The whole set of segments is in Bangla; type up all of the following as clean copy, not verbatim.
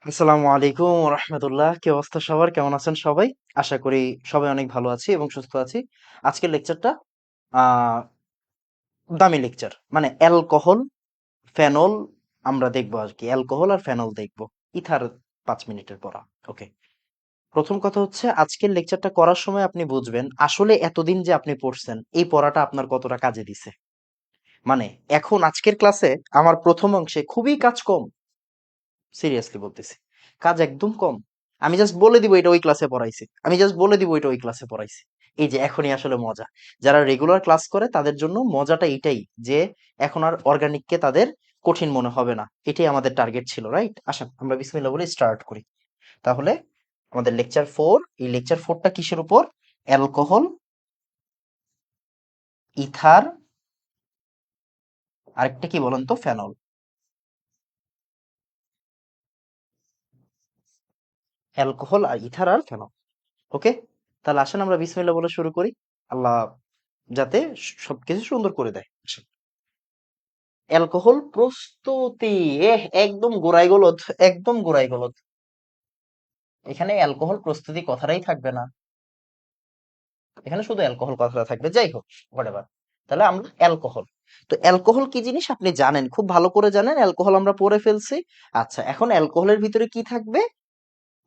আসসালামু আলাইকুম রহমতুল্লাহ। কি অবস্থা সবার? কেমন আছেন সবাই? আশা করি সবাই অনেক ভালো আছি এবং সুস্থ আছি। আজকের লেকচারটা আহ দামি লেকচার, মানে অ্যালকোহল, ফেনল আমরা দেখবো আর কি। অ্যালকোহল আর ফেনল দেখবো, ইথার 5 মিনিটের পড়া। ওকে, প্রথম কথা হচ্ছে আজকের লেকচারটা করার সময় আপনি বুঝবেন আসলে এতদিন যে আপনি পড়ছেন এই পড়াটা আপনার কতটা কাজে দিছে। মানে এখন আজকের ক্লাসে আমার প্রথম অংশে খুবই কাজ কম, সিরিয়াসলি বলতেছি, কাজ একদম কম। আমি জাস্ট বলে দিব এটা ওই ক্লাসে পড়াইছি, আমি জাস্ট বলে দিব এটা ওই ক্লাসে পড়াইছি। এই যে এখনই আসলে মজা, যারা রেগুলার ক্লাস করে তাদের জন্য মজাটা এটাই যে এখন আর অর্গানিককে তাদের কঠিন মনে হবে না। এটাই আমাদের টার্গেট ছিল, রাইট? আসেন আমরা বিসমিল্লাহ বলে স্টার্ট করি। তাহলে আমাদের লেকচার 4, এই লেকচার 4টা কিসের উপর? অ্যালকোহল, ইথার, আরেকটা কি বলেন তো? ফেনল। অ্যালকোহল আর ইথার আর ফেনল। ওকে, তাহলে আসেন আমরা বিসমিল্লাহ বলে শুরু করি। আল্লাহ যাতে সবকিছু সুন্দর করে দেয়। আসেন। অ্যালকোহল প্রস্তুতি, একদম গোড়ায় গলদ, একদম গোড়ায় গলদ। এখানে অ্যালকোহল প্রস্তুতি কথাটাই থাকবে না, এখানে শুধু অ্যালকোহল কথাটা থাকবে। যাই হোক, হোয়াটএভার। তাহলে আমরা অ্যালকোহল, তো অ্যালকোহল কি জিনিস আপনি জানেন, খুব ভালো করে জানেন। অ্যালকোহল আমরা পড়ে ফেলছি। আচ্ছা, এখন অ্যালকোহলের ভিতরে কি থাকবে?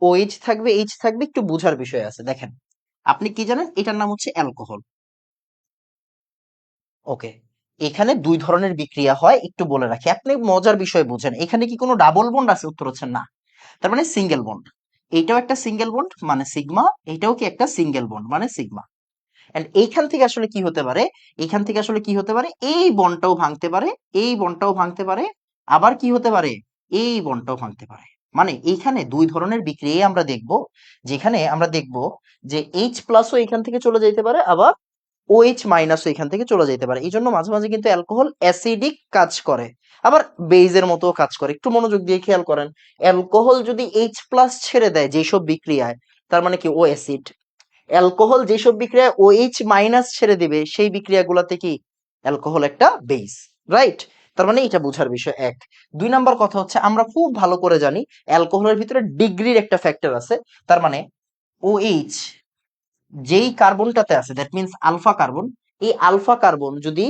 ওএইচ থাকবে, এইচ থাকবে, একটু বুঝার বিষয় আছে। দেখেন, আপনি কি জানেন এটার নাম হচ্ছে অ্যালকোহল। ওকে, এখানে দুই ধরনের বিক্রিয়া হয়, একটু বলে রাখি, আপনি মজার বিষয় বুঝেন। এখানে কি কোনো ডাবল বন্ড আছে? উত্তর হচ্ছে না। তার মানে সিঙ্গেল বন্ড। এইটাও একটা সিঙ্গেল বন্ড মানে সিগমা, এইটাও কি একটা সিঙ্গেল বন্ড মানে সিগমা। এন্ড এইখান থেকে আসলে কি হতে পারে? এইখান থেকে আসলে কি হতে পারে? এই বন্ডটাও ভাঙতে পারে, এই বন্ডটাও ভাঙতে পারে, আবার কি হতে পারে? এই বন্ডটাও ভাঙতে পারে। মানে এইখানে দুই ধরনের বিক্রিয়া আমরা দেখব, যেখানে আমরা দেখব যে এইচ প্লাসও এখান থেকে চলে যেতে পারে, আবার ওএইচ মাইনাসও এখান থেকে চলে যেতে পারে। এই জন্য মাঝে মাঝে কিন্তু অ্যালকোহল অ্যাসিডিক কাজ করে, আবার বেইজের মতো কাজ করে। একটু মনোযোগ দিয়ে খেয়াল করেন, অ্যালকোহল যদি এইচ প্লাস ছেড়ে দেয় যেসব বিক্রিয়ায়, তার মানে কি? ও অ্যাসিড। অ্যালকোহল যেসব বিক্রিয়ায় ওএইচ মাইনাস ছেড়ে দিবে সেই বিক্রিয়াগুলোতে কি? অ্যালকোহল একটা বেস, রাইট? তার মানে এটা বোঝার বিষয় এক। 2 নাম্বার কথা হচ্ছে আমরা খুব ভালো করে জানি অ্যালকোহলের ভিতরে ডিগ্রির একটা ফ্যাক্টর আছে। তার মানে ওএইচ যেই কার্বনটাতে আছে, দ্যাট মিন্স আলফা কার্বন, এই আলফা কার্বন যদি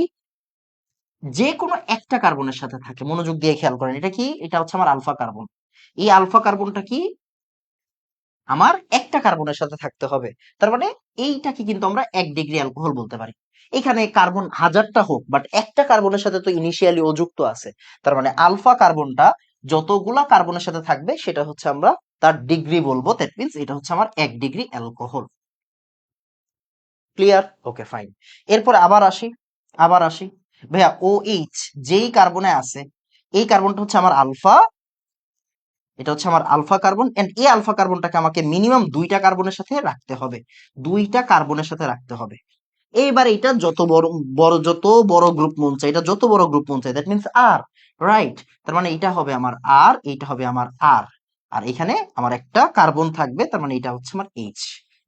যে কোনো একটা কার্বনের সাথে থাকে, মনোযোগ দিয়ে খেয়াল করেন, এটা কি? এটা হচ্ছে আমার আলফা কার্বন। এই আলফা কার্বনটা কি? আমার একটা কার্বনের সাথে থাকতে হবে। তার মানে এইটাকে কিন্তু আমরা 1 ডিগ্রি অ্যালকোহল বলতে পারি। এখানে কার্বন হাজারটা হোক, বাট একটা কার্বনের সাথে তো ইনিশিয়ালি ও যুক্ত আছে। তার মানে আলফা কার্বনটা যতগুলা কার্বনের সাথে থাকবে সেটা হচ্ছে আমরা তার ডিগ্রি বলবো। দ্যাট মিন্স এটা হচ্ছে আমার 1 ডিগ্রি অ্যালকোহল। ক্লিয়ার? ওকে, ফাইন। এরপর আবার আসি ভাইয়া, ও এইচ যেই কার্বনে আছে, এই কার্বনটা হচ্ছে আমার আলফা, এটা হচ্ছে আমার আলফা কার্বন। এন্ড এই আলফা কার্বনটাকে আমাকে মিনিমাম 2টা কার্বনের সাথে রাখতে হবে, 2টা কার্বনের সাথে রাখতে হবে। এইবার এটা যত বড় বড় যত বড় গ্রুপ মন চাই, এটা যত বড় গ্রুপ মন চাই, দ্যাট মিন্স আর, রাইট? তার মানে এটা হবে আমার আর, এইটা হবে আমার আর, আর এখানে আমার একটা কার্বন থাকবে, তার মানে এটা হচ্ছে আমার এইচ,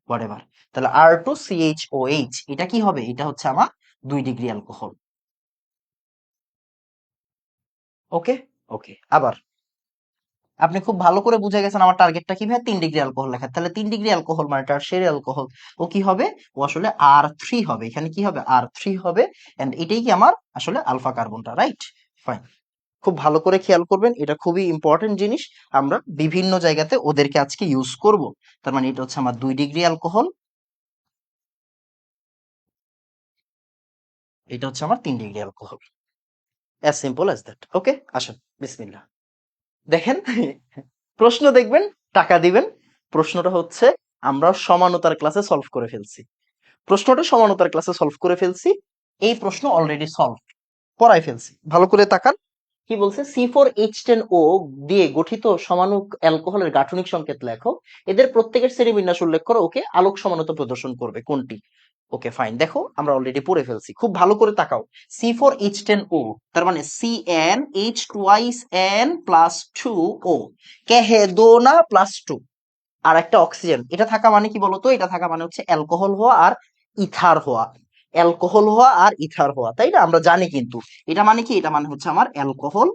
হোয়াটএভার। তাহলে R2CHOH, এটা কি হবে? এটা হচ্ছে আমার 2 ডিগ্রি অ্যালকোহল। ওকে, ওকে। আবার আপনি খুব ভালো করে বুঝে গেছেন আমার টার্গেটটা কি ভাই? 3 ডিগ্রি অ্যালকোহল লেখা। তাহলে 3 ডিগ্রি অ্যালকোহল মানে টারশিয়ারি অ্যালকোহল। ও কি হবে? ও আসলে R3 হবে। এখানে কি হবে? R3 হবে। এন্ড এটাই কি আমার আসলে আলফা কার্বনটা, রাইট? ফাইন। খুব ভালো করে খেয়াল করবেন, এটা খুবই ইম্পর্টেন্ট জিনিস। আমরা বিভিন্ন জায়গাতে ওদেরকে আজকে ইউজ করব। তার মানে এটা হচ্ছে আমার 2 ডিগ্রি অ্যালকোহল, এটা হচ্ছে আমার 3 degree alcohol. As simple as that. Okay, আসেন বিসমিল্লাহ। দেখেন, প্রশ্ন দেখবেন, টাকা দিবেন। প্রশ্নটা হচ্ছে আমরা সমানতার ক্লাসে সলভ করে ফেলছি। প্রশ্নটা সমানতার ক্লাসে সলভ করে ফেলছি। এই প্রশ্ন অলরেডি সলভ করাই ফেলছি। ভালো করে তাকান, কি বলছে? C4H10O দিয়ে গঠিত সমাণু অ্যালকোহলের গাঠনিক সংকেত লেখো। এদের প্রত্যেকের শ্রেণীবিন্যাস উল্লেখ করো। ওকে, আলোক সমানতা প্রদর্শন করবে কোনটি? ওকে, ফাইন। দেখো আমরা অলরেডি পড়ে ফেলছি, খুব ভালো করে তাকাও। C4H10O, তার মানে CnH2n+2O, কে হে দো না +2, আর একটা অক্সিজেন। এটা থাকা মানে কি বলতো? এটা থাকা মানে হচ্ছে অ্যালকোহল হওয়া আর ইথার হওয়া, অ্যালকোহল হওয়া আর ইথার হওয়া, তাই না? আমরা জানি কিন্তু এটা মানে কি? এটা মানে হচ্ছে আমার অ্যালকোহল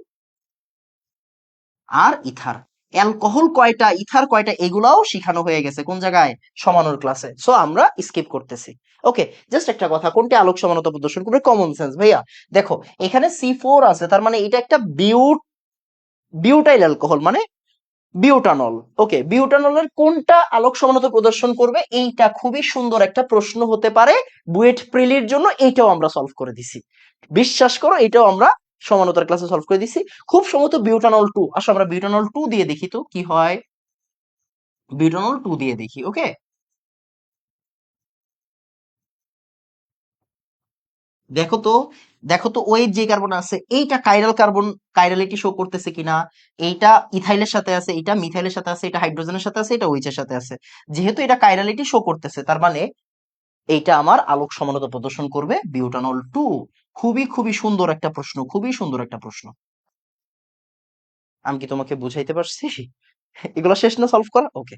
আর ইথার। অ্যালকোহল কয়টা, ইথার কয়টা, এগুলাও শিখানো হয়ে গেছে কোন জায়গায়, সমানুর ক্লাসে। সো আমরা স্কিপ করতেছি। ওকে, জাস্ট একটা কথা, কোনটি আলোক সমানতা প্রদর্শন করবে, কমন সেন্স ভাইয়া। দেখো এখানে C4 আছে, তার মানে এটা একটা বিউটাইল অ্যালকোহল, মানে বিউটানল। ওকে, বিউটানলের কোনটা আলোক সমানতা প্রদর্শন করবে, এইটা খুবই সুন্দর একটা প্রশ্ন হতে পারে বুয়েট প্রিলির জন্য। এইটাও আমরা সলভ করে দিছি, বিশ্বাস করো, এটাও আমরা সমানতার ক্লাসে সলভ করে দিছি। খুব সম্ভবত বিউটানল 2, আসো আমরা বিউটানল 2 দিয়ে দেখি তো কি হয়। বিউটানল 2 দিয়ে দেখি। ওকে, দেখো তো, দেখো তো ওই যে কার্বন আছে এইটা কাইরাল কার্বন, কাইরালিটি শো করতেছে কিনা। এইটা ইথাইলের সাথে আছে, এটা মিথাইলের সাথে আছে, এটা হাইড্রোজেনের সাথে আছে, এটা OH এর সাথে আছে। যেহেতু এটা কাইরালিটি শো করতেছে, তার মানে এইটা আমার আলোক সমানতা প্রদর্শন করবে বিউটানল 2। খুবই খুবই সুন্দর একটা প্রশ্ন, খুবই সুন্দর একটা প্রশ্ন। আমি কি তোমাকে বুঝাইতে পারছি? এগুলো শেষ না সলভ করা? ওকে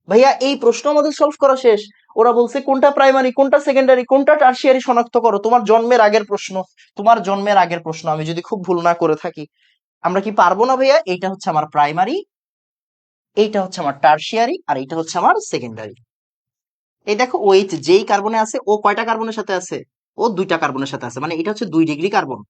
ভাইয়া, এই প্রশ্ন আমাদের সলভ করা শেষ। ওরা বলছে কোনটা প্রাইমারি, কোনটা সেকেন্ডারি, কোনটা টারশিয়ারি শনাক্ত করো। তোমার জন্মের আগের প্রশ্ন, তোমার জন্মের আগের প্রশ্ন, আমি যদি খুব ভুল না করে থাকি। আমরা কি পারবো না ভাইয়া? এইটা হচ্ছে আমার প্রাইমারি, এইটা হচ্ছে আমার টারশিয়ারি, আর এইটা হচ্ছে আমার সেকেন্ডারি। এই দেখো OH যেই কার্বনে আছে, ও কয়টা কার্বনের সাথে আছে, ও দুইটা কার্বনের সাথে আছে, মানে এটা হচ্ছে 2 ডিগ্রি কার্বন,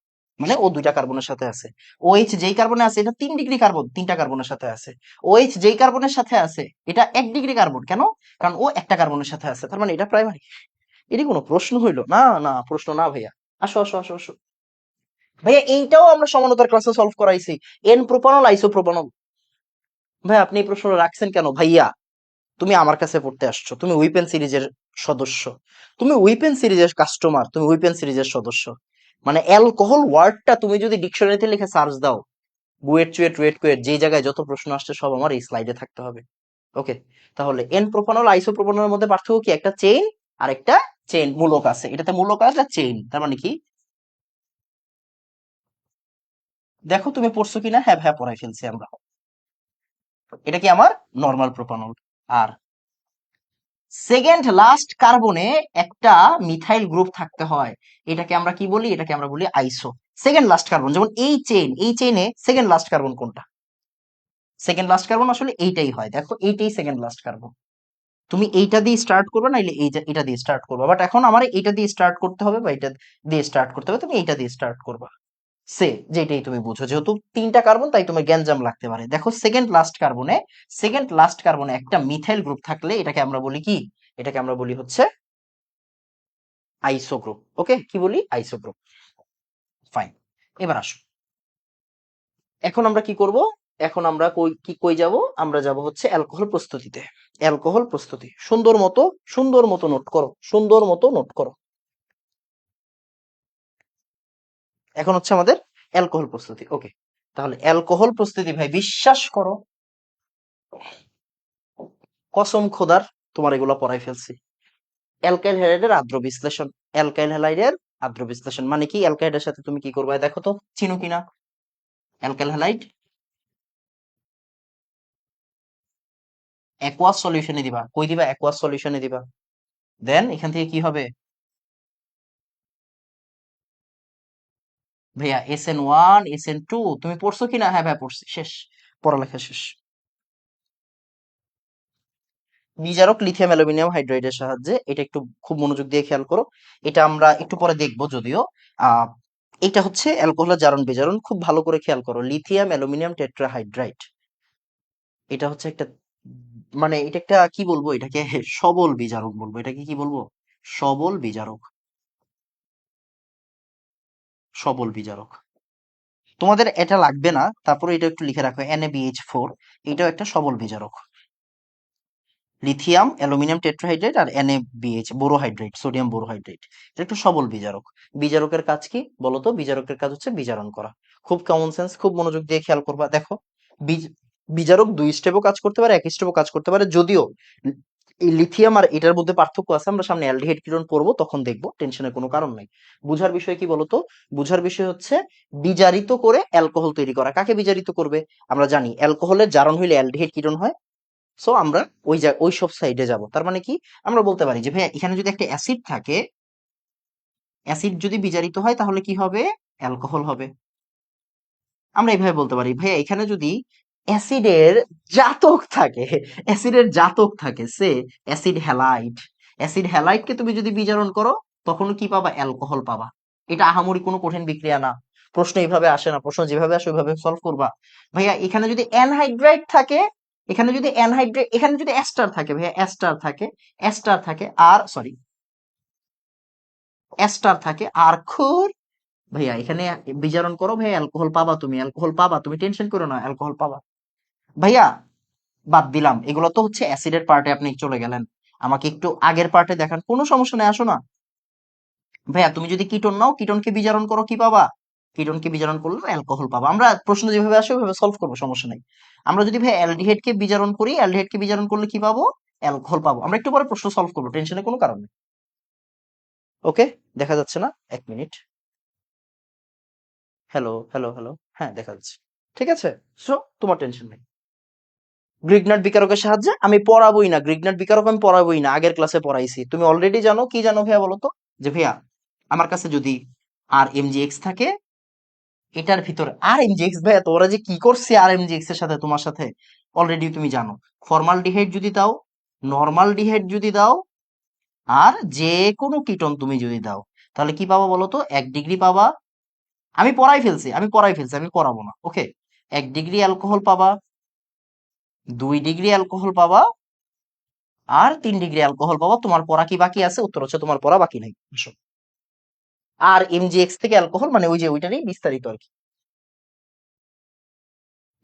মানে ও দুইটা কার্বনের সাথে আছে। OH যেই কার্বনে আছে, এটা 3 ডিগ্রি কার্বন, তিনটা কার্বনের সাথে আছে। OH যেই কার্বনের সাথে আছে, এটা 1 ডিগ্রি কার্বন, কেন? কারণ ও একটা কার্বনের সাথে আছে, তার মানে এটা প্রাইমারি। এটি কোনো প্রশ্ন হইলো না? না প্রশ্ন না ভাইয়া। আসো আসো আসো আসো ভাইয়া, এইটাও আমরা সমানতার ক্লাসে সলভ করাইছি। এন প্রোপানল আইসো প্রোপানল। ভাই আপনি এই প্রশ্ন রাখছেন কেন ভাইয়া? তুমি আমার কাছে পড়তে আসছো, তুমি উইপেন সিরিজের সদস্য, তুমি উইপেন সিরিজের কাস্টমার, তুমি উইপেন সিরিজের সদস্য। মানে অ্যালকোহল ওয়ার্ডটা তুমি যদি ডিকশনারিতে লিখে সার্চ দাও, বুয়েট চুয়েট রুয়েট কুয়েট, যেই জায়গায় যত প্রশ্ন আসছে সব আমার এই স্লাইডে থাকতে হবে। ওকে, তাহলে এন প্রোপানল আইসো প্রোপানলের মধ্যে পার্থক্য কি? একটা চেইন আর একটা চেইন মূলক আছে, এটাতে মূলক আছে চেইন, তার মানে কি? দেখো তুমি পড়ছো কিনা, হ্যাঁ হ্যাঁ পড়াই ফেলছি আমরা। এটা কি আমার নর্মাল প্রোপানল। আর সেকেন্ড লাস্ট কার্বনে একটা মিথাইল গ্রুপ থাকতে হয়, এটাকে আমরা কি বলি? এটাকে আমরা বলি আইসো। সেকেন্ড লাস্ট কার্বন, যেমন এই চেইন, এই চেইনে সেকেন্ড লাস্ট কার্বন কোনটা? সেকেন্ড লাস্ট কার্বন আসলে এইটাই হয়, দেখো এইটাই সেকেন্ড লাস্ট কার্বন। তুমি এইটা দিয়ে স্টার্ট করবে, নাইলে এটা দিয়ে স্টার্ট করবে, বাট এখন আমার এইটা দিয়ে স্টার্ট করতে হবে, বা এটা দিয়ে স্টার্ট করতে হবে, তুমি এইটা দিয়ে স্টার্ট করবা। সে যেটাই তুমি বুঝো, যেহেতু তিনটা কার্বন তাই তোমার গ্যাঞ্জাম লাগতে পারে। দেখো সেকেন্ড লাস্ট কার্বনে একটা মিথাইল গ্রুপ থাকলে এটাকে আমরা বলি কি? এটাকে আমরা বলি হচ্ছে আইসো গ্রুপ। ওকে, কি বলি? আইসো গ্রুপ। ফাইন, এবার আসো, এখন আমরা কি করব? এখন আমরা কই যাব? আমরা যাব হচ্ছে অ্যালকোহল প্রস্তুতিতে। অ্যালকোহল প্রস্তুতি সুন্দর মতো, সুন্দর মতো নোট করো, সুন্দর মতো নোট করো। এখন হচ্ছে আমাদের অ্যালকোহল প্রস্তুতি। ওকে, তাহলে অ্যালকোহল প্রস্তুতি ভাই, বিশ্বাস করো, কসম খোদার, তোমার এগুলো পড়াই ফেলছি। অ্যালকাইল হ্যালাইডের আদ্র বিশ্লেষণ, অ্যালকাইল হ্যালাইডের আদ্র বিশ্লেষণ মানে কি? অ্যালকাইডের সাথে তুমি কি করবে দেখো তো, চিনো কিনা অ্যালকাইল হ্যালাইড? অ্যাকুয়াস সলিউশনে দিবা। কই দিবা? অ্যাকুয়াস সলিউশনে দিবা। দেন এখান থেকে কি হবে ভাইয়া? SN1 SN2 তুমি পড়ছো কিনা? হ্যাঁ ভাই পড়ছি, শেষ, পড়ালেখা শেষ। বিজারক লিথিয়াম অ্যালুমিনিয়াম হাইড্রাইডের সাহায্যে, এটা একটু খুব মনোযোগ দিয়ে খেয়াল করো। এটা আমরা একটু পরে দেখবো যদিও। আহ এটা হচ্ছে অ্যালকোহলের জারণ বিজারণ, খুব ভালো করে খেয়াল করো। লিথিয়াম অ্যালুমিনিয়াম টেট্রাহাইড্রাইড, এটা হচ্ছে একটা, মানে এটা একটা কি বলবো, এটাকে সবল বিজারক বলবো। এটাকে কি বলবো? সবল বিজারক, সবল বিজারক। তোমাদের এটা লাগবে না, তারপরে এটা একটু লিখে রাখো, NaBH4, এটাও একটা সবল বিজারক। লিথিয়াম অ্যালুমিনিয়াম টেট্রাহাইড্রাইড আর NaBH বোরোহাইড্রেট, সোডিয়াম বোরোহাইড্রেট, এটা একটু সবল বিজারক। বিজারকের কাজ কি বলতো? বিজারকের কাজ হচ্ছে বিজারণ করা। খুব কমন সেন্স, খুব মনোযোগ দিয়ে খেয়াল করবা। দেখো বিজারক 2 স্টেপও কাজ করতে পারে, 1 স্টেপও কাজ করতে পারে, যদিও এই লিথিয়াম আর এটার মধ্যে পার্থক্য আছে, আমরা সামনে অ্যালডিহাইড কিরণ পড়বো তখন দেখবো, টেনশনের কোনো কারণ নাই। বুঝার বিষয় কি বলতো? বুঝার বিষয় হচ্ছে বিজারিত করে অ্যালকোহল তৈরি করা। কাকে বিজারিত করবে? আমরা জানি অ্যালকোহলের জারণ হইলে অ্যালডিহাইড কিরণ হয়। সো আমরা ওই সব সাইডে যাব। তার মানে কি? আমরা বলতে পারি যে ভাইয়া এখানে যদি একটা অ্যাসিড থাকে, অ্যাসিড যদি বিজারিত হয় তাহলে কি হবে? অ্যালকোহল হবে। আমরা এইভাবে বলতে পারি ভাইয়া এখানে যদি অ্যাসিডের জাতক থাকে, অ্যাসিডের জাতক থাকে সে অ্যাসিড হ্যালাইড। অ্যাসিড হ্যালাইডকে তুমি যদি বিজারণ করো তখন কি পাবা? অ্যালকোহল পাবা। এটা আহামরি কোনো কঠিন বিক্রিয়া না। প্রশ্ন এইভাবে আসে না, প্রশ্ন যেভাবে আসে ওইভাবে সলভ করবা। ভাইয়া এখানে যদি অ্যানহাইড্রাইড থাকে, এখানে যদি অ্যানহাইড্রাইড, এখানে যদি অ্যাস্টার থাকে, ভাইয়া অ্যাস্টার থাকে, অ্যাস্টার থাকে আর সরি অ্যাস্টার থাকে আর খুর, ভাইয়া এখানে বিজারণ করো ভাইয়া, অ্যালকোহল পাবা, তুমি অ্যালকোহল পাবা, তুমি টেনশন করো না, অ্যালকোহল পাবা। ভাইয়া বাদ দিলাম, এগুলো তো হচ্ছে অ্যাসিডের পার্টে আপনি চলে গেলেন, আমাকে একটু আগের পার্টে দেখান। কোনো সমস্যা নেই, আসো না। ভাইয়া তুমি যদি কিটোন নাও, কিটোনকে বিজারণ করো, কি পাবা? কিটোনকে বিজারণ করলে অ্যালকোহল পাবা। আমরা প্রশ্ন যেভাবে আসে ওইভাবে সলভ করবো, সমস্যা নেই। আমরা যদি ভাই অ্যালডিহাইড কে বিজারণ করি, অ্যালডিহাইড কে বিজারণ করলে কি পাবো? অ্যালকোহল পাবো। আমরা একটু পরে প্রশ্ন সলভ করবো, টেনশনের কোনো কারণ নেই। ওকে, দেখা যাচ্ছে না? এক মিনিট। হ্যালো হ্যালো হ্যালো, হ্যাঁ দেখা যাচ্ছে। ঠিক আছে, সো তোমার টেনশন নেই। গ্রিগনাট বিকারকের সাহায্যে আমি পড়াবোই না, গ্রিগনাট বিকারক আমি পড়াবোই না, আগের ক্লাসে পড়াইছি। তুমি অলরেডি জানো, কি জানো ভাইয়া বলো তো? যে ভাইয়া আমার কাছে যদি আর এম জি এক্স থাকে, এটার ভিতরে আর এম জি এক্স, ভাইয়া তোরা যে কি করছে আর এম জি এক্স এর সাথে, তোমার সাথে অলরেডি তুমি জানো। ফর্মালডিহাইড যদি দাও, নর্মাল ডিহাইড যদি দাও, আর যে কোনো কিটোন তুমি যদি দাও, তাহলে কি পাবা বলো তো? 1 ডিগ্রি পাবা। আমি পড়াই ফেলছি, আমি পড়াই ফেলছি, আমি পড়াবো না, ওকে। 1 ডিগ্রি অ্যালকোহল পাবা, 2 ডিগ্রি অ্যালকোহল পাবা, আর 3 ডিগ্রি অ্যালকোহল পাবা। তোমার পড়া কি বাকি আছে? উত্তর হচ্ছে তোমার পড়া বাকি নাই। আসো। আর এমজিএক্স থেকে অ্যালকোহল মানে ওই যে ওইটারই বিস্তারিত আর কি।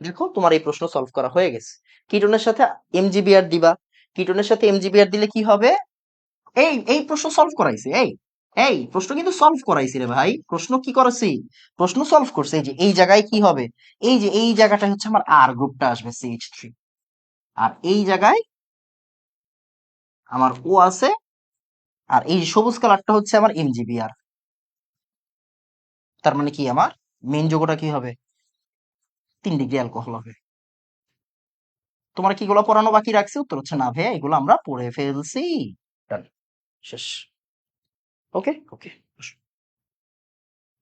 দেখো তোমার এই প্রশ্ন সলভ করা হয়ে গেছে। কিটোনের সাথে এমজিবিআর দিবা, কিটোনের সাথে এমজিবিআর দিলে কি হবে? এই প্রশ্ন সলভ করাইছে, এই প্রশ্ন কিন্তু সলভ করাইছি রে ভাই, প্রশ্ন কি করেছি? প্রশ্ন সলভ করছে। এই যে এই জায়গায় কি হবে? এই যে এই জায়গাটা হচ্ছে আমার আর গ্রুপটা আসবে, CH3। আর এই জায়গায় আমার ও আছে, আর এই সবুজ কালারটা হচ্ছে আমার এমজিবিআর। তার মানে কি আমার মেন যৌগটা কি হবে? 3 ডিগ্রি অ্যালকোহল হবে। তোমার কি এগুলো পড়ানো বাকি রাখছে? উত্তর হচ্ছে না ভাইয়া, এগুলো আমরা পড়ে ফেলছি। Done. শেষ। ওকে ওকে।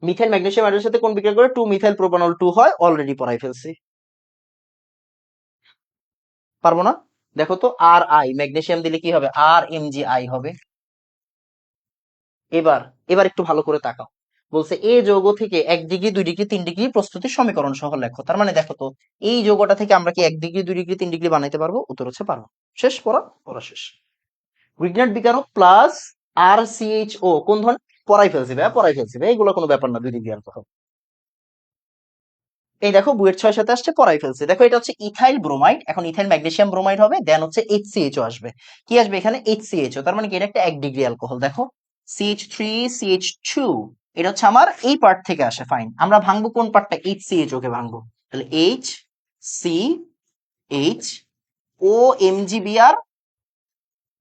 মিথাইল ম্যাগনেসিয়াম আয়নের সাথে কোন বিক্রিয়া করে 2 মিথাইল প্রোপানল 2 হয়? অলরেডি পড়াই ফেলছি। পারবো না? দেখো তো, আর আই ম্যাগনেসিয়াম দিলে কি হবে? আর এম জি আই হবে। এবার এবার একটু ভালো করে তাকাও। বলছে এ যৌগ থেকে 1 ডিগ্রি, 2 ডিগ্রি, 3 ডিগ্রি প্রস্তুতির সমীকরণ সহ লেখো। তার মানে দেখো তো, এই যৌগটা থেকে আমরা কি 1 ডিগ্রি, 2 ডিগ্রি, 3 ডিগ্রি বানাইতে পারবো? উত্তর হচ্ছে পারবো। শেষ, পড়া পড়া শেষ। গ্রিগনাট বিকারক প্লাস আর সিএইচ ও কোন ধরনের? পড়াই ফেলছি ভাই, পড়াই ফেলছি ভাই, এগুলো কোনো ব্যাপার না, 2 ডিগ্রি অ্যালকোহল। এই দেখো বুয়েট 6 সাথে আসছে, পড়াই ফেলছে। দেখো এটা হচ্ছে ইথাইল ব্রোমাইড, এখন ইথাইল ম্যাগনেসিয়াম ব্রোমাইড হবে, দেন হচ্ছে HCHO আসবে। কি আসবে এখানে? HCHO। তার মানে কি এটা একটা 1 ডিগ্রি অ্যালকোহল। দেখো CH3 CH2, এটা হচ্ছে আমার এই পার্ট থেকে আসে। ফাইন, আমরা ভাঙবো কোন পার্টটা? HCHO কে ভাঙবো। তাহলে HCH, OMGBr,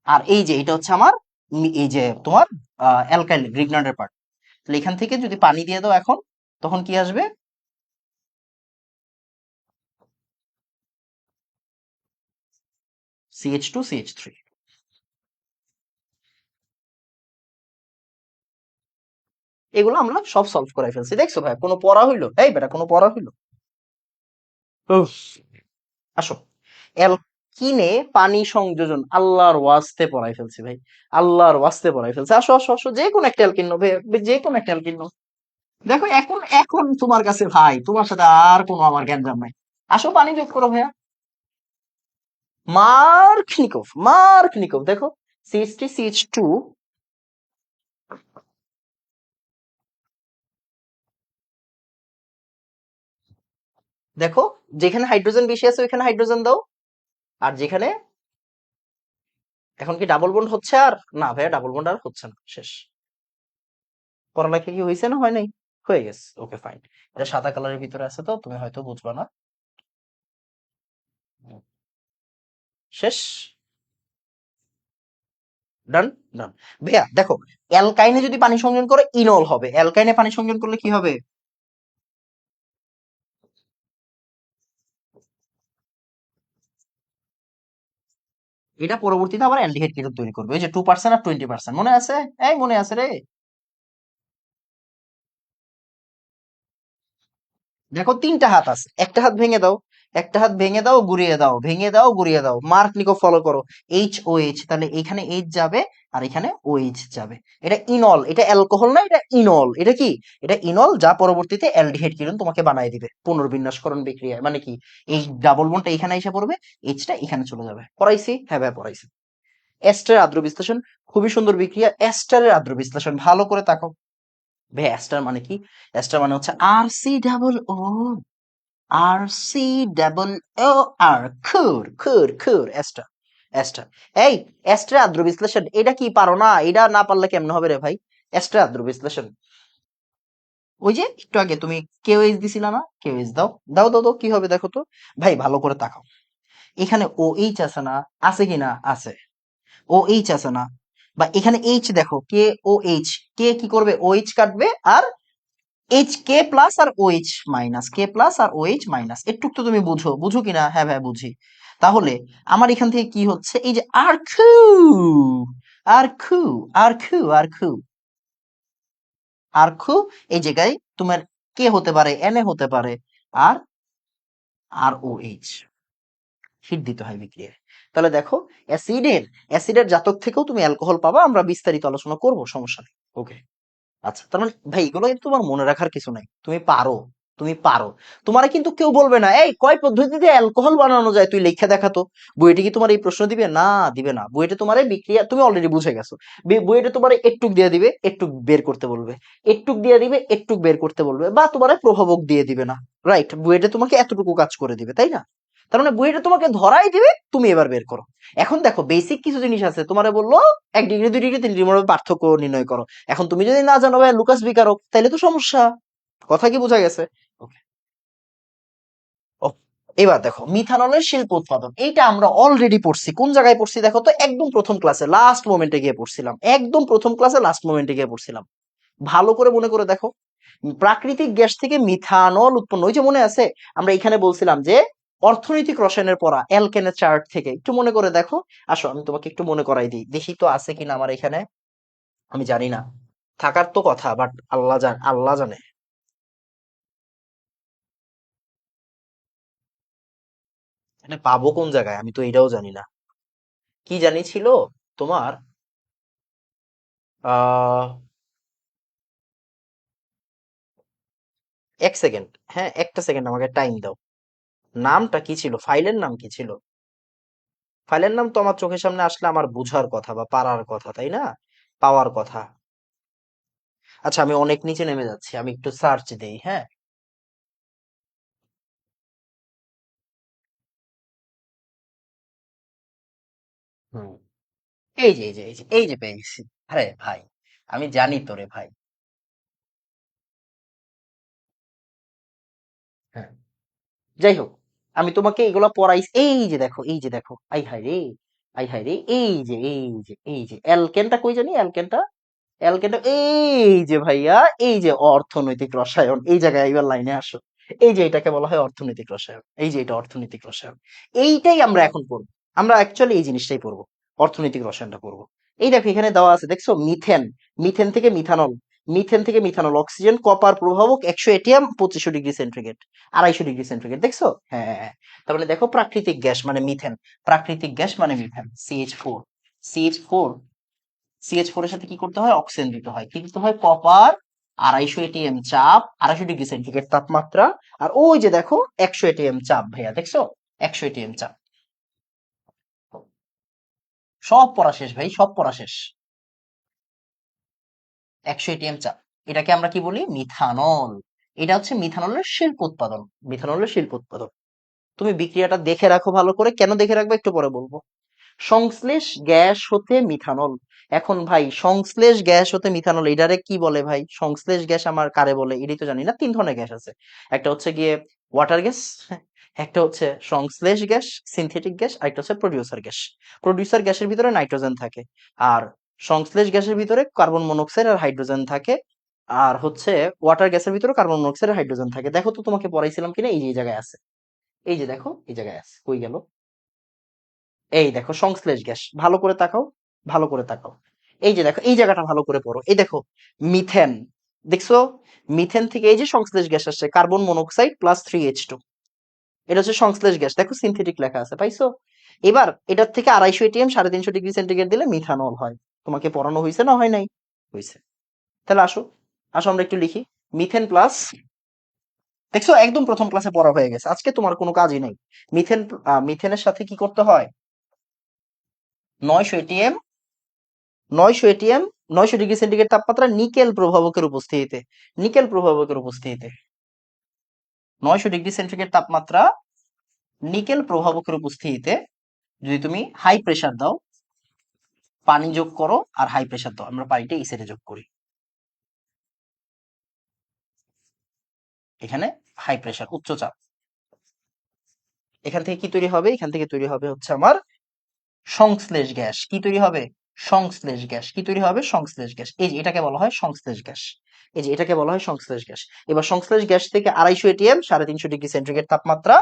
আর এই যে এটা হচ্ছে আমার এই যে তোমার অ্যালকাইল গ্রিগনাটের পার্ট। তাহলে এখান থেকে যদি পানি দিয়ে দাও এখন, তখন কি আসবে? CH2 CH3। এগুলো আমরা সব সলভ করাই ফেলছি। দেখছো ভাই, কোনো পড়া হইলো? এই বেটা, কোনো পড়া হইলো? উফ। আসো। অ্যালকিনে পানি সংযোজন আল্লাহর ওয়াস্তে পড়াই ফেলছি ভাই, আল্লাহর ওয়াস্তে পড়াই ফেলছি। আসো আসো আসো, যে কোনো একটা অ্যালকিন নাও ভাই, যে কোনো একটা অ্যালকিন নাও। দেখো এখন এখন তোমার কাছে ভাই, তোমার সাথে আর কোনো আমার গ্যাঞ্জাম নাই। আসো পানি যোগ করো ভাইয়া। মার্ক নিকোভ দেখো, CH3 CH2। দেখো যেখানে হাইড্রোজেন বেশি আছে ওইখানে হাইড্রোজেন দাও, আর যেখানে, এখন কি ডাবল বন্ড হচ্ছে? আর না ভাইয়া, ডাবল বন্ড আর হচ্ছে না, শেষ। পড়ালেখা কি হয়েছে না হয় নাই? হয়ে গেছে, ওকে ফাইন। এটা সাদা কালারের ভিতরে আছে তো তুমি হয়তো বুঝবা না। শেষ। ডান। ডান। ভাইয়া দেখো, অ্যালকাইনে যদি পানি সংযোজন করে ইনল হবে, অ্যালকাইনে পানি সংযোজন করলে কি হবে? এটা পরবর্তীতে আবার অ্যালডিহাইড কেটন তৈরি করবে, ওই যে 2% আর 20%, মনে আছে? এই মনে আছে রে? দেখো 3টা হাত আছে, একটা হাত ভেঙে দাও। একটা হাত ভেঙে দাও ঘুরিয়ে দাও, ভেঙে দাও ঘুরিয়ে দাও, মার্ক নিকো ফলো করো। এইচ ও এইচ, তাহলে এখানে এইচ যাবে আর এখানে ও এইচ যাবে। এটা ইনল, এটা অ্যালকোহল না, এটা ইনল। এটা কি? এটা ইনল, যা পরবর্তীতে অ্যালডিহাইড কিনোন তোমাকে বানায় দিবে পুনর্বিন্যাসকরণ বিক্রিয়ায়। মানে কি, এই ডাবল বন্ডটা এখানে এসে পড়বে, এইচটা এখানে চলে যাবে। পড়াইছি? হ্যাঁ ভাই পড়াইছি। এস্টারের আদ্র বিশ্লেষণ, খুবই সুন্দর বিক্রিয়া। এস্টারের আদ্র বিশ্লেষণ ভালো করে তাকাও। ভাই এস্টার মানে কি? এস্টার মানে হচ্ছে আর সি ডাবল ও, আর সি ডাবল ও আর, খুর খুর খুর, এস্টার এস্টার। এই এস্টার আদ্র বিশ্লেষণ এটা কি পারো না? এটা না পারলে কেমন হবে রে ভাই? এস্টার আদ্র বিশ্লেষণ, ওই যে একটু আগে তুমি কেওএইচ দিছিলা না, কেওএইচ দাও, দাও দাও দাও, কি হবে দেখো তো। ভাই ভালো করে তাকাও, এখানে ও এইচ আছে না? আছে কি না? আছে। ও এইচ আছে না? বা এখানে এইচ দেখো, কে ও এইচ, কে কি করবে? ও এইচ কাটবে, আর এইচ কে প্লাস আর ও এইচ মাইনাস, কে প্লাস আর ও এইচ মাইনাস। একটু তো তুমি বুঝো, বুঝো কিনা? হ্যাঁ ভাই বুঝি। তাহলে আমার এখান থেকে কি হচ্ছে? এই যে আর খু, আর খু, আর খু, আর খু, আর খু, এই জায়গায় তোমার কে হতে পারে? এন এ হতে পারে, আর আর ও এইচ হিট দিতে হয় বিক্রিয়ায়। তাহলে দেখো, অ্যাসিডের অ্যাসিডের জাতক থেকেও তুমি অ্যালকোহল পাবা, আমরা বিস্তারিত আলোচনা করব, সমস্যা নেই। ওকে। আচ্ছা, তার মানে ভাই এগুলো কিন্তু তোমার মনে রাখার কিছু নাই, তুমি পারো, তুমি পারো। তোমার কিন্তু কেউ বলবে না এই কয় পদ্ধতিতে অ্যালকোহল বানানো যায় তুই লেখা দেখাতো। বুয়েটে কি তোমার এই প্রশ্ন দিবে? না, দিবে না। বুয়েটে তোমার এই বিক্রিয়া তুমি অলরেডি বুঝে গেছো। বুয়েটে তোমার একটুক দিয়ে দিবে, একটুক বের করতে বলবে, একটুক দিয়ে দিবে, একটুক বের করতে বলবে, বা তোমার প্রভাবক দিয়ে দিবে না। রাইট, বুয়েটে তোমাকে এতটুকু কাজ করে দিবে, তাই না? তার মানে বুয়েটে তোমাকে ধরাই দিবে, তুমি এবার বের করো। এখন দেখো বেসিক কিছু জিনিস আছে, তোমারে বললো 1 ডিগ্রি 2 ডিগ্রি 3 ডিগ্রির মধ্যে পার্থক্য নির্ণয় করো। এখন তুমি যদি না জানো ভাই লুকাস বিকারক, তাইলে তো সমস্যা। কথা কি বোঝা গেছে? Okay. ও, এবার দেখো মিথানলের শিল্প উৎপাদন, এইটা আমরা অলরেডি পড়ছি। কোন জায়গায় পড়ছি দেখো তো? একদম প্রথম ক্লাসে লাস্ট মোমেন্টে গিয়ে পড়ছিলাম, একদম প্রথম ক্লাসে লাস্ট মোমেন্টে গিয়ে পড়ছিলাম। ভালো করে মনে করে দেখো, প্রাকৃতিক গ্যাস থেকে মিথানল উৎপন্ন। ওই যে মনে আছে আমরা এখানে বলছিলাম যে অর্থনৈতিক রসায়নের পড়া অ্যালকেনের চার্ট থেকে, একটু মনে করে দেখো। আসো আমি তোমাকে একটু মনে করাই দিই, দেখি তো আছে কিনা আমার এখানে। আমি জানি না, থাকার তো কথা, বাট আল্লাহ জান, আল্লাহ জানে। মানে পাবো কোন জায়গায় আমি তো এটাও জানি না। কি জানি ছিল তোমার, আহ 1 সেকেন্ড, হ্যাঁ একটা সেকেন্ড আমাকে টাইম দাও। নামটা কি ছিল? ফাইলের নাম কি ছিল? ফাইলের নাম তো আমার চোখের সামনে আসলে আমার বুঝার কথা বা পারার কথা, তাই না? পাওয়ার কথা। আচ্ছা আমি অনেক নিচে নেমে যাচ্ছি, আমি একটু সার্চ দেই, হ্যাঁ। হুম, এই যে পেয়ে গেছি। আরে ভাই, আমি জানি তো রে ভাই। হ্যাঁ, যাই হোক, আমি তোমাকে এগুলা পড়াই। এই যে দেখো, এই যে দেখো, আই হাই রে, আই হাই রে, এই যে অ্যালকেনটা কই জানি? অ্যালকেনটা, অ্যালকেনটা এই যে ভাইয়া, এই যে অর্থনৈতিক রসায়ন, এই জায়গায় এবার লাইনে আসো। এই যে এটাকে বলা হয় অর্থনৈতিক রসায়ন, এই যে এটা অর্থনৈতিক রসায়ন। এইটাই আমরা এখন পড়বো। আমরা অ্যাকচুয়ালি এই জিনিসটাই পড়বো, অর্থনৈতিক রসায়নটা পড়বো। এই দেখো এখানে দেওয়া আছে, দেখছো? মিথেন, মিথেন থেকে মিথানল, মিথেন থেকে মিথানল, অক্সিজেন কপার প্রভাবক 100 ATM 2500 degree centigrade, 250 degree centigrade, দেখছো? হ্যাঁ হ্যাঁ হ্যাঁ। তার মানে দেখো প্রাকৃতিক গ্যাস মানে মিথেন, প্রাকৃতিক গ্যাস মানে মিথেন, CH4, CH4, CH4 এর সাথে কি করতে হয়? অক্সিজেন দিতে হয়। কি দিতে হয়? কপার, 250 এটিএম চাপ, 250 ডিগ্রি সেন্টিগ্রেড তাপমাত্রা, আর ওই যে দেখো 100 এটিএম চাপ, ভাইয়া দেখছো? 100 এটিএম চাপ। সব পড়া শেষ ভাই, সব পড়া শেষ। 100 এটিএম চাপ, এটাকে আমরা কি বলি? মিথানল। এটা হচ্ছে মিথানলের শিল্প উৎপাদন, মিথানলের শিল্প উৎপাদন। তুমি বিক্রিয়াটা দেখে রাখো ভালো করে, কেন দেখে রাখবে একটু পরে বলবো। সংশ্লেষ গ্যাস হতে মিথানল। এখন ভাই সংশ্লেষ গ্যাস হতে মিথানল এটারে কি বলে ভাই? সংশ্লেষ গ্যাস আমার কারে বলে এটাই তো জানি না। 3 ধরনের গ্যাস আছে, একটা হচ্ছে গিয়ে ওয়াটার গ্যাস, একটা হচ্ছে সংশ্লেষ গ্যাস সিনথেটিক গ্যাস, আরেকটা হচ্ছে প্রডিউসার গ্যাস। প্রডিউসার গ্যাসের ভিতরে নাইট্রোজেন থাকে, আর সংশ্লেষ গ্যাসের ভিতরে কার্বন মনোক্সাইড আর হাইড্রোজেন থাকে, আর হচ্ছে ওয়াটার গ্যাসের ভিতরে কার্বন মনোক্সাইড আর হাইড্রোজেন থাকে। দেখো তো তোমাকে পড়াইছিলাম কিনা, এই যে এই জায়গায় আছে, এই যে দেখো এই জায়গায় আছে, কই গেল? এই দেখো সংশ্লেষ গ্যাস, ভালো করে তাকাও, ভালো করে তাকাও। এই যে দেখো এই জায়গাটা ভালো করে পড়ো, এই দেখো মিথেন, দেখছো? মিথেন থেকে এই যে সংশ্লেষ গ্যাস আসছে, কার্বন মনোক্সাইড প্লাস 3H2, এটা হচ্ছে সংশ্লেষ গ্যাস, দেখো সিনথেটিক লেখা আছে, পাইছো? এবার এটার থেকে 250 এটিএম 350 ডিগ্রি সেন্টিগ্রেড দিলে মিথানল হয়। তোমাকে পড়ানো হয়েছে না হয় নাই? হয়েছে। তাহলে আসো, আসো আমরা একটু লিখি। মিথেন প্লাস, দেখছো একদম প্রথম ক্লাসে পড়া হয়ে গেছে, আজকে তোমার কোনো কাজই নাই। মিথেন, মিথেনের সাথে কি করতে হয়? 900 এটিএম, 900 এটিএম, 900 ডিগ্রি সেন্টিগ্রেড তাপমাত্রা নিকেল প্রভাবকের উপস্থিতিতে, নিকেল প্রভাবকের উপস্থিতিতে 900 ডিগ্রি সেন্টিগ্রেড তাপমাত্রা নিকেল প্রভাবকের উপস্থিতিতে যদি তুমি হাই প্রেসার দাও, পানি যোগ করো আর হাই প্রেসার দাও, আমরা পানিটা এই সাইডে যোগ করি, এখানে হাই প্রেসার উচ্চচাপ, এখান থেকে কি তৈরি হবে? এখান থেকে তৈরি হবে হচ্ছে আমার সংশ্লেষ গ্যাস। কি তৈরি হবে? সংশ্লেষ গ্যাস। কি তৈরি হবে? সংশ্লেষ গ্যাস। এই যে এটাকে বলা হয় সংশ্লেষ গ্যাস, এই যে এটাকে বলা হয় সংশ্লেষ গ্যাস। এবার সংশ্লেষ গ্যাস থেকে 250 এটিএম 350 ডিগ্রি সেন্টিগ্রেড তাপমাত্রা,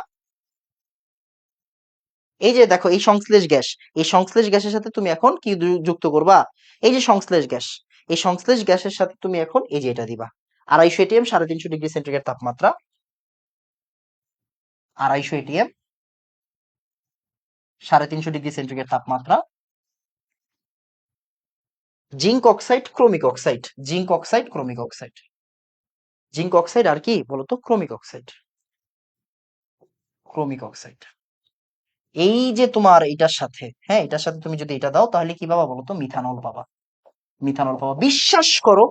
এই যে দেখো এই সংশ্লেষ গ্যাস, এই সংশ্লেষ গ্যাসের সাথে তুমি এখন কি যুক্ত করবা? এই যে সংশ্লেষ গ্যাস, এই সংশ্লেষ গ্যাসের সাথে তুমি এখন এই যে এটা দিবা, 250 এটিএম 350 ডিগ্রি সেন্টিগ্রেড তাপমাত্রা, 250 এটিএম 350 ডিগ্রি সেন্টিগ্রেড তাপমাত্রা, zinc oxide chromic oxide, zinc oxide chromic oxide, zinc oxide আর কি বলতো? Chromic oxide, chromic oxide. এই যে তোমার এটার সাথে, হ্যাঁ এটার সাথে তুমি যদি এটা দাও তাহলে কি পাবা বলতো? মিথানল পাবা, মিথানল পাবা। বিশ্বাস করো,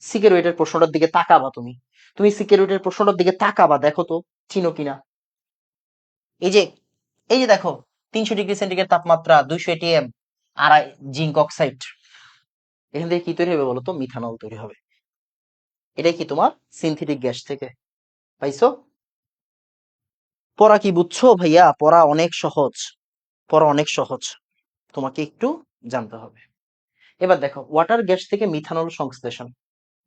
সিগারেটের প্রশ্নটার দিকে তাকাবা তুমি, তুমি সিগারেটের প্রশ্নটার দিকে তাকাবা, দেখো তো চিনো কিনা। এই যে, এই যে দেখো 300 ডিগ্রি সেন্টিগ্রেড তাপমাত্রা, 200 এটিএম, আড়াই জিঙ্ক অক্সাইড, এখান থেকে কি তৈরি হবে বলতো? মিথানল তৈরি হবে। এটাই কি তোমার সিনথেটিক গ্যাস থেকে, পাইছো? পড়া কি বুঝছো ভাইয়া? পড়া অনেক সহজ, পড়া অনেক সহজ, তোমাকে একটু জানতে হবে। এবার দেখো ওয়াটার গ্যাস থেকে মিথানল সংশ্লেষণ।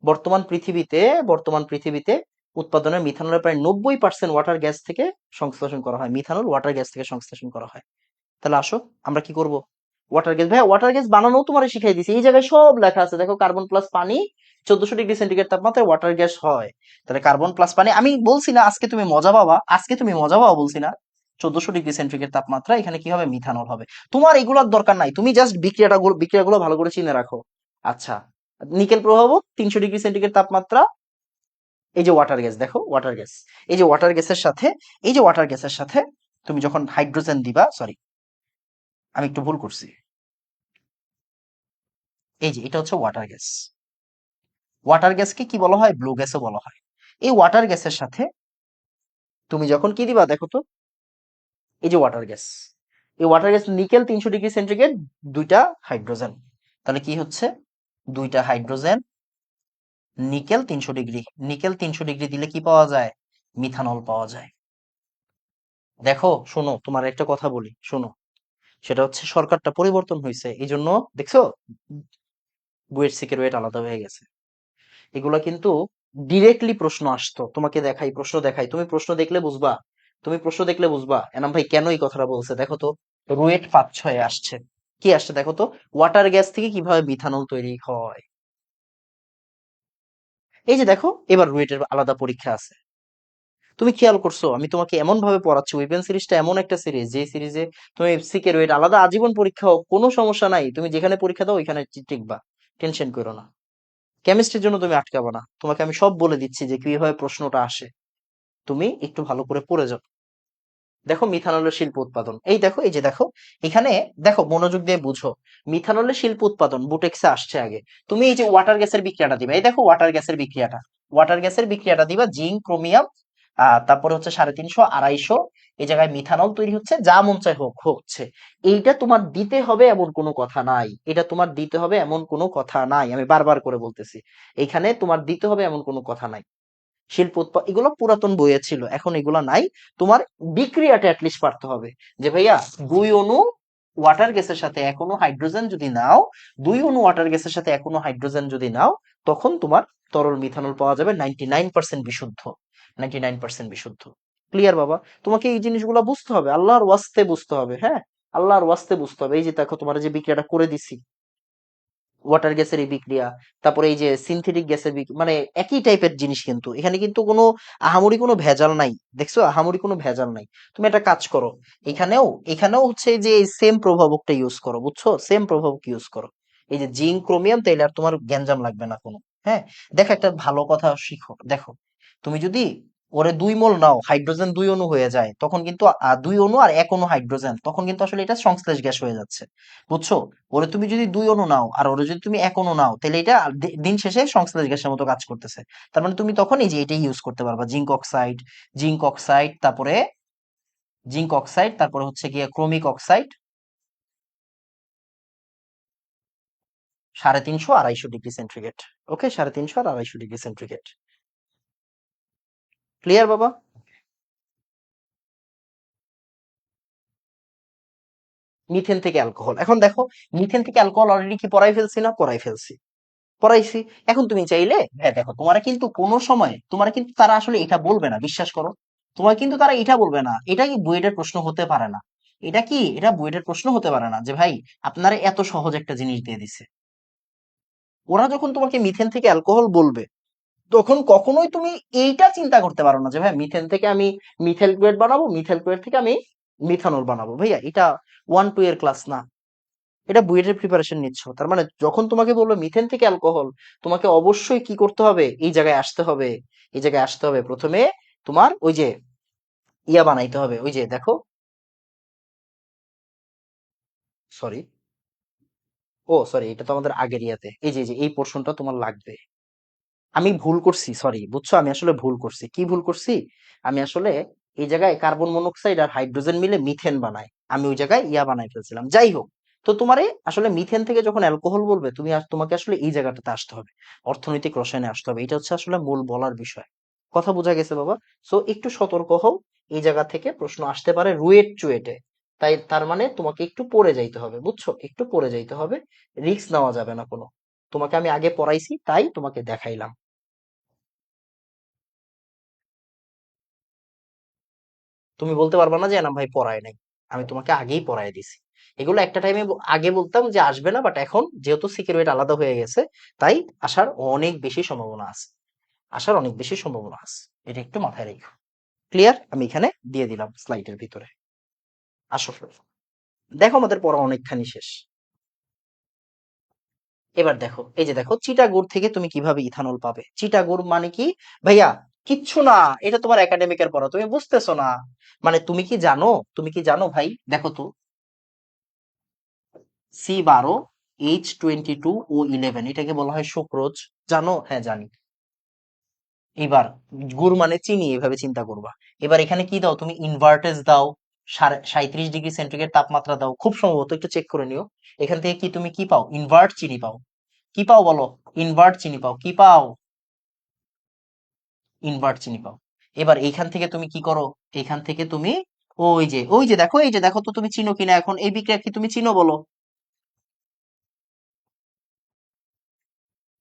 বর্তমান পৃথিবীতে, বর্তমান পৃথিবীতে উৎপাদনের মিথানলের প্রায় 90% ওয়াটার গ্যাস থেকে সংশ্লেষণ করা হয়, মিথানল ওয়াটার গ্যাস থেকে সংশ্লেষণ করা হয়। তাহলে আসো আমরা কি করব? ওয়াটার গ্যাস, ভাই ওয়াটার গ্যাস বানানো তোমার শিখাই দিছি, এই জায়গায় সব লেখা আছে, দেখো কার্বন প্লাস পানি 1400 ডিগ্রি সেন্টিগ্রেড তাপমাত্রায় ওয়াটার গ্যাস হয়। তাহলে কার্বন প্লাস পানি, আমি বলছি না আজকে তুমি মজা পাবা, আজকে তুমি মজা পাবা বলছি না, 1400 ডিগ্রি সেন্টিগ্রেড তাপমাত্রা এখানে কি হবে? মিথানল হবে। তোমার এগুলোর দরকার নাই, তুমি জাস্ট বিক্রিয়াগুলো ভালো করে চিনে রাখো। আচ্ছা, নিকেল প্রভাবক 300 ডিগ্রি সেন্টিগ্রেড তাপমাত্রা, এই যে ওয়াটার গ্যাস, দেখো ওয়াটার গ্যাস, এই যে ওয়াটার গ্যাসের সাথে, এই যে ওয়াটার গ্যাসের সাথে তুমি যখন হাইড্রোজেন দিবা, সরি আমি একটু ভুল করছি, এই যে এটা হচ্ছে ওয়াটার গ্যাস। ওয়াটার গ্যাসকে কি বলা হয়? ব্লু গ্যাসও বলা হয়। এই ওয়াটার গ্যাসের সাথে তুমি যখন কি দিবা দেখো তো, এই যে ওয়াটার গ্যাস, এই water gas nickel 300 degree centigrade, দুইটা হাইড্রোজেন, তাহলে কি হচ্ছে? দুইটা hydrogen, nickel 300 degree, nickel 300 degree দিলে কি পাওয়া যায়? মিথানল পাওয়া যায়। দেখো শোনো, তোমার একটা কথা বলি শোনো, সেটা হচ্ছে সরকারটা পরিবর্তন হয়েছে, এই জন্য দেখছো বুয়েট সিকের আলাদা হয়ে গেছে। এগুলা কিন্তু ডিরেক্টলি প্রশ্ন আসতো, তোমাকে দেখাই প্রশ্ন দেখাই, তুমি প্রশ্ন দেখলে বুঝবা, তুমি প্রশ্ন দেখলে বুঝবা এনাম ভাই কেন এই কথাটা বলছে। দেখো তো রুয়েট 5-6 আসছে, কি আসছে দেখো তো? ওয়াটার গ্যাস থেকে কিভাবে মিথানল তৈরি হয়, এই যে দেখো এবার রুয়েটের আলাদা পরীক্ষা আছে। তুমি খেয়াল করছো আমি তোমাকে এমন ভাবে পড়াচ্ছি, ওয়েপেন সিরিজটা এমন একটা সিরিজ, যে সিরিজে তুমি এফসিকে রুয়েট আলাদা আজীবন পরীক্ষা হোক কোনো সমস্যা নাই, তুমি যেখানে পরীক্ষা দাও ওইখানে টিকবা, টেনশন করো না। কেমিস্ট্রির জন্য তুমি আটকাবা না, তোমাকে আমি সব বলে দিচ্ছি যে কিভাবে প্রশ্নটা আসে, তুমি একটু ভালো করে পড়ে যাও। দেখো মিথানলের শিল্প উৎপাদন, এই দেখো এই যে দেখো এখানে, দেখো মনোযোগ দিয়ে বুঝো, মিথানলের শিল্প উৎপাদন বুটেক্সে আসছে আগে। তুমি এই যে ওয়াটার গ্যাসের বিক্রিয়াটা দিবা, এই দেখো ওয়াটার গ্যাসের বিক্রিয়াটা, ওয়াটার গ্যাসের বিক্রিয়াটা দিবা, জিঙ্ক ক্রোমিয়াম, তারপরে হচ্ছে 350 250, এই জায়গায় মিথানল তৈরি হচ্ছে, যা মন চায় হোক হচ্ছে। এইটা তোমার দিতে হবে এমন কোনো কথা নাই, এটা তোমার দিতে হবে এমন কোনো কথা নাই, আমি বারবার করে বলতেছি, এইখানে তোমার দিতে হবে এমন কোনো কথা নাই। শিল্প এগুলো পুরাতন বইয়ে ছিল, এখন এগুলো নাই। তোমার বিক্রিয়াটা অ্যাটলিস্ট পারতে হবে, যে ভাইয়া দুই অণু ওয়াটার গ্যাসের সাথে এক অণু হাইড্রোজেন যদি নাও, দুই অণু ওয়াটার গ্যাসের সাথে এক অণু হাইড্রোজেন যদি নাও, তখন তোমার তরল মিথানল পাওয়া যাবে 99% বিশুদ্ধ, 99% বিশুদ্ধ। ক্লিয়ার বাবা? তোমাকে এই জিনিসগুলো বুঝতে হবে, আল্লাহর ওয়াস্তে বুঝতে হবে, হ্যাঁ আল্লাহর ওয়াস্তে বুঝতে হবে। এই যে দেখো তোমার যে বিক্রিয়াটা করে দিছি, ওয়াটার গ্যাসের এই বিক্রিয়া, তারপরে এই যে সিনথেটিক গ্যাসের মানে একই টাইপের জিনিস, কিন্তু এখানে কিন্তু কোনো আহামরি কোনো ভেজাল নাই। দেখছো, আহামরি কোনো ভেজাল নাই। তুমি একটা কাজ করো, এখানেও এখানেও হচ্ছে যে সেম প্রভাবকটা ইউজ করো, বুঝছো, সেম প্রভাবক ইউজ করো। এই যে জিঙ্ক ক্রোমিয়াম, তাইলে আর তোমার গ্যাঞ্জাম লাগবে না কোনো। হ্যাঁ, দেখো একটা ভালো কথা শিখো, দেখো তুমি যদি ওরে 2 মোল নাও, হাইড্রোজেন 2 অণু হয়ে যায়, তখন কিন্তু 2 অণু আর 1 অণু হাইড্রোজেন, তখন কিন্তু আসলে এটা সংশ্লেষ গ্যাস হয়ে যাচ্ছে, বুঝছো। ওরে তুমি যদি 2 অণু নাও আর ওরে যদি তুমি 1 অণু নাও, তাহলে এটা দিন শেষে সংশ্লেষ গ্যাসের মতো কাজ করতেছে। তার মানে তুমি তখন এই যে এটাই ইউজ করতে পারবা, জিঙ্ক অক্সাইড, তারপরে হচ্ছে গিয়ে ক্রোমিক অক্সাইড, 350 250 ডিগ্রি সেন্টিগ্রেড। ওকে, 350 আর 250 ডিগ্রি সেন্টিগ্রেড। ক্লিয়ার বাবা? মিথেন থেকে অ্যালকোহল, এখন দেখো, মিথেন থেকে অ্যালকোহল অলরেডি কি পড়াই ফেলছি না? পড়াই ফেলছি, পড়াইছি। এখন তুমি চাইলে, হ্যাঁ দেখো, তোমার কিন্তু কোনো সময় তোমার কিন্তু তারা আসলে এটা বলবে না, বিশ্বাস করো। তোমার কিন্তু তারা এটা বলবে না, এটা কি বুয়েটের প্রশ্ন হতে পারে না। এটা বুয়েটের প্রশ্ন হতে পারে না যে ভাই আপনারা এত সহজ একটা জিনিস দিয়ে দিছে। ওরা যখন তোমাকে মিথেন থেকে অ্যালকোহল বলবে, তখন কখনোই তুমি এইটা চিন্তা করতে পারো না যে ভাই মিথেন থেকে আমি মিথাইল ক্লোরাইড বানাবো, মিথাইল ক্লোরাইড থেকে আমি মিথানল বানাবো। ভাইয়া এটা 1 2 এর ক্লাস না, এটা বুয়েটের প্রিপারেশন নিচ্ছ। তার মানে যখন তোমাকে বলবো মিথেন থেকে অ্যালকোহল, তোমাকে অবশ্যই কি করতে হবে, এই জায়গায় আসতে হবে। এই জায়গায় আসতে হবে, প্রথমে তোমার ওই যে ইয়া বানাইতে হবে, ওই যে দেখো, সরি, ও সরি, এটা তো আমাদের আগের ইয়াতে, এই যে এই পোর্শনটা তোমার লাগবে। আমি ভুল করছি, সরি, বুঝছো, আমি আসলে ভুল করছি। কি ভুল করছি? আমি আসলে এই জায়গায় কার্বন মনোক্সাইড আর হাইড্রোজেন মিলে মিথেন বানাই, আমি ওই জায়গায় ইয়া বানাই ফেলছিলাম। যাই হোক, তো তোমারে আসলে মিথেন থেকে যখন অ্যালকোহল বলবে, তোমাকে আসলে এই জায়গাটাতে আসতে হবে, অর্থনৈতিক রসায়নে আসতে হবে। এটা হচ্ছে আসলে মূল বলার বিষয়। কথা বোঝা গেছে বাবা? সো একটু সতর্ক হও, এই জায়গা থেকে প্রশ্ন আসতে পারে রুয়েট চুয়েটে। তাই তার মানে তোমাকে একটু পড়ে যাইতে হবে, বুঝছো, একটু পড়ে যাইতে হবে। রিস্ক নেওয়া যাবে না কোনো। তোমাকে আমি আগে পড়াইছি, তাই তোমাকে দেখাইলাম। তুমি বলতে পারবা না যে না ভাই পড়ায় নাই, আমি তোমাকে আগেই পড়ায় দিছি। এগুলো একটা টাইমে আগে বলতাম যে আসবে না, বাট এখন যেহেতু সিকিউরিটি আলাদা হয়ে গেছে, তাই আসার অনেক বেশি সম্ভাবনা আছে, আসার অনেক বেশি সম্ভাবনা আছে। এটা একটু মাথায় রেখো। ক্লিয়ার? আমি এখানে দিয়ে দিলাম স্লাইডের ভিতরে। আসো, দেখো আমাদের পড়া অনেকখানি শেষ। এবার দেখো, এই যে দেখো, চিটাগুড় থেকে তুমি কিভাবে ইথানল পাবে। চিটাগুড় মানে কি ভাইয়া? কিচ্ছু না, এটা তোমার একাডেমিকের পড়া, তুমি বুঝতেছো না। মানে তুমি কি জানো ভাই, দেখো তো, C12H22O11, এটাকে বলা হয় সুক্রোজ। জানো? হ্যাঁ জানি। এবার গুড় মানে চিনি, এভাবে চিন্তা করবা। এবার এখানে কি দাও তুমি? ইনভার্টেজ দাও, 37 ডিগ্রি সেন্টিগ্রেড তাপমাত্রা দাও, খুব সম্ভবত, একটু চেক করে নিও। এখান থেকে কি তুমি কি পাও? ইনভার্ট চিনি পাও। কি পাও বলো? ইনভার্ট চিনি পাও। কি পাও? ইনভার্ট চিনি পাও। এবার এইখান থেকে তুমি কি করো? এখান থেকে তুমি ওই যে দেখো, এই যে দেখো তো, তুমি চিনো কিনা এখন এই বিক্রিয়া, কি তুমি চিনো বলো?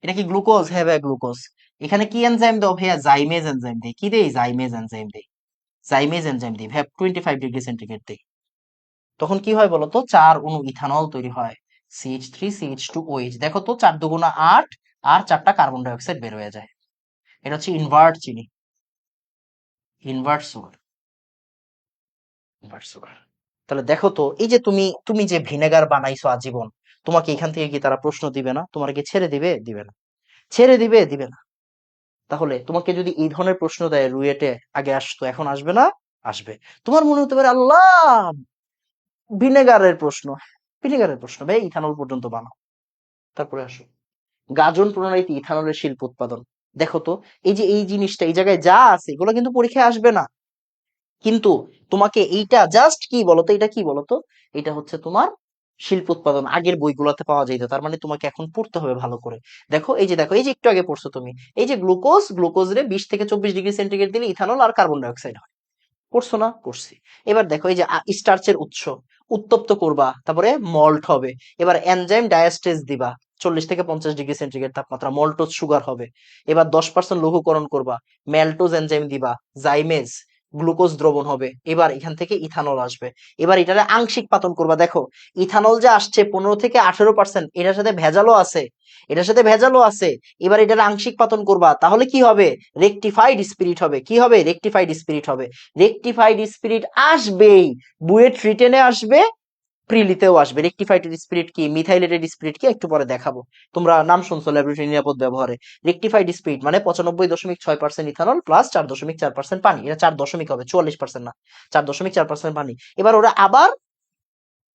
এটা কি গ্লুকোজ? হ্যাঁ ভাই, গ্লুকোজ। এখানে কি এনজাইম দাও ভাইয়া? জাইমেজ এনজাইম দেই। কি দেই? জাইমেজ এনজাইম দেই। জাইমেজ এনজাইম দিই ভাইয়া, 25 ডিগ্রি সেন্টিগ্রেড দেই। তখন কি হয় বলতো? 4 অণু ইথানল তৈরি হয়। CH3CH2OH, দেখো তো, 4 2 8, আর 4টা কার্বন ডাই অক্সাইড বের হয়ে যায়। এটা হচ্ছে ইনভার্ট চিনি, ইনভার্ট সুগার, ইনভার্ট সুগার। তাহলে দেখো তো, এই যে তুমি তুমি যে ভিনেগার বানাইছো আজীবন, তোমাকে এখান থেকে কি তারা প্রশ্ন দিবে না? তোমার কি ছেড়ে দিবে? দিবে না। ছেড়ে দিবে? দিবে না। তাহলে তোমাকে যদি এই ধরনের প্রশ্ন দেয়, রুয়েটে আগে আসতো, এখন আসবে না? আসবে। তোমার মনে হতে পারে আল্লাহ, ভিনেগারের প্রশ্ন। ভিনেগারের প্রশ্ন ভাই, ইথানল পর্যন্ত বানাও, তারপরে আসো। গাজন প্রণালীতে ইথানলের শিল্প উৎপাদন। দেখো তো, এই যে এই জিনিসটা এই জায়গায় যা আছে, এগুলো কিন্তু পরীক্ষায় আসবে না। কিন্তু তোমাকে এইটা জাস্ট কি বলতো, এটা কি বলতো, এটা হচ্ছে তোমার শিল্প উৎপাদন, আগের বইগুলোতে পাওয়া যেত। তার মানে তোমাকে এখন পড়তে হবে ভালো করে। দেখো, এই যে একটু আগে পড়ছো তুমি, এই যে গ্লুকোজ রে 20 থেকে 24 ডিগ্রি সেন্টিগ্রেড দিলে ইথানল আর কার্বন ডাই অক্সাইড হয়। পড়ছো না? পড়ছি। এবার দেখো, এই যে স্টার্চের উৎস, উত্তপ্ত করবা, তারপরে মল্ট হবে। এবার এনজাইম ডায়াস্টেজ দিবা, 40 থেকে 50 ডিগ্রি সেন্টিগ্রেড তাপমাত্রা, মল্টোজ সুগার হবে। এবার 10% লঘুকরণ করবা, ম্যালটোজ এনজাইম দিবা, জাইমেজ, গ্লুকোজ দ্রবণ হবে, এবার এখান থেকে ইথানল আসবে, এবার এটারে আংশিক পাতন করবা। দেখো ইথানল যে আসছে 15 থেকে 18%, এটার সাথে ভেজালও আছে, এটার সাথে ভেজালও আছে। এবার এটার আংশিক পাতন করবা, তাহলে কি হবে? রেকটিফাইড স্পিরিট হবে। কি হবে? রেকটিফাইড স্পিরিট হবে। রেকটিফাইড স্পিরিট আসবেই, বুয়েট রিটেনে আসবে, প্রিলিতেও আসবে। রেকটিফাইড স্পিরিট কি, মিথাইলেটেড স্পিরিট কি, একটু পরে দেখাবো। তোমরা নাম শুনছো ল্যাবরেটরি নিরাপদ ব্যবহারে। রেকটিফাইড স্পিরিট মানে 95.6% ইথানল প্লাস 4.4% পানি, এটা 4 দশমিক হবে, 44% না, 4.4% পানি। এবার ওরা আবার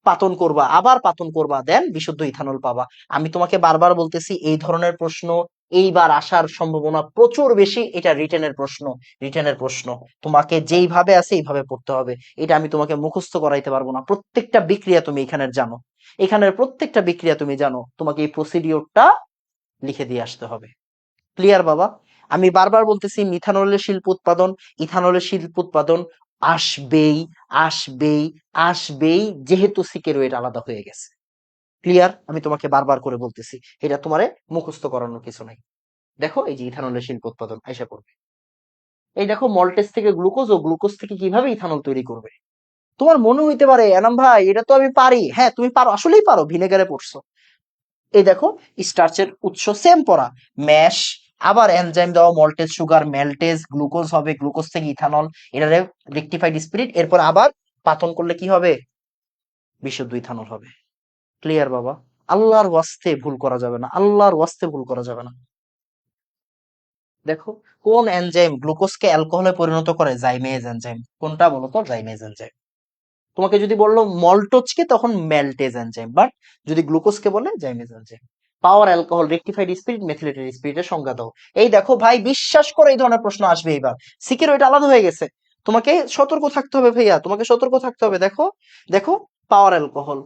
পাতন করবা, আবার পাতন করবা, দেন বিশুদ্ধ ইথানল পাবা। আমি তোমাকে বারবার বলতেছি এই ধরনের প্রশ্ন এইবার আসার সম্ভাবনা প্রচুর বেশি। এটা রিটেনের প্রশ্ন, রিটেনের প্রশ্ন। তোমাকে যেইভাবে আছে এইভাবে পড়তে হবে, এটা আমি তোমাকে মুখস্থ করাইতে পারবো না। প্রত্যেকটা বিক্রিয়া তুমি এখানের জানো, এখানের প্রত্যেকটা বিক্রিয়া তুমি জানো, তোমাকে এই প্রসিডিওরটা লিখে দিয়ে আসতে হবে। ক্লিয়ার বাবা? আমি বারবার বলতেছি মিথানলের শিল্প উৎপাদন, ইথানলের শিল্প উৎপাদন আসবেই, আসবেই, আসবেই, যেহেতু সিকের ওয়েট আলাদা হয়ে গেছে। ক্লিয়ার? আমি তোমাকে বারবার করে বলতেছি, এটা তোমারে মুখস্থ করানোর কিছু নাই। দেখো এই যে ইথানলের শিল্প উৎপাদন আইসা করবে, এই দেখো মল্টেস থেকে গ্লুকোজ ও গ্লুকোজ থেকে কিভাবে ইথানল তৈরি করবে। তোমার মনে হইতে পারে এনাম ভাই এটা তো আমি পারি, হ্যাঁ তুমি পারো, আসলেই পারো, ভিনেগারে পড়ছো। এই দেখো স্টার্চের উৎস সেম পড়া, ম্যাশ, আবার এনজাইম দেওয়া, মল্টেজ সুগার, মেল্টেজ, গ্লুকোজ হবে, গ্লুকোজ থেকে ইথানল, এটারে রেকটিফাইড স্পিরিট, এরপর আবার পাতন করলে কি হবে? বিশুদ্ধ ইথানল হবে। ক্লিয়ার বাবা? আল্লাহর ওয়াস্তে ভুল করা যাবে না, আল্লাহর ওয়াস্তে ভুল করা যাবে না। দেখো কোন এনজাইম গ্লুকোজকে অ্যালকোহলে পরিণত করে? Zymase enzyme. কোনটা বলো তো? Zymase enzyme. তোমাকে যদি বললো মল্টোজকে, তখন মেল্টেজ এনজাইম, বাট যদি গ্লুকোজকে বলে জাইমেজ এনজাইম। পাওয়ার অ্যালকোহল, রেকটিফাইড স্পিরিট, মেথিলেটেড স্পিরিটের সংজ্ঞা দাও। এই দেখো ভাই, বিশ্বাস করে এই ধরনের প্রশ্ন আসবে এবার। সিকের ওইটা আলাদা হয়ে গেছে, তোমাকে সতর্ক থাকতে হবে ভাইয়া, তোমাকে সতর্ক থাকতে হবে। দেখো, দেখো পাওয়ার অ্যালকোহল,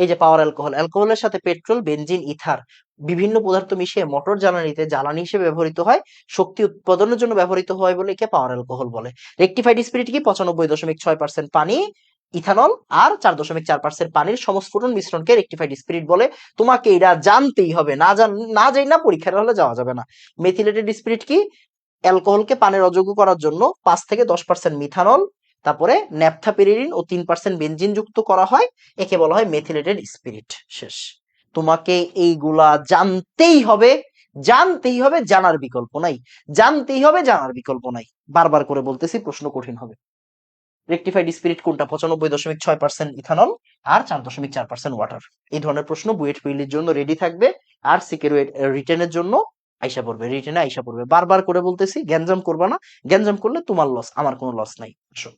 এই যে পাওয়ার অ্যালকোহল, অ্যালকোহলের সাথে পেট্রোল, বেনজিন, ইথার বিভিন্ন পদার্থ মিশিয়ে মোটর জ্বালানিতে জ্বালানি হিসেবে ব্যবহৃত হয়, শক্তি উৎপাদনের জন্য ব্যবহৃত হয় বলে একে পাওয়ার অ্যালকোহল বলে। রেকটিফাইড স্পিরিট কি? 95.6% পানি, ইথানল আর 4.4% পানির সংস্ফুটন মিশ্রণকে রেকটিফাইড স্পিরিট বলে। তোমাকে এটা জানতেই হবে, না যাই না পরীক্ষার হলে যাওয়া যাবে না। মেথিলেটেড স্পিরিট কি? অ্যালকোহলকে পানের অযোগ্য করার জন্য 5 থেকে 10% মিথানল, তারপরে ন্যাপথাপিরিন ও 3% বেনজিন যুক্ত করা হয়, একে বলা হয় মেথিলেটেড স্পিরিট। শেষ। তোমাকে এইগুলা জানতেই হবে, জানতেই হবে, জানার বিকল্প নাই, জানতেই হবে, জানার বিকল্প নাই। বারবার করে বলতেছি, প্রশ্ন কঠিন হবে। রেকটিফাইড স্পিরিট কোনটা? 95.6% ইথানল আর 4.4% ওয়াটার। এই ধরনের প্রশ্ন বুয়েট পিএলির জন্য রেডি থাকবে, আর সিকিউরিটি রিটেনের জন্য আইসা পড়বে, রিটেনে আইসা পড়বে। বারবার করে বলতেছি, গ্যাঞ্জাম করবা না, গ্যাঞ্জাম করলে তোমার লস, আমার কোনো লস নাই। আসো,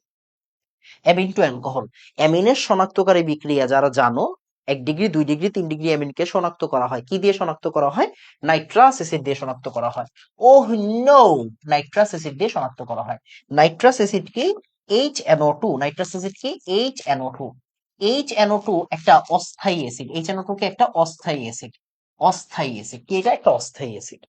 অ্যামিন টু অ্যালকোহল, অ্যামিনের শনাক্তকারী বিক্রিয়া যারা জানো, 1 ডিগ্রি, 2 ডিগ্রি, 3 ডিগ্রি অ্যামিনকে শনাক্ত করা হয়। কি দিয়ে শনাক্ত করা হয়? নাইট্রাস অ্যাসিড দিয়ে শনাক্ত করা হয়। ওহ নো, নাইট্রাস অ্যাসিড দিয়ে শনাক্ত করা হয়। নাইট্রাস অ্যাসিড কি? HNO2। নাইট্রাস অ্যাসিড কি? HNO2। HNO2 একটা অস্থায়ী অ্যাসিড, HNO2 কে একটা অস্থায়ী অ্যাসিড, অস্থায়ী অ্যাসিড কি? এটা একটা অস্থায়ী অ্যাসিড।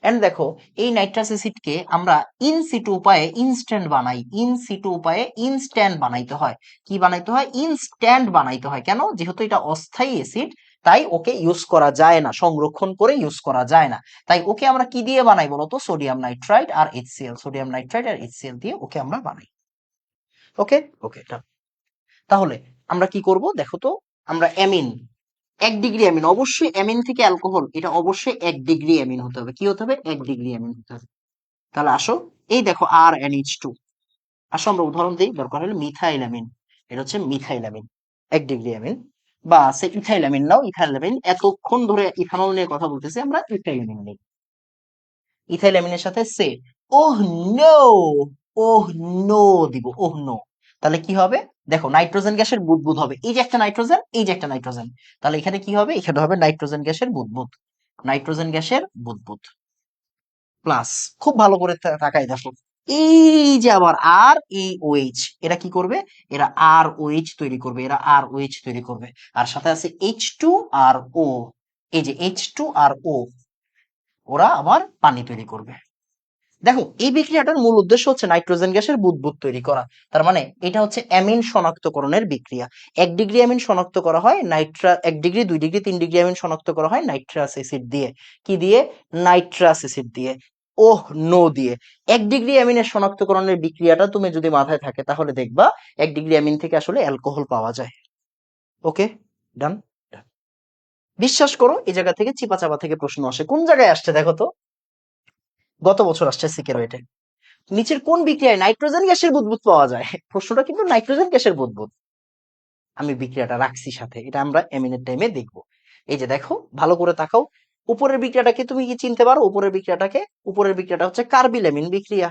এন্ড দেখো এই নাইট্রাস অ্যাসিডকে আমরা ইন সিটু উপায়ে ইনস্ট্যান্ট বানাই, ইন সিটু উপায়ে ইনস্ট্যান্ট বানাইতে হয়। কি বানাইতে হয়? ইনস্ট্যান্ট বানাইতে হয়। কেন? যেহেতু এটা অস্থায়ী অ্যাসিড, তাই ওকে ইউজ করা যায় না, সংরক্ষণ করে ইউজ করা যায় না। তাই ওকে আমরা কি দিয়ে বানাই বলতো? সোডিয়াম নাইট্রাইট আর HCl, সোডিয়াম নাইট্রাইট আর HCl দিয়ে ওকে আমরা বানাই। ওকে, ওকে। তাহলে আমরা কি করব দেখো তো, আমরা অ্যামিন, 1 ডিগ্রি অ্যামিন, অবশ্যই অ্যামিন থেকে অ্যালকোহল, এটা অবশ্যই 1 ডিগ্রি অ্যামিন হতে হবে। কি হতে হবে? 1 ডিগ্রি অ্যামিন হতে হবে। তাহলে আসো, এই দেখো RnH2, আসো আমরা উদাহরণ দিই, দরকার হলে মিথাইলামিন, এটা হচ্ছে মিথাইলামিন, 1 ডিগ্রি অ্যামিন। বা সে ইথাইলামিন নাও, ইথাইলামিন, এতক্ষণ ধরে ইথানল নিয়ে কথা বলতেছি, আমরা ইথাইলামিন নিই। ইথাইলামিনের সাথে সে, ওহ নো, ওহ নো দিব, ওহ নো। তাহলে কি হবে? দেখো নাইট্রোজেন গ্যাসের বুদবুদ হবে, এই যে একটা নাইট্রোজেন, এই যে একটা নাইট্রোজেন, তাহলে এখানে কি হবে? এখানে হবে নাইট্রোজেন গ্যাসের বুদবুদ, নাইট্রোজেন গ্যাসের বুদবুদ প্লাস। খুব ভালো করে তাকাই দেখো, এই যে আবার আর এই OH, এরা কি করবে? এরা ROH তৈরি করবে, এরা ROH তৈরি করবে, আর সাথে আছে H2RO, এই যে H2RO, ওরা আবার পানি তৈরি করবে। দেখো এই বিক্রিয়াটার মূল উদ্দেশ্য হচ্ছে নাইট্রোজেন গ্যাসের বুদবুদ তৈরি করা। তার মানে এটা হচ্ছে অ্যামিন শনাক্তকরণের বিক্রিয়া। 1 ডিগ্রি অ্যামিন শনাক্ত করা হয় 1 ডিগ্রি, 2 ডিগ্রি, 3 ডিগ্রি অ্যামিন শনাক্ত করা হয় নাইট্রাস অ্যাসিড দিয়ে। কি দিয়ে? নাইট্রাস অ্যাসিড দিয়ে। ওহ নো দিয়ে 1 ডিগ্রি অ্যামিনের শনাক্তকরণের বিক্রিয়াটা তুমি যদি মাথায় থাকে তাহলে দেখবা 1 ডিগ্রি অ্যামিন থেকে আসলে অ্যালকোহল পাওয়া যায়। ওকে, ডান। বিশ্বাস করো এই জায়গা থেকে চিপা চাপা থেকে প্রশ্ন আসে। কোন জায়গায় আসছে দেখো তো, গত বছর আসছে সিকেরোয়েটে। নিচের কোন বিক্রিয়ায় নাইট্রোজেন গ্যাসের বুদবুদ পাওয়া যায়? প্রশ্নটা কিন্তু নাইট্রোজেন গ্যাসের বুদবুদ। আমি বিক্রিয়াটা রাখছি সাথে, এটা আমরা এমিনের টাইমে দেখবো। এই যে দেখো, ভালো করে তাকাও, উপরের বিক্রিয়াটাকে তুমি কি চিনতে পারো? উপরের বিক্রিয়াটাকে, উপরের বিক্রিয়াটা হচ্ছে কার্বিলামিন বিক্রিয়া।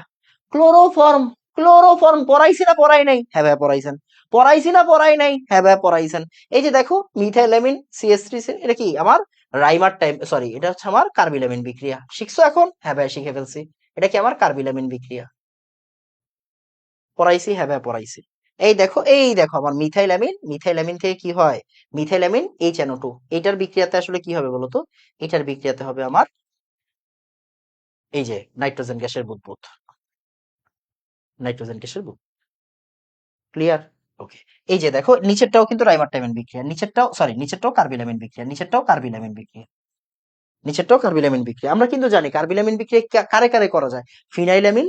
ক্লোরোফর্ম, ক্লোরোফর্ম পড়াইছি না পড়াই নাই? হ্যাঁ ভাই পড়াইছেন। পড়াইছি না পড়াই নাই? হ্যাঁ ভাই পড়াইছেন। এই যে দেখো মিথাইলামিন CH3, এটা কি আমার রাইমার টাইম, সরি এটা হচ্ছে আমার কার্বিলামিন বিক্রিয়া। শিখছো এখন? হ্যাঁ ভাই শিখে ফেলছি। এটা কি আমার কার্বিলামিন বিক্রিয়া। পড়াইছি, হ্যাঁ ভাই পড়াইছি। এই দেখো, এই দেখো আমার মিথাইলামিন, মিথাইলামিন থেকে কি হয়? মিথাইলামিন HNO2, এটার বিক্রিয়াতে আসলে কি হবে বলতো? এটার বিক্রিয়াতে হবে আমার এই যে নাইট্রোজেন গ্যাসের বুদবুদ, নাইট্রোজেন গ্যাসের বুদবুদ। ক্লিয়ার? ওকে। এই যে দেখো নিচেরটাও কিন্তু রাইমার বিক্রিয়া, নিচেরটাও সরি নিচেরটাও কার্বিলামিন বিক্রিয়া, নিচেরটাও কার্বিলামিন বিক্রিয়া, নিচেরটাও কার্বিলামিন বিক্রিয়া। আমরা কিন্তু জানি কার্বিলামিন বিক্রিয়া কারে কারে করা যায়। ফিনাইলামিন,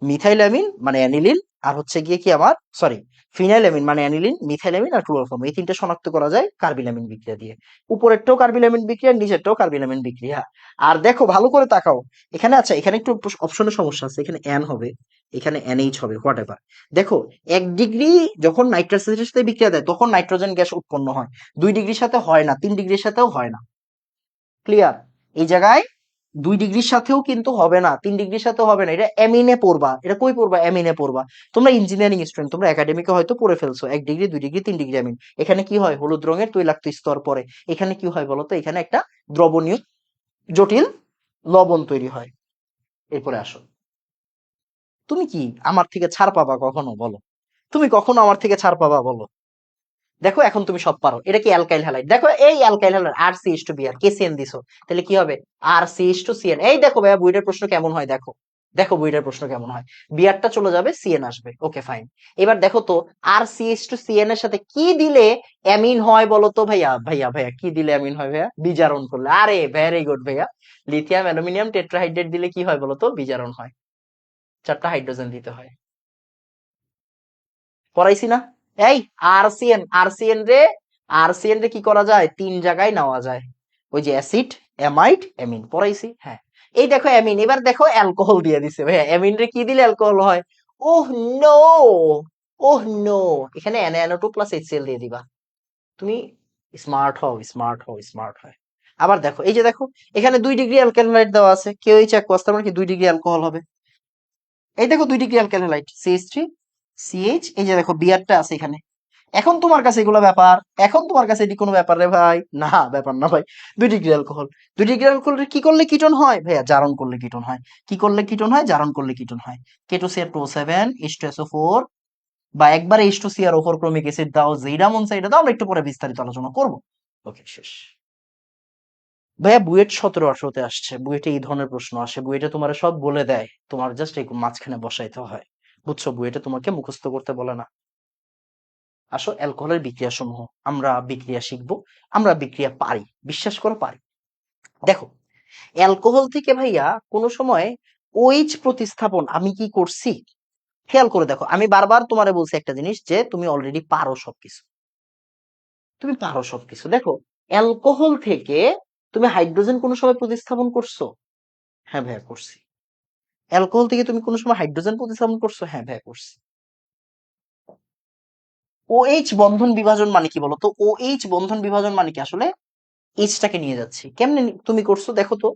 মিথাইলামিন মানে অ্যানিলিন, আর হচ্ছে গিয়ে কি আমার সরি ফিনাইলামিন মানে অ্যানিলিন, মিথাইলামিন আর ক্লোরোফর্ম, এই তিনটে শনাক্ত করা যায় কার্বিলামিন বিক্রিয়া দিয়ে। উপরেরটাও কার্বিলামিন বিক্রিয়া, নিচেরটাও কার্বিলামিন বিক্রিয়া। আর দেখো ভালো করে তাকাও, এখানে আচ্ছা এখানে একটু অপশনের সমস্যা আছে, এখানে এন হবে, এখানে NH হবে, হোয়াট এভার। দেখো 1 ডিগ্রি যখন নাইট্রাস এর সাথে বিক্রিয়া দেয় তখন নাইট্রোজেন গ্যাস উৎপন্ন হয়, 2 ডিগ্রির সাথে হয় না, 3 ডিগ্রির সাথেও হয় না। ক্লিয়ার? এই জায়গায় 2 ডিগ্রির সাথেও কিন্তু হবে না, 3 ডিগ্রির সাথেও হবে না, এটা এমিনে পড়বা। এটা কই পড়বা? এমিনে পড়বা। তোমরা ইঞ্জিনিয়ারিং স্টুডেন্ট, তোমরা একাডেমিকে হয়তো পড়ে ফেলছো 1 ডিগ্রি, 2 ডিগ্রি, 3 ডিগ্রি এমিন। এখানে কি হয়? হলুদ রঙের তৈলাক্ত স্তর পড়ে। এখানে কি হয় বলতো? এখানে একটা দ্রবণীয় জটিল লবণ তৈরি হয়। এরপরে আসো, তুমি কি আমার থেকে ছাড় পাবা কখনো বলো? তুমি কখনো আমার থেকে ছাড় পাবা বলো? দেখো এখন তুমি সব পারো। এটা কি অ্যালকাইল হ্যালাইড? দেখো এই অ্যালকাইল হ্যালাইড RCH2Br, KCN দিছো, তাহলে কি হবে? RCH2CN। এই দেখো ভাইয়া বুইটার প্রশ্ন কেমন হয়, দেখো দেখো বুইটার প্রশ্ন কেমন হয়। বিআরটা চলে যাবে, CN আসবে। Okay fine. এবার দেখো তো RCH2CN এর সাথে কি দিলে অ্যামিন হয় বলো তো ভাইয়া? ভাইয়া ভাইয়া কি দিলে অ্যামিন হয় ভাইয়া? বিজারণ করলে। আরে ভেরি গুড ভাইয়া। লিথিয়াম অ্যালুমিনিয়াম টেট্রাহাইড্রেট দিলে কি হয় বলো তো? বিজারণ হয়। 4টা হাইড্রোজেন দিতে হয়। পড়াইছি না? এই আরসিএন রে কি করা যায়? 3 জায়গায় নেওয়া যায়। ওই যে অ্যাসিড, অ্যামাইড, অ্যামিন, পড়াইছি। হ্যাঁ, এই দেখো অ্যামিন, এবার দেখো অ্যালকোহল দিয়ে দিছে ভাইয়া। অ্যামিন রে কি দিলে অ্যালকোহল হয়? ওহ নো, ওহ নো, এখানে NaNO2 প্লাস HCl দিয়ে দিবা। তুমি স্মার্ট হও, স্মার্ট হও, স্মার্ট হয়। আবার দেখো, এই যে দেখো এখানে 2 ডিগ্রি অ্যালকাইল দেওয়া আছে, কেউই চেক করতে পারে কি 2 ডিগ্রি অ্যালকোহল হবে? এই দেখো 2 ডিগ্রি অ্যালকাইল হাইড CH3CH, এই যে দেখো বিয়ারটা আছে এখানে। এখন তোমার কাছে এগুলো ব্যাপার? এখন তোমার কাছে এটি কোনো ব্যাপার রে ভাই? না, ব্যাপার না ভাই। 2 ডিগ্রি অ্যালকোহল, 2 ডিগ্রি অ্যালকোহল কি করলে কিটোন হয় ভাইয়া? জারণ করলে কিটোন হয়। কি করলে কিটোন হয়? জারণ করলে কিটোন হয়। K2CR2O7 H2SO4, বা একবার H2CrO4 ক্রোমিক অ্যাসিড দাও, যেটা মন চাই এটা দাও, আমরা একটু পরে বিস্তারিত আলোচনা করব। ওকে শেষ। ভাইয়া বুয়েট 17-18-তে আসছে, বুয়েটে এই ধরনের প্রশ্ন আসে, বুয়েটে তোমার সব বলে দেয়, তোমার জাস্ট এই মাঝখানে বসাইতে হয়। বুঝছো? বুয়েটে তোমাকে মুখস্থ করতে বলে না। আসো অ্যালকোহলের বিক্রিয়া সমূহ আমরা বিক্রিয়া শিখবো, আমরা বিক্রিয়া পারি, বিশ্বাস করো পারি। দেখো অ্যালকোহল থেকে ভাইয়া কোনো সময় OH প্রতিস্থাপন আমি কি করছি? খেয়াল করে দেখো, আমি বারবার তোমারে বলছি একটা জিনিস, যে তুমি অলরেডি পারো সবকিছু, তুমি পারো সবকিছু। দেখো অ্যালকোহল থেকে তুমি হাইড্রোজেন কোনো সময় প্রতিস্থাপন করছো? হ্যাঁ ভাইয়া করছি। অ্যালকোহল থেকে তুমি কোনো সময় হাইড্রোজেন প্রতিস্থাপন করছো? হ্যাঁ ভাইয়া করছি। OH বন্ধন বিভাজন মানে কি বলতো? OH বন্ধন বিভাজন মানে কি আসলে এইচটাকে নিয়ে যাচ্ছি। কেমনে তুমি করছো দেখো তো?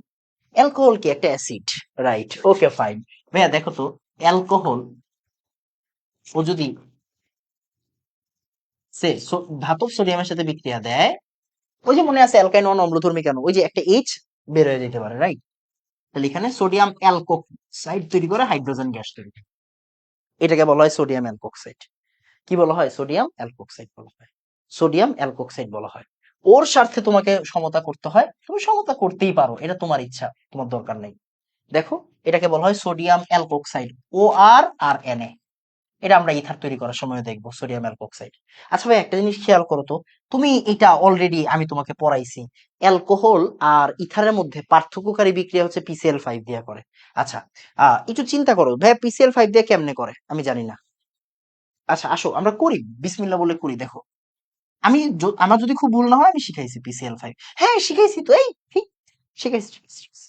অ্যালকোহল কি একটা অ্যাসিড, রাইট? Okay fine. ভাইয়া দেখো তো, অ্যালকোহল ও যদি ধাতব সোডিয়ামের সাথে বিক্রিয়া দেয়, ওই যে মনে আছে অ্যালকাইন ওয়ান অম্লধর্মী কেন? ওই যে একটা এইচ বের হয়ে যেতে পারে, রাইট? তাহলে এখানে সোডিয়াম অ্যালকোক্সাইড তৈরি করে হাইড্রোজেন গ্যাস তৈরি করে। এটাকে বলা হয় সোডিয়াম অ্যালকোক্সাইড। কি বলা হয়? সোডিয়াম অ্যালকোক্সাইড বলা হয়। সোডিয়াম অ্যালকোক্সাইড বলা হয়। ওর স্বার্থে তোমাকে সমতা করতে হয়, তুমি সমতা করতেই পারো, এটা তোমার ইচ্ছা, তোমার দরকার নেই। দেখো এটাকে বলা হয় সোডিয়াম অ্যালকোক্সাইড, OR আর Na। এটা আমরা ইথার তৈরি করার সময় দেখবো, সোডিয়াম অ্যালকোক্সাইড। আচ্ছা ভাই একটা জিনিস খেয়াল করো তো, তুমি এটা অলরেডি আমি তোমাকে পড়াইছি, অ্যালকোহল আর ইথারের মধ্যে পার্থক্যকারী বিক্রিয়া হচ্ছে PCl5 দিয়া করে। আচ্ছা, একটু চিন্তা করো ভাই, PCl5 দিয়ে কেমনে করে আমি জানি না। আচ্ছা আসো আমরা করি, বিসমিল্লাহ বলে করি, দেখো। আমার যদি খুব ভুল না হয় আমি শিখাইছি PCl5। হ্যাঁ শিখাইছি তো, এই ঠিক শিখাইছি, শিখাইছি।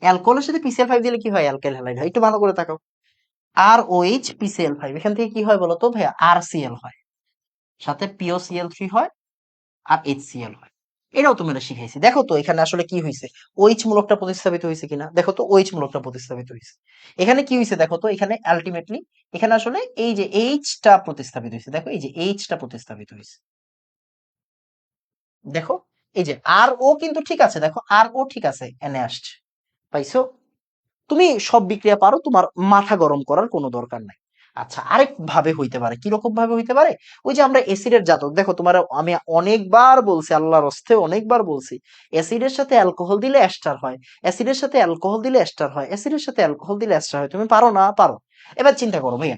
অ্যালকোহলের সাথে PCl5 দিলে কি হয়? অ্যালকাইল হ্যালাইড হয়। একটু ভালো করে তাকাও। ROH PCl5, এখান থেকে কি হয় বলো তো ভাইয়া? RCl হয়, সাথে POCl3 হয়, আর HCl হয়। এটাও তোমরা শিখাইছি। দেখো তো এখানে আসলে কি হয়েছে, OH মূলকটা প্রতিস্থাপিত হয়েছে কিনা, দেখো তো OH মূলকটা প্রতিস্থাপিত হয়েছে। এখানে কি হয়েছে দেখো তো, এখানে আলটিমেটলি এখানে আসলে এই যে H টা প্রতিস্থাপিত হয়েছে, দেখো এই যে H টা প্রতিস্থাপিত হয়েছে। দেখো এই যে RO কিন্তু ঠিক আছে, দেখো RO ঠিক আছে, এনে আসছে, পাইছো? তুমি সব বিক্রিয়া পারো, তোমার মাথা গরম করার কোনো দরকার নাই। আচ্ছা আরেক ভাবে হইতে পারে, কিরকম ভাবে হইতে পারে? ওই যে আমরা অ্যাসিডের জাতক, দেখো তোমার আমি অনেকবার বলছি, আল্লাহর হস্তে অনেকবার বলছি, অ্যাসিডের সাথে অ্যালকোহল দিলে অ্যাস্টার হয়, অ্যাসিডের সাথে অ্যালকোহল দিলে অ্যাস্টার হয়, অ্যাসিডের সাথে অ্যালকোহল দিলে অ্যাস্টার হয়। তুমি পারো না? পারো। এবার চিন্তা করো ভাইয়া,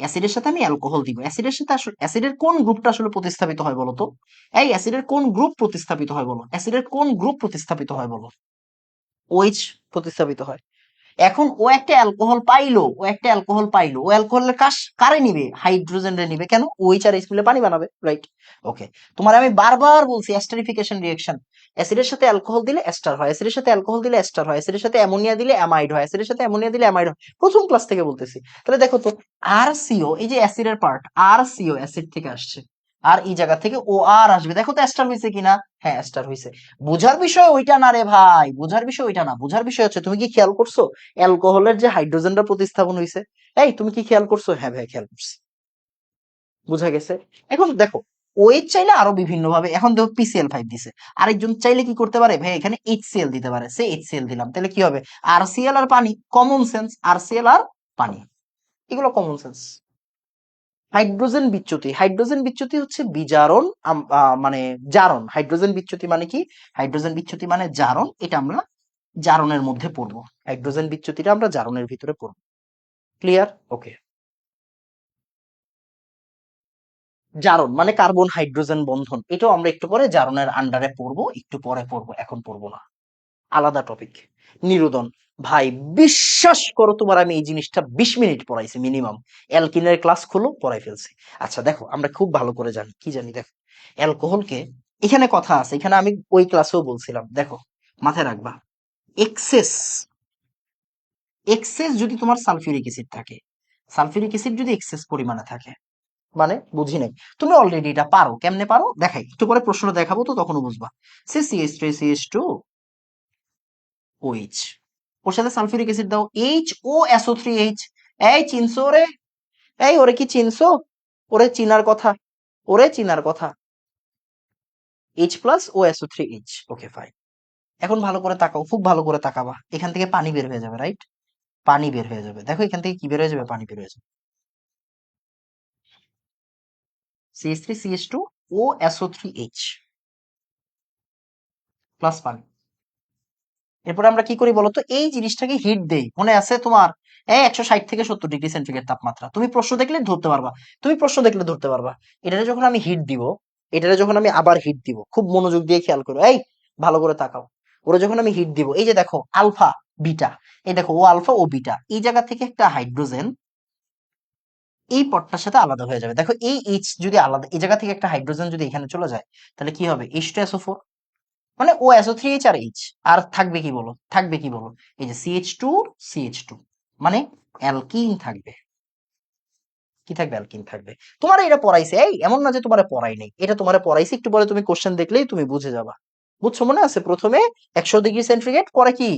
অ্যাসিডের সাথে আমি অ্যালকোহল দিব, অ্যাসিডের সাথে আসলে অ্যাসিডের কোন গ্রুপটা আসলে প্রতিস্থাপিত হয় বলো তো? এই অ্যাসিডের কোন গ্রুপ প্রতিস্থাপিত হয় বলো? অ্যাসিডের কোন গ্রুপ প্রতিস্থাপিত হয় বলো? OH প্রতিস্থাপিত হয়। এখন ও একটা অ্যালকোহল পাইলো, ও অ্যালকোহলের কাজ কারে নিবে? হাইড্রোজেন রে নিবে। কেন? OH আর H মিলে পানি বানাবে, রাইট? ওকে, তোমার আমি বারবার বলছি অ্যাস্টারিফিকেশন রিঅ্যাকশন, অ্যাসিডের সাথে অ্যালকোহল দিলে এস্টার হয়, অ্যাসিডের সাথে অ্যালকোহল দিলে এস্টার হয়, অ্যাসিডের সাথে অ্যামোনিয়া দিলে অ্যামাইড হয়, অ্যাসিডের সাথে অ্যামোনিয়া দিলে অ্যামাইড হয়। প্রথম ক্লাস থেকে বলতেছি। তাহলে দেখো তো, RCO, এই যে অ্যাসিডের পার্ট, RCO অ্যাসিড থেকে আসছে, আর এই জায়গা থেকে OR আসবে। দেখো তো এস্টার হয়েছে কিনা? হ্যাঁ এস্টার হয়েছে। বোঝার বিষয় ওইটা না রে ভাই, বোঝার বিষয় ওইটা না, বোঝার বিষয় হচ্ছে তুমি কি খেয়াল করছো অ্যালকোহলের যে হাইড্রোজেনটা প্রতিস্থাপন হয়েছে? এই তুমি কি খেয়াল করছো? হ্যাঁ ভাই খেয়াল করছি। বোঝা গেছে? এখন দেখো, OH চাইলে আরো বিভিন্ন ভাবে, এখন দেখো PCl5 দিছে, আরেকজন চাইলে কি করতে পারে ভাই, এখানে HCl দিতে পারে, সে HCl দিলাম, তাহলে কি হবে? RCl আর পানি, কমন সেন্স, RCl আর পানি, এগুলো কমন সেন্স। হাইড্রোজেন বিচ্যুতি হচ্ছে বিজারণ, মানে জারণ। হাইড্রোজেন বিচ্যুতি মানে কি? হাইড্রোজেন বিচ্যুতি মানে জারণ, এটা আমরা জারণের মধ্যে পড়বো। হাইড্রোজেন বিচ্যুতিটা আমরা জারণের ভিতরে পড়বো। ক্লিয়ার? ওকে। জারণ মানে কার্বন হাইড্রোজেন বন্ধন, এটাও আমরা একটু পরে জারণের আন্ডারে পড়বো, একটু পরে পড়বো, এখন পড়বো না, আলাদা টপিক। নিরোধন, ভাই বিশ্বাস করো তোমার আমি এই জিনিসটা 20 মিনিট পড়াইছি মিনিমাম। অ্যালকিনের ক্লাস খুলো, পড়াই ফেলছি। আচ্ছা দেখো, আমরা খুব ভালো করে জানি, কি জানি দেখো, অ্যালকোহলকে, এখানে কথা আছে, এখানে আমি ওই ক্লাসেও বলছিলাম, দেখো মাথায় রাখবা, এক্সেস এক্সেস যদি তোমার সালফিউরিক অ্যাসিড থাকে, সালফিউরিক অ্যাসিড যদি এক্সেস পরিমাণে থাকে, মানে বুঝি নাই, তুমি অলরেডি এটা পারো, কেমনে পারো দেখাই, একটু পরে প্রশ্ন দেখাবো তো তখনও বুঝবা। সে CH3CH2OH, ওর সাথে সালফিউরিক অ্যাসিড দাও, HOSO3H। এই চিনছো রে? এই ওরে কি চিনছো? ওরে চিনার কথা, ওরে চিনার কথা। H+OSO3H, okay fine. এখন ভালো করে তাকাও, খুব ভালো করে তাকাবা, এখান থেকে পানি বের হয়ে যাবে, রাইট? পানি বের হয়ে যাবে, দেখো এখান থেকে কি বের হয়ে যাবে? পানি বের হয়ে যাবে। CH3CH2OSO3H প্লাস পানি। এরপরে আমরা কি করি বলতো, এই জিনিসটাকে হিট দেই, মনে আছে তোমার? এই 160 থেকে 70 ডিগ্রি সেন্টিগ্রেড তাপমাত্রা, তুমি প্রশ্ন দেখলে ধরতে পারবা, এটারে যখন আমি হিট দিব, এটারে যখন আমি আবার হিট দিব, খুব মনোযোগ দিয়ে খেয়াল করো, এই ভালো করে তাকাও। ওরা যখন আমি হিট দিব, এই যে দেখো আলফা বিটা, এই দেখো ও আলফা ও বিটা, এই জায়গা থেকে একটা হাইড্রোজেন এই পটটার সাথে আলাদা হয়ে যাবে। দেখো এই এইচ যদি আলাদা, এই জায়গা থেকে একটা হাইড্রোজেন যদি এখানে চলে যায়, তাহলে কি হবে? H2SO4, মানে OSO3H আর H। আর থাকবে কি বলো? এই যে CH2CH2, মানে অ্যালকিন থাকবে। কি থাকবে? অ্যালকিন থাকবে। তোমার এটা পড়াইছে, এই এমন না যে তোমার পড়াই নাই, এটা তোমার পড়াইছে, একটু পরে তুমি কোশ্চেন দেখলেই তুমি বুঝে যাবা। বুঝছো? মনে আছে প্রথমে 100 ডিগ্রি সেন্টিগ্রেড, পরে কি?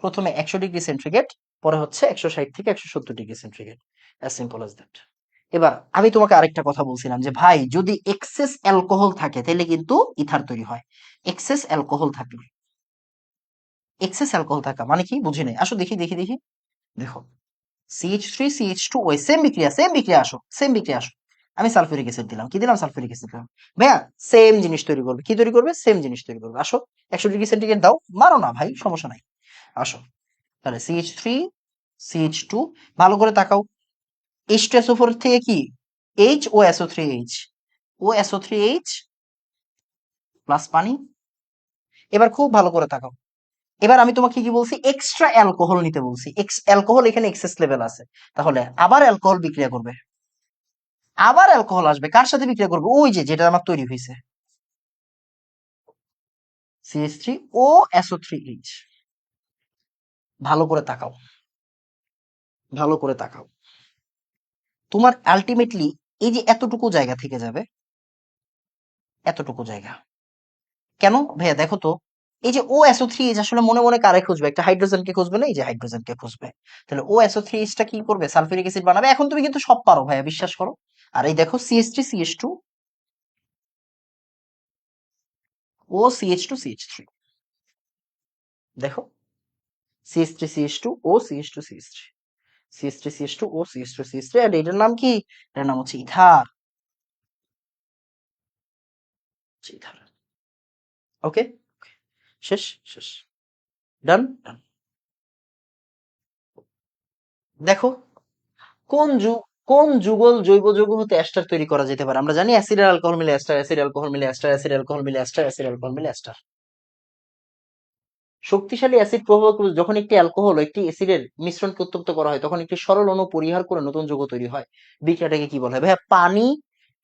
প্রথমে 100 ডিগ্রি সেন্টিগ্রেড, পরে হচ্ছে 160 থেকে 170 degree centigrade. As simple as that. এবার আমি তোমাকে আরেকটা কথা বলছিলাম যে ভাই, যদি এক্সেস অ্যালকোহল থাকে তাহলে কিন্তু ইথার তৈরি হয়। এক্সেস অ্যালকোহল থাকলে, এক্সেস অ্যালকোহল থাকা মানে কি বুঝি নাই, আসো দেখি। দেখো CH3CH2, ওই সেম বিক্রিয়া, আসো। আমি সালফিউরিক অ্যাসিড দিলাম, কি দিলাম? সালফিউরিক অ্যাসিড দিলাম। ভাইয়া সেম জিনিস তৈরি করবে, কি তৈরি করবে? সেম জিনিস তৈরি করবে। আসো, 100 ডিগ্রি সেন্টিগ্রেড দাও, মারো না ভাই, সমস্যা নাই। আসো, তাহলে CH3CH2, ভালো করে তাকাও, H2SO4 থেকে কি? HOSO3H প্লাস পানি। এবার খুব ভালো করে তাকাও, এবার আমি তোমাকে কি বলছি, এক্সট্রা অ্যালকোহল নিতে বলছি। অ্যালকোহল এখানে এক্সেস লেভেল আছে, তাহলে আবার অ্যালকোহল বিক্রিয়া করবে, আবার অ্যালকোহল আসবে, কার সাথে বিক্রিয়া করবে, ওই যে যেটা আমার তৈরি হয়েছে, CH3 ও SO3H। ভালো করে তাকাও, ভালো করে তাকাও, তোমার আলটিমেটলি এই যে এতটুকু জায়গা থেকে যাবে, এতটুকু জায়গা, কেন ভাইয়া দেখো তো, এই যে OSO3H আসলে মনে মনে কারে খুঁজবে, একটা হাইড্রোজেনকে খুঁজবে না, এই যে হাইড্রোজেনকে খুঁজবে, তাহলে OSO3H টা কি করবে, সালফিউরিক অ্যাসিড বানাবে। এখন তুমি কিন্তু সব পারো ভাইয়া, বিশ্বাস করো। আর এই দেখো CH3CH2 ও CH2CH3, দেখো CH3CH2 ও CH2CH3, CH3CH2 ও CH2CH3, আর এটার নাম কি, এটার নাম হচ্ছে ইথার, ইথার। ওকে, শেষ, শেষ, ডান, ডান। দেখো কোন কোন যুগল জৈব যৌগ হতে এস্টার তৈরি করা যেতে পারে, আমরা জানি অ্যাসিড আর অ্যালকোহল মিলে এস্টার, অ্যাসিড অ্যালকোহল মিলে এস্টার, অ্যাসিড অ্যালকোহল মিলে এস্টার, অ্যাসিড অ্যালকোহল মিলে এস্টার। শক্তিশালী অ্যাসিড প্রভাবক যখন একটি অ্যালকোহল ও একটি অ্যাসিডের মিশ্রণকে উত্তপ্ত করা হয়, তখন একটি সরল অণু পরিহার করে নতুন যৌগ তৈরি হয়। বিক্রিয়াটাকে কি বলা হয় ভাইয়া, পানি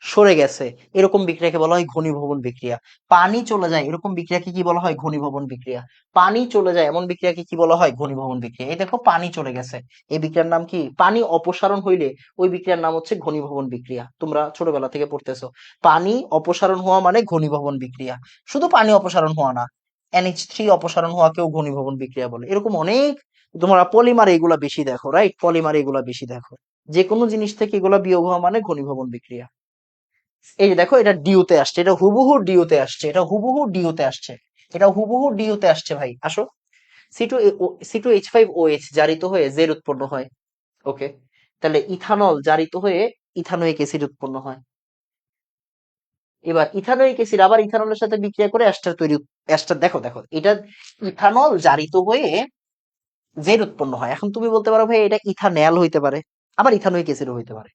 সরে গেছে এরকম বিক্রিয়াকে বলা হয় ঘনীভবন বিক্রিয়া। পানি চলে যায় এরকম বিক্রিয়াকে কি বলা হয়, ঘনীভবন বিক্রিয়া। পানি চলে যায় এমন বিক্রিয়াকে কি বলা হয়, ঘনীভবন বিক্রিয়া। এই দেখো পানি চলে গেছে, এই বিক্রিয়ার নাম কি, পানি অপসারণ হইলে ওই বিক্রিয়ার নাম হচ্ছে ঘনীভবন বিক্রিয়া। তোমরা ছোটবেলা থেকে পড়তেছো, পানি অপসারণ হওয়া মানে ঘনীভবন বিক্রিয়া। শুধু পানি অপসারণ হওয়া না, NH3 অপসারণ হওয়াকেও ঘনীভবন বিক্রিয়া বলে। এরকম অনেক, তোমরা পলিমার এগুলা বেশি দেখো, রাইট, পলিমার এগুলা বেশি দেখো। যে কোনো জিনিস থেকে এগুলা বিয়োগ হওয়া মানে ঘনীভবন বিক্রিয়া। এই যে দেখো, এটা ডিউতে আসছে, এটা হুবহু ডিউতে আসছে, এটা হুবহু ডিউতে আসছে, এটা হুবহু ডিউতে আসছে ভাই, আসো। C2H5OH জারিত হয়ে জের উৎপন্ন হয়। ওকে, তাহলে ইথানল জারিত হয়ে ইথানোয়িক অ্যাসিড উৎপন্ন হয়। এবার ইথানোয়িক অ্যাসিড আবার ইথানলের সাথে বিক্রিয়া করে অ্যাস্টার তৈরি, অ্যাস্টার, দেখো দেখো এটা ইথানল জারিত হয়ে জেড উৎপন্ন হয়। এখন তুমি বলতে পারো ভাই এটা ইথানল হইতে পারে, আবার ইথানোয়িক অ্যাসিডও হইতে পারে।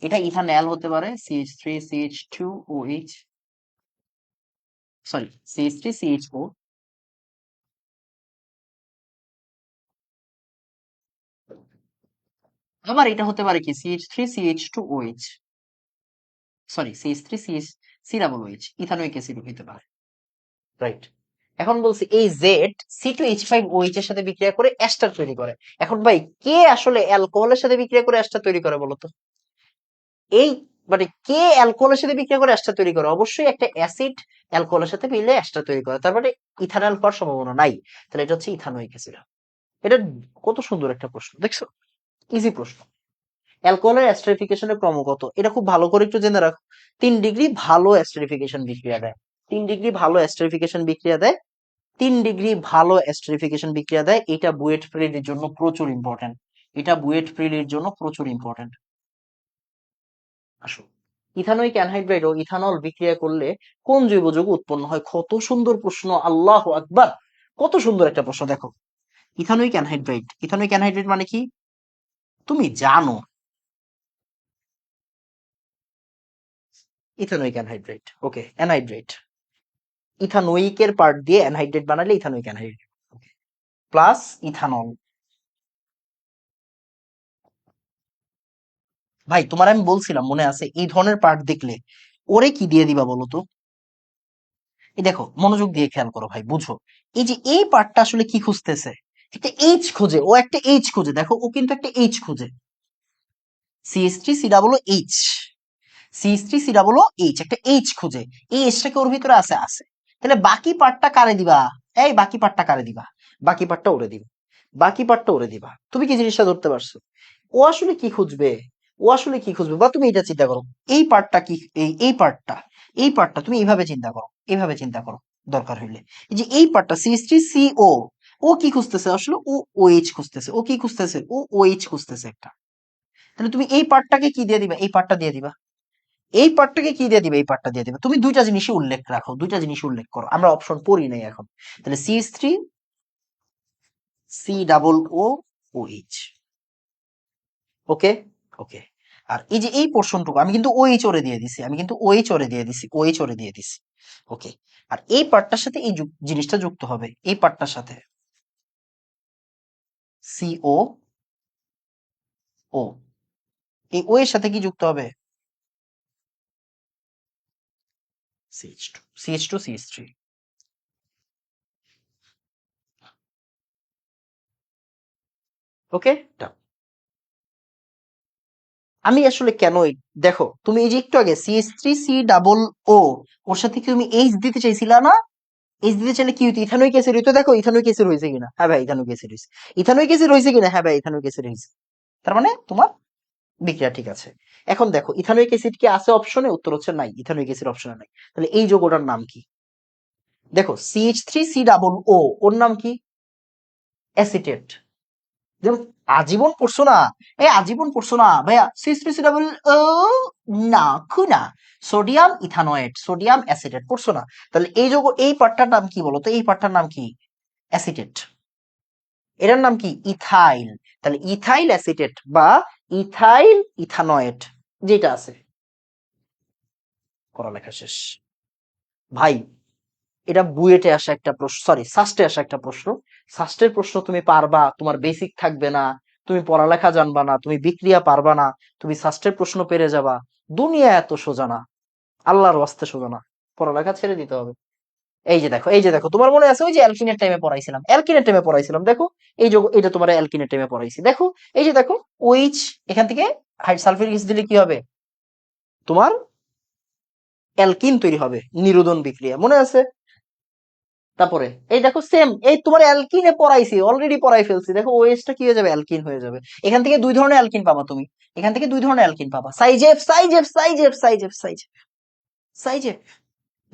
এটা ইথানল হতে পারে, CH3CH2OH, সরি, CH3CHO। আবার এটা হতে পারে কি, CH3CH2OH, sorry, CH3CH ethanoic acid হইতে পারে, রাইট। এখন বলছি এই জেড C2H5OH এর সাথে বিক্রিয়া করে অ্যাস্টার তৈরি করে। এখন ভাই কে আসলে অ্যালকোহলের সাথে বিক্রিয়া করে অ্যাস্টার তৈরি করে বলতো, এই মানে কে অ্যালকোহলের সাথে বিক্রিয়া করে অ্যাস্টার তৈরি করে, অবশ্যই একটা অ্যাসিড অ্যালকোহলের সাথে মিলে অ্যাস্টার তৈরি করে, তার মানে ইথানল হওয়ার সম্ভাবনা নাই। তাহলে এটা হচ্ছে ইথানোয়িক অ্যাসিড। এটা কত সুন্দর একটা প্রশ্ন দেখছো, ইজি প্রশ্ন। অ্যালকোহলের অ্যাস্টারিফিকেশনের ক্রম কত, এটা খুব ভালো করে একটু জেনে রাখো। 3 ডিগ্রি ভালো অ্যাস্টারিফিকেশন বিক্রিয়া দেয়, 3 ডিগ্রি ভালো অ্যাস্টারিফিকেশন বিক্রিয়া দেয়, 3 ডিগ্রি ভালো অ্যাস্টারিফিকেশন বিক্রিয়া দেয়। এটা বুয়েট প্রিলির জন্য প্রচুর ইম্পর্টেন্ট, এটা বুয়েট প্রিলির জন্য প্রচুর ইম্পর্টেন্ট। আসো, ইথানোয়িক অ্যানহাইড্রাইড ও ইথানল বিক্রিয়া করলে কোন জৈব যৌগ উৎপন্ন হয়, কত সুন্দর প্রশ্ন, আল্লাহ আকবার, কত সুন্দর একটা প্রশ্ন। দেখো ইথানোয়িক অ্যানহাইড্রাইড, ইথানোয়িক অ্যানহাইড্রাইড মানে কি তুমি জানো, ইথানোয়িক অ্যানহাইড্রাইড, ওকে, অ্যানহাইড্রাইড, ইথানোয়িকের পার্ট দিয়ে অ্যানহাইড্রাইড বানালে ইথানোয়িক অ্যানহাইড্রাইড, প্লাস ইথানল। ভাই তোমার আমি বলছিলাম মনে আছে, এই ধরনের পার্ট দেখলে ওরে কি দিয়ে দিবা বলো তো। এই দেখো মনোযোগ দিয়ে খেয়াল করো ভাই, বুঝো, এই যে এই পার্টটা আসলে কি খুঁজতেছে, একটা এইচ খোঁজে, ও একটা এইচ খোঁজে, দেখো ও কিন্তু একটা এইচ খোঁজে, CH3C, CH3C, একটা এইচ খোঁজে, এই এইচটাকে ওর ভিতরে আছে, আছে। তাহলে বাকি পার্টটা কারে দিবা, এই বাকি পার্টটা কারে দিবা, বাকি পার্টটা ওরে দিবা, বাকি পার্টটা ওরে দিবা। তুমি কি জিনিসটা ধরতে পারছো, ও আসলে কি খুঁজবে, ও আসলে কি খুঁজবে, বা তুমি এটা চিন্তা করো, এই পার্টটা কি, এই পার্টটা, এই পার্টটা তুমি এইভাবে চিন্তা করো, এইভাবে চিন্তা করো, দরকার হইলে, এই যে এই পার্টটা CH3CO, ও কি খুঁজতেছে আসলে, ও OH খুঁজতেছে, ও কি খুঁজতেছে, ও OH খুঁজতেছে একটা। তাহলে তুমি এই পার্টটাকে কি দিয়ে দিবা, এই পার্টটা দিয়ে দিবা, এই পার্টটাকে কি দিয়ে দিবে, এই পার্টটা দিয়ে দিবে। তুমি দুইটা জিনিসই উল্লেখ রাখো, দুইটা জিনিস উল্লেখ করো, আমরা অপশন পড়ি নাই এখন। তাহলে CH3C, ওকে, ওকে। আর এই যে এই পোর্শনটুকু আমি কিন্তু OH ওরে দিয়ে দিছি, আমি কিন্তু OH ওরে দিয়ে দিছি, OH ওরে দিয়ে দিছি, ওকে। আর এই পার্টটার সাথে এই জিনিসটা যুক্ত হবে, এই পার্টটার সাথে, সিও ও, এই ও এর সাথে কি যুক্ত হবে? CH2 CH3। ওকে, আমি আসলে কেন দেখো, তুমি এই যে একটু আগে CH3C ডাবল ও, ওর সাথে কি তুমি এইচ দিতে চাইছিলা না? এইচ দিতে চাইলে কি হইতো? ইথানোইক অ্যাসিড হইতো। দেখো ইথানোইক অ্যাসিড হয়েছে কিনা, হ্যাঁ ভাই ইথানোইক অ্যাসিড হয়েছে। ইথানোইক অ্যাসিড হয়েছে কিনা, হ্যাঁ ভাই ইথানোইক অ্যাসিড হয়েছে। তার মানে তোমার বিক্রিয়া ঠিক আছে। এখন দেখো ইথানোইক অ্যাসিড কি আছে অপশনে? উত্তর হচ্ছে নাই, ইথানোইক অ্যাসিড অপশনে নাই। তাহলে এই যৌগটার নাম কি? দেখো CH3C ডাবল ও, ওর নাম কি? অ্যাসিটেট। যেমন আজীবন পড়ছো না? এই আজীবন পড়ছো না ভাইয়া? CH3C ডাবল ও, না খুনা, সোডিয়াম ইথানয়েট, সোডিয়াম অ্যাসিটেট পড়ছো না? তাহলে এই যৌগ, এই পার্টটার নাম কি বলো তো? এই পার্টটার নাম কি? অ্যাসিটেট। এটার নাম কি? ইথাইল। তাহলে ইথাইল অ্যাসিটেট বা ইথাইল ইথানয়েট যেটা আছে। পড়ালেখা শেষ ভাই। এটা বুয়েটে আসা একটা প্রশ্ন, সরি সাস্টে আসা একটা প্রশ্ন। সাস্টের প্রশ্ন তুমি পারবা, তোমার বেসিক থাকবে না, তুমি পড়ালেখা জানবা না, তুমি বিক্রিয়া পারবা না, তুমি সাস্টের প্রশ্ন পেরে যাবা। দুনিয়া এত সোজা না, আল্লাহর ওয়াস্তে সোজা না, পড়ালেখা ছেড়ে দিতে হবে। এই যে দেখো, এই যে দেখো, তোমার মনে আছে ওই যে অ্যালকিনের টাইমে পড়াইছিলাম, অ্যালকিনের টাইমে পড়াইছিলাম, দেখো এই যে এটা তোমার অ্যালকিনের টাইমে পড়াইছি, দেখো এই যে দেখো, ওইচ, এখান থেকে সালফিউরিক অ্যাসিড দিলে কি হবে? তোমার অ্যালকিন তৈরি হবে, নিরোধন বিক্রিয়া, মনে আছে? তারপরে এই দেখো সেম, এই তোমার অ্যালকিনে পড়াইছি, অলরেডি পড়াই ফেলছি, দেখো ওএস টা কি হয়ে যাবে? অ্যালকিন হয়ে যাবে। এখান থেকে দুই ধরনের অ্যালকিন পাবা তুমি, এখান থেকে দুই ধরনের অ্যালকিন পাবা, সাইজেফ সাইজেফ সাইজেফ সাইজেফ সাইজেফ সাইজেফ।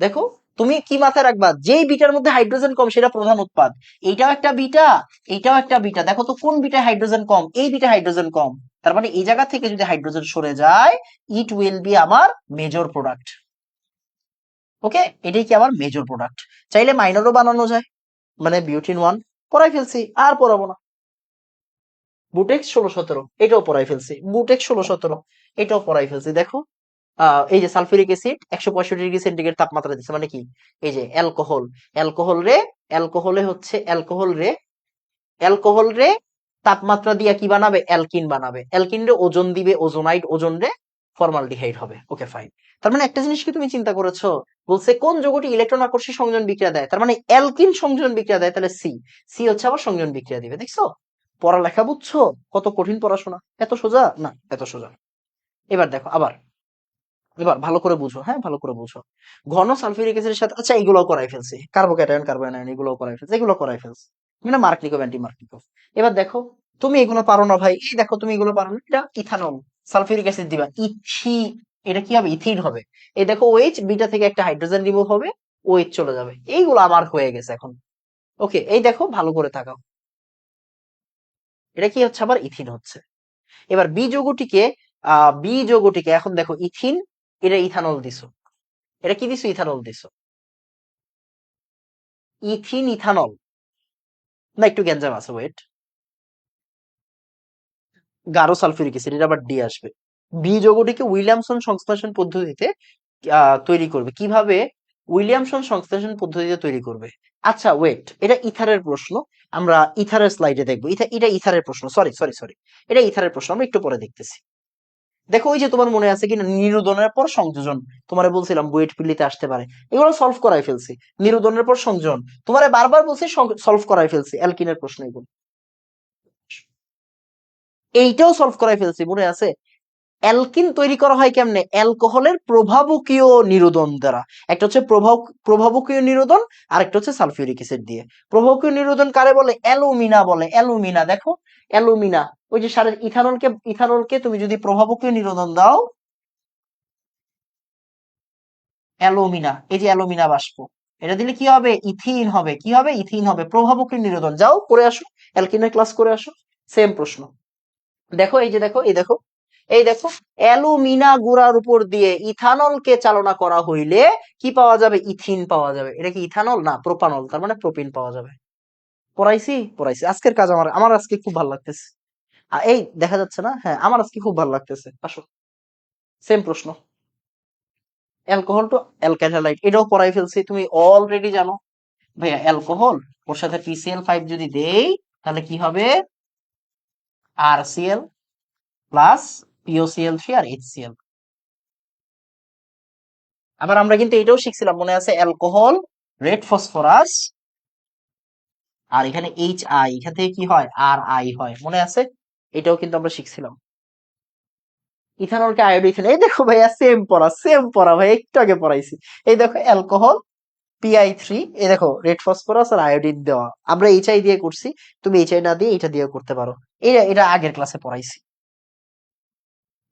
দেখো তুমি কি মাথায় রাখবা? যেই বিটার মধ্যে হাইড্রোজেন কম সেটা প্রধান উৎপাদ। এইটাও একটা বিটা, এইটাও একটা বিটা, দেখো তো কোন বিটায় হাইড্রোজেন কম? এই বিটা হাইড্রোজেন কম। তার মানে এই জায়গা থেকে যদি হাইড্রোজেন সরে যায়, ইট উইল বি আমার মেজর প্রোডাক্ট। ওকে, এটাই কি আমার মেজর প্রোডাক্ট। চাইলে মাইনরও বানানো যায়, মানে বিউটিন 1 পড়াই ফেলছি, আর পড়াবো না। বুটেক্স 16-17 এটাও পড়াই ফেলছি, বুটেক্স 16-17 এটাও পড়াই ফেলছি। দেখো এই যে সালফিউরিক অ্যাসিড 165°C তাপমাত্রা দিচ্ছে, মানে কি? এই যে অ্যালকোহল, অ্যালকোহল রে, অ্যালকোহলে হচ্ছে অ্যালকোহল রে তাপমাত্রা দিয়া কি বানাবে? অ্যালকিন বানাবে। অ্যালকিন রে ওজন দিবে, ওজোনাইড, ওজন রে ফর্মালডিহাইড হবে। Okay fine. তার মানে একটা জিনিস কি তুমি চিন্তা করেছো? বলছে কোন যৌগটি ইলেকট্রন আকর্ষী সংযোজন বিক্রিয়া দেয়, তার মানে অ্যালকিন সংযোজন বিক্রিয়া দেয়, তাহলে সি। সি হচ্ছে আবার সংযোজন বিক্রিয়া দিবে। দেখছো পড়ালেখা বুঝছো? কত কঠিন পড়াশোনা, এত সোজা না, এত সোজা। এবার দেখো আবার, এবার ভালো করে বুঝো, হ্যাঁ ভালো করে বুঝো। ঘন সালফিউরিক অ্যাসিডের সাথে, আচ্ছা এগুলো করাই ফেলছি, কার্বোক্যাটায়ন কার্বোনায়ন এগুলো করাই ফেলছি, এগুলো করাই ফেলছি, মানে Markovnikov anti Markovnikov. এবার দেখো তুমি এগুলো পারো না ভাই, এই দেখো তুমি এগুলো পারো না, এটা ইথানল, সালফিউরিক অ্যাসিড দিবা, এটা কি হবে? ইথিন হবে। এই দেখো ওএইচ, বিটা থেকে একটা হাইড্রোজেন রিমুভ হবে, ওএইচ চলে যাবে, এইগুলো আমার হয়ে গেছে এখন। ওকে, এই দেখো ভালো করে তাকাও, এটা কি হচ্ছে? আবার ইথিন হচ্ছে। এবার বি যৌগটিকে এখন দেখো, ইথিন, এটা ইথানল দিছো, এটা কি দিছো? ইথানল দিছো, ইথিন ইথানল, না একটু গ্যাঞ্জাম আছে, ওয়েট, গাঢ় সালফিউরিক অ্যাসিড, এটা আবার ডি আসবে। বি যৌগটিকে উইলিয়ামসন সংশ্লেষণ পদ্ধতিতে তৈরি করবে, কিভাবে? উইলিয়ামসন সংশ্লেষণ পদ্ধতিতে তৈরি করবে। আচ্ছা ওয়েট, এটা ইথারের প্রশ্ন, আমরা ইথারের স্লাইডে দেখবো, এটা ইথারের প্রশ্ন, সরি সরি সরি, এটা ইথারের প্রশ্ন, আমরা একটু পরে দেখতেছি। দেখো ওই যে তোমার মনে আছে কিনা, নিরোধনের পর সংযোজন, তোমারে বলছিলাম বুয়েট পিলিতে আসতে পারে, এগুলো সলভ করাই ফেলছি। নিরোধনের পর সংযোজন, তোমারে বারবার বলছি, সলভ করাই ফেলছি, অ্যালকিনের প্রশ্ন এগুলো, এইটাও সলভ করাই ফেলছি, মনে আছে? অ্যালকিন তৈরি করা হয় কেমনে? অ্যালকোহলের প্রভাবকীয় নিরোধন দ্বারা। একটা হচ্ছে প্রভাবকীয় নিরোধন, আর একটা হচ্ছে সালফিউরিক অ্যাসিড দিয়ে। প্রভাবকীয় নিরোধন কারে বলে? অ্যালুমিনা বলে, অ্যালুমিনা, দেখো অ্যালুমিনা, ওই যে সারের ইথানলকে তুমি যদি প্রভাবকীয় নিরোধন দাও, অ্যালুমিনা, এই যে অ্যালুমিনা বাষ্প, এটা দিলে কি হবে? ইথিন হবে। কি হবে? ইথিন হবে। প্রভাবকীয় নিরোধন, যাও করে আসো, অ্যালকিনের ক্লাস করে আসো, সেম প্রশ্ন। দেখো এই যে দেখো, এই দেখো, এই দেখো, অ্যালুমিনা গুঁড়ার উপর দিয়ে ইথানলকে চালনা করা হইলে কি পাওয়া যাবে? ইথিন পাওয়া যাবে। এটা কি ইথানল? না, প্রোপানল, তার মানে প্রোপিন পাওয়া যাবে। পড়াইছি পড়াইছি, আজকের কাজ আমার আমার আজকে খুব ভালো লাগতেছে। এই দেখা যাচ্ছে না? হ্যাঁ আমার আজকে খুব ভালো লাগতেছে, আসো। সেম প্রশ্ন, অ্যালকোহল টু অ্যালকাইল হ্যালাইড, এটাও পড়াই ফেলছি, তুমি অলরেডি জানো। ভাইয়া অ্যালকোহল, ওর সাথে PCl5 যদি দেই, তাহলে কি হবে? RCl প্লাস POCl3 আর HCl। আবার আমরা কিন্তু এটাও শিখছিলাম, মনে আছে, অ্যালকোহল, রেড ফসফরাস, আর এখানে HI, এখান থেকে কি হয়, RI হয়, মনে আছে? এটাও কিন্তু আমরা শিখছিলাম। ইথানলকে আয়োডিন, এই দেখো ভাইয়া, সেম পড়া ভাই, একটু আগে পড়াইছি। এই দেখো অ্যালকোহল, PI3, এই দেখো রেড ফসফরাস আর আয়োডিন দেওয়া, আমরা HI দিয়ে করছি, তুমি HI না দিয়ে এটা দিয়ে করতে পারো। এটা এটা আগের ক্লাসে পড়াইছি।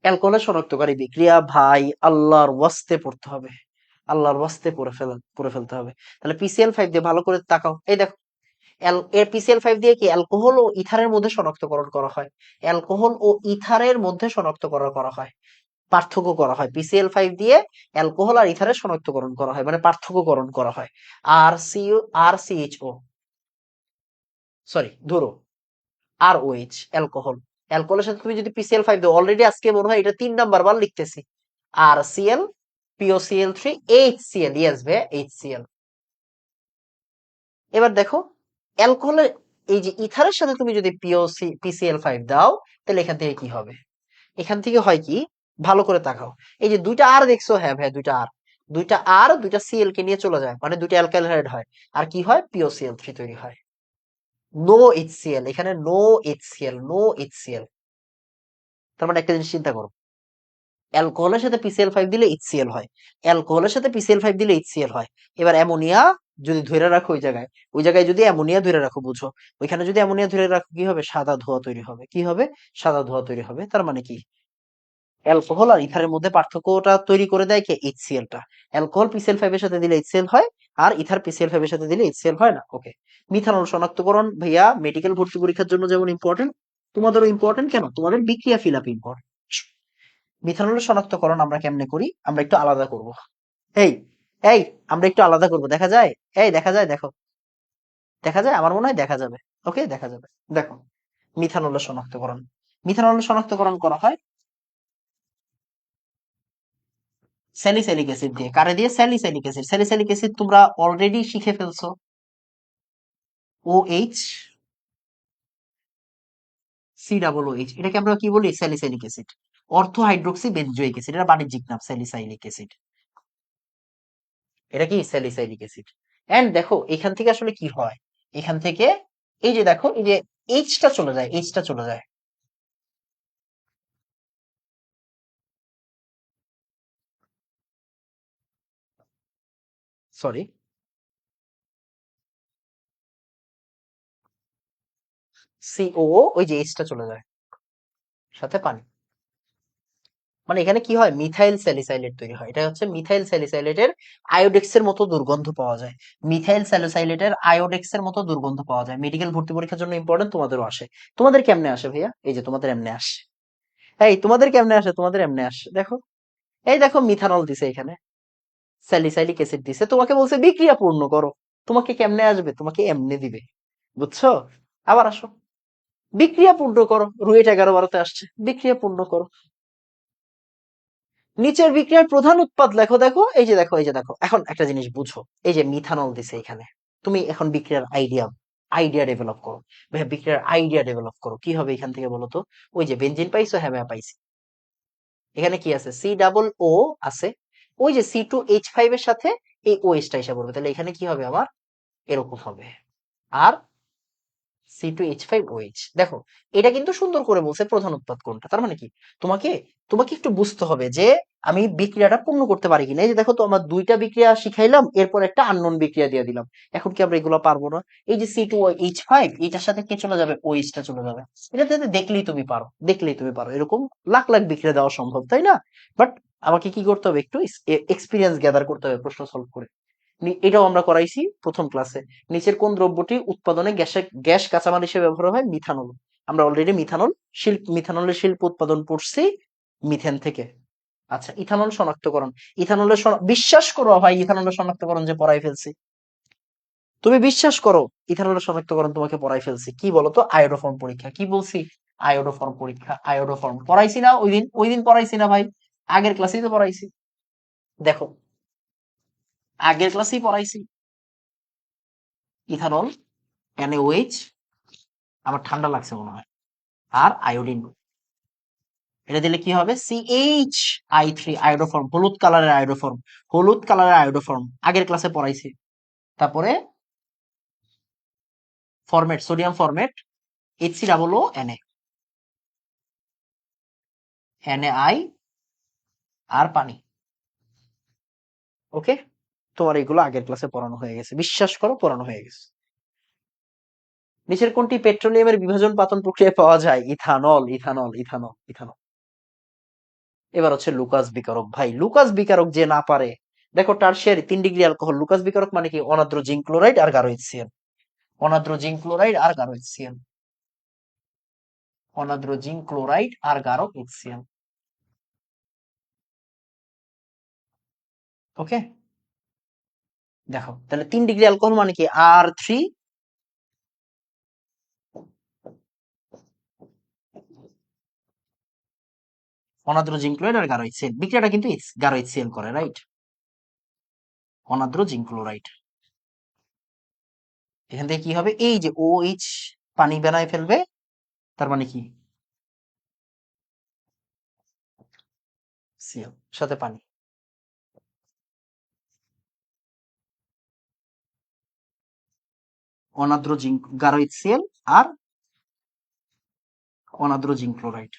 অ্যালকোহলের শনাক্তকারী বিক্রিয়া ভাই আল্লাহর ওয়াস্তে পড়তে হবে, আল্লাহর ওয়াস্তে পড়ে ফেলতে হবে। তাহলে PCl5 দিয়ে ভালো করে তাকাও, এই দেখো এর PCl5 দিয়ে কি অ্যালকোহল ও ইথারের মধ্যে শনাক্তকরণ করা হয়, অ্যালকোহল ও ইথারের মধ্যে শনাক্তকরণ করা হয়, পার্থক্য করা হয়। PCl5 দিয়ে অ্যালকোহল আর ইথারের শনাক্তকরণ করা হয়, মানে পার্থক্যকরণ করা হয়। RCHO, সরি ধরো ROH, অ্যালকোহল, অ্যালকোহলের সাথে তুমি যদি PCl5 দাও, অলরেডি আজকে মনে হয় এটা 3 নাম্বার বার লিখতেছি, RCl, POCl3, HCl, ইয়েস ভাই, HCl। এবার দেখো অ্যালকোহলের, এই যে ইথারের সাথে তুমি যদি PCl5 দাও, তাহলে এখান থেকে কি হবে, এখান থেকে হয় কি, ভালো করে তাকাও, এই যে দুইটা আর দেখছো, হ্যাঁ ভাই দুইটা সিএল কে নিয়ে চলে যায়, মানে দুইটা অ্যালকাইল হাইড হয়, আর কি হয়, POCl3 তৈরি হয়। নো HCl, এখানে নো HCl। তার মানে একটা জিনিস চিন্তা করো, অ্যালকোহলের সাথে PCl5 দিলে HCl হয়, অ্যালকোহলের সাথে PCl5 দিলে HCl হয়। এবার অ্যামোনিয়া যদি ধরে রাখো ওই জায়গায় যদি অ্যামোনিয়া ধরে রাখো, বুঝো, ওইখানে যদি অ্যামোনিয়া ধরে রাখো, কি হবে, সাদা ধোঁয়া তৈরি হবে, কি হবে, সাদা ধোঁয়া তৈরি হবে। তার মানে কি, অ্যালকোহল আর ইথারের মধ্যে পার্থক্যটা তৈরি করে দেয় কে, HCl টা। অ্যালকোহল PCl5 এর সাথে দিলে HCl হয়, আর ইথার PCl5 এর সাথে দিলে HCl হয় না। ওকে। মিথানল শনাক্তকরণ ভাইয়া মেডিকেল ভর্তি পরীক্ষার জন্য যেমন ইম্পর্টেন্ট, তোমাদেরও ইম্পর্টেন্ট, কেন, তোমাদের বিক্রিয়া ফিল আপ ইম্পর্টেন্ট। মিথানলের শনাক্তকরণ আমরা কেমনে করি, আমরা একটু আলাদা করব। এই এই আমরা একটু আলাদা করব, দেখা যায়, এই দেখা যায়, দেখো, দেখা যায়, আমার মনে হয় দেখা যাবে। ওকে, দেখা যাবে। দেখো, মিথানলের শনাক্তকরণ, মিথানলের শনাক্তকরণ করা হয় স্যালিসাইলিক অ্যাসিড দিয়ে। কারে দিয়ে, স্যালিসাইলিক অ্যাসিড। স্যালিসাইলিক অ্যাসিড তোমরা অলরেডি শিখে ফেলছো, OH, COOH, এটাকে আমরা কি বলি, salicylic acid. অর্থো hydroxy benzoic acid, এটা বাণিজ্যিক নাম, স্যালিসাইলিক অ্যাসিড। এটা কি, স্যালিসাইলিক অ্যাসিড। এন্ড দেখো এখান থেকে আসলে কি হয়, এখান থেকে এই যে দেখো, এই যে এইচটা চলে যায়, এইচটা চলে যায়, সরি, COO, ওই যে এইচটা চলে যায়, সাথে পানি। মানে এখানে কি হয়, মিথাইল স্যালিসাইলেট তৈরি হয়, এটা হচ্ছে মিথাইল স্যালিসাইলেটের আয়োডেক্সের মতো দুর্গন্ধ পাওয়া যায়, মিথাইল স্যালিসাইলেটের আয়োডেক্সের মতো দুর্গন্ধ পাওয়া যায়। মেডিকেল ভর্তি পরীক্ষার জন্য ইম্পর্টেন্ট, তোমাদেরও আসে। তোমাদের কেমনে আসে ভাইয়া, এই যে তোমাদের এমনে আসে, এই তোমাদের কেমনে আসে, তোমাদের এমনে আসে, দেখো, এই দেখো মিথানল দিছে এখানে, স্যালিসাইলিক অ্যাসিড দিছে, তোমাকে বলছে বিক্রিয়া পূর্ণ করো, তোমাকে কেমনে আসবে, তোমাকে এমনি দিবে, বুঝছো? আবার আসো, বিক্রিয়া পূর্ণ করো, রুয়েট 11-12-তে আসছে, বিক্রিয়া পূর্ণ করো। নিচের বিক্রিয়ার প্রধান উৎপাদ লেখো, দেখো, এই যে দেখো, এই যে দেখো, এখন একটা জিনিস বুঝো, এই যে মিথানল দিছে এখানে, তুমি এখন বিক্রিয়ার আইডিয়া ডেভেলপ করো। ভাইয়া বিক্রিয়ার আইডিয়া ডেভেলপ করো, কি হবে এখান থেকে বলো তো? ওই যে বেনজিন পাইছো, হ্যাঁ ভাইয়া পাইছি, এখানে কি আছে, COO আছে, ওই যে C2H5 এর সাথে এই OH টা এসে পড়বে, তাহলে এখানে কি হবে আমার, এরকম হবে। আর C2H5OH, দেখো এটা কিন্তু সুন্দর করে বলছে প্রধান উৎপাদ কোনটা। তার মানে কি, তোমাকে তোমাকে একটু বুঝতে হবে যে আমি বিক্রিয়াটা পূর্ণ করতে পারি কিনা। এই যে দেখো তো, আমার দুইটা বিক্রিয়া শিখাইলাম, এরপর একটা আননোন বিক্রিয়া দিয়ে দিলাম, এখন কি আমরা এগুলো পারবো না? এই যে C2H5, এটার সাথে কে চলে যাবে, OH টা চলে যাবে। এটা দেখলেই তুমি পারো, এরকম লাখ লাখ বিক্রিয়া দেওয়া সম্ভব, তাই না? বাট আমাকে কি করতে হবে, একটু এক্সপিরিয়েন্স গ্যাদার করতে হবে প্রশ্ন সলভ করে। এটাও আমরা করাইছি প্রথম ক্লাসে। নিচের কোন দ্রব্যটি উৎপাদনে গ্যাস কাঁচামাল হিসেবে ব্যবহার হয়, মিথানল। আমরা অলরেডি মিথানলের শিল্প উৎপাদন পড়ছি মিথেন থেকে। আচ্ছা, ইথানল শনাক্তকরণ, বিশ্বাস করো ভাই, ইথানলের শনাক্তকরণ যে পড়াই ফেলছি, তুমি বিশ্বাস করো, ইথানলের শনাক্তকরণ তোমাকে পড়াই ফেলছি। কি বলতো, আয়োডোফর্ম পরীক্ষা, কি বলছি, আয়োডোফর্ম পরীক্ষা, আয়োডোফর্ম পড়াইছি না ওই দিন পড়াইছি না ভাই, আগের ক্লাসেই তো পড়াইছি, দেখো, আগের ক্লাসেই পড়াইছি। ইথানল, NaOH, আমার ঠান্ডা লাগছে মনে হয়, আর আয়োডিন। এটা দিলে কি হবে? CH3 আয়োডোফর্ম, হলুদ কালারের আয়োডোফর্ম। হলুদ কালারের আয়োডোফর্ম আগের ক্লাসে পড়াইছি। তারপরে format, sodium format, HC, NaI আর পানি। ওকে, তোমার এগুলো আগের ক্লাসে পড়ানো হয়ে গেছে, বিশ্বাস করো পড়ানো হয়ে গেছে। নিচের কোনটি পেট্রোলিয়ামের বিভাজন পাতন প্রক্রিয়ায় পাওয়া যায়? Ethanol, ethanol, ethanol, ethanol. এবার হচ্ছে লুকাস বিকারক। ভাই লুকাস বিকারক যে না পারে, দেখো টারশিয়ারি 3 ডিগ্রি অ্যালকোহল, লুকাস বিকারক মানে কি? অনাদ্র জিঙ্ক ক্লোরাইড আর গাঢ় HCl, অনাদ্র জিঙ্ক ক্লোরাইড আর গাঢ় HCl, অনাদ্র জিঙ্ক ক্লোরাইড আর গাঢ় HCl। ওকে, দেখো তাহলে 3 ডিগ্রি অ্যালকোহল মানে কি? R3, অনাদ্র জিঙ্ক ক্লোরাইড আর গাঢ় HCl। বিক্রিয়াটা কিন্তু গাঢ় HCl করে, রাইট? অনাদ্র zinc chloride. এখান থেকে কি হবে? এই যে OH পানি বানায় ফেলবে, তার মানে কি? Cl সাথে পানি। অনাদ্র জিঙ্ক গাঢ় HCl আর অনাদ্র জিঙ্ক ক্লোরাইড।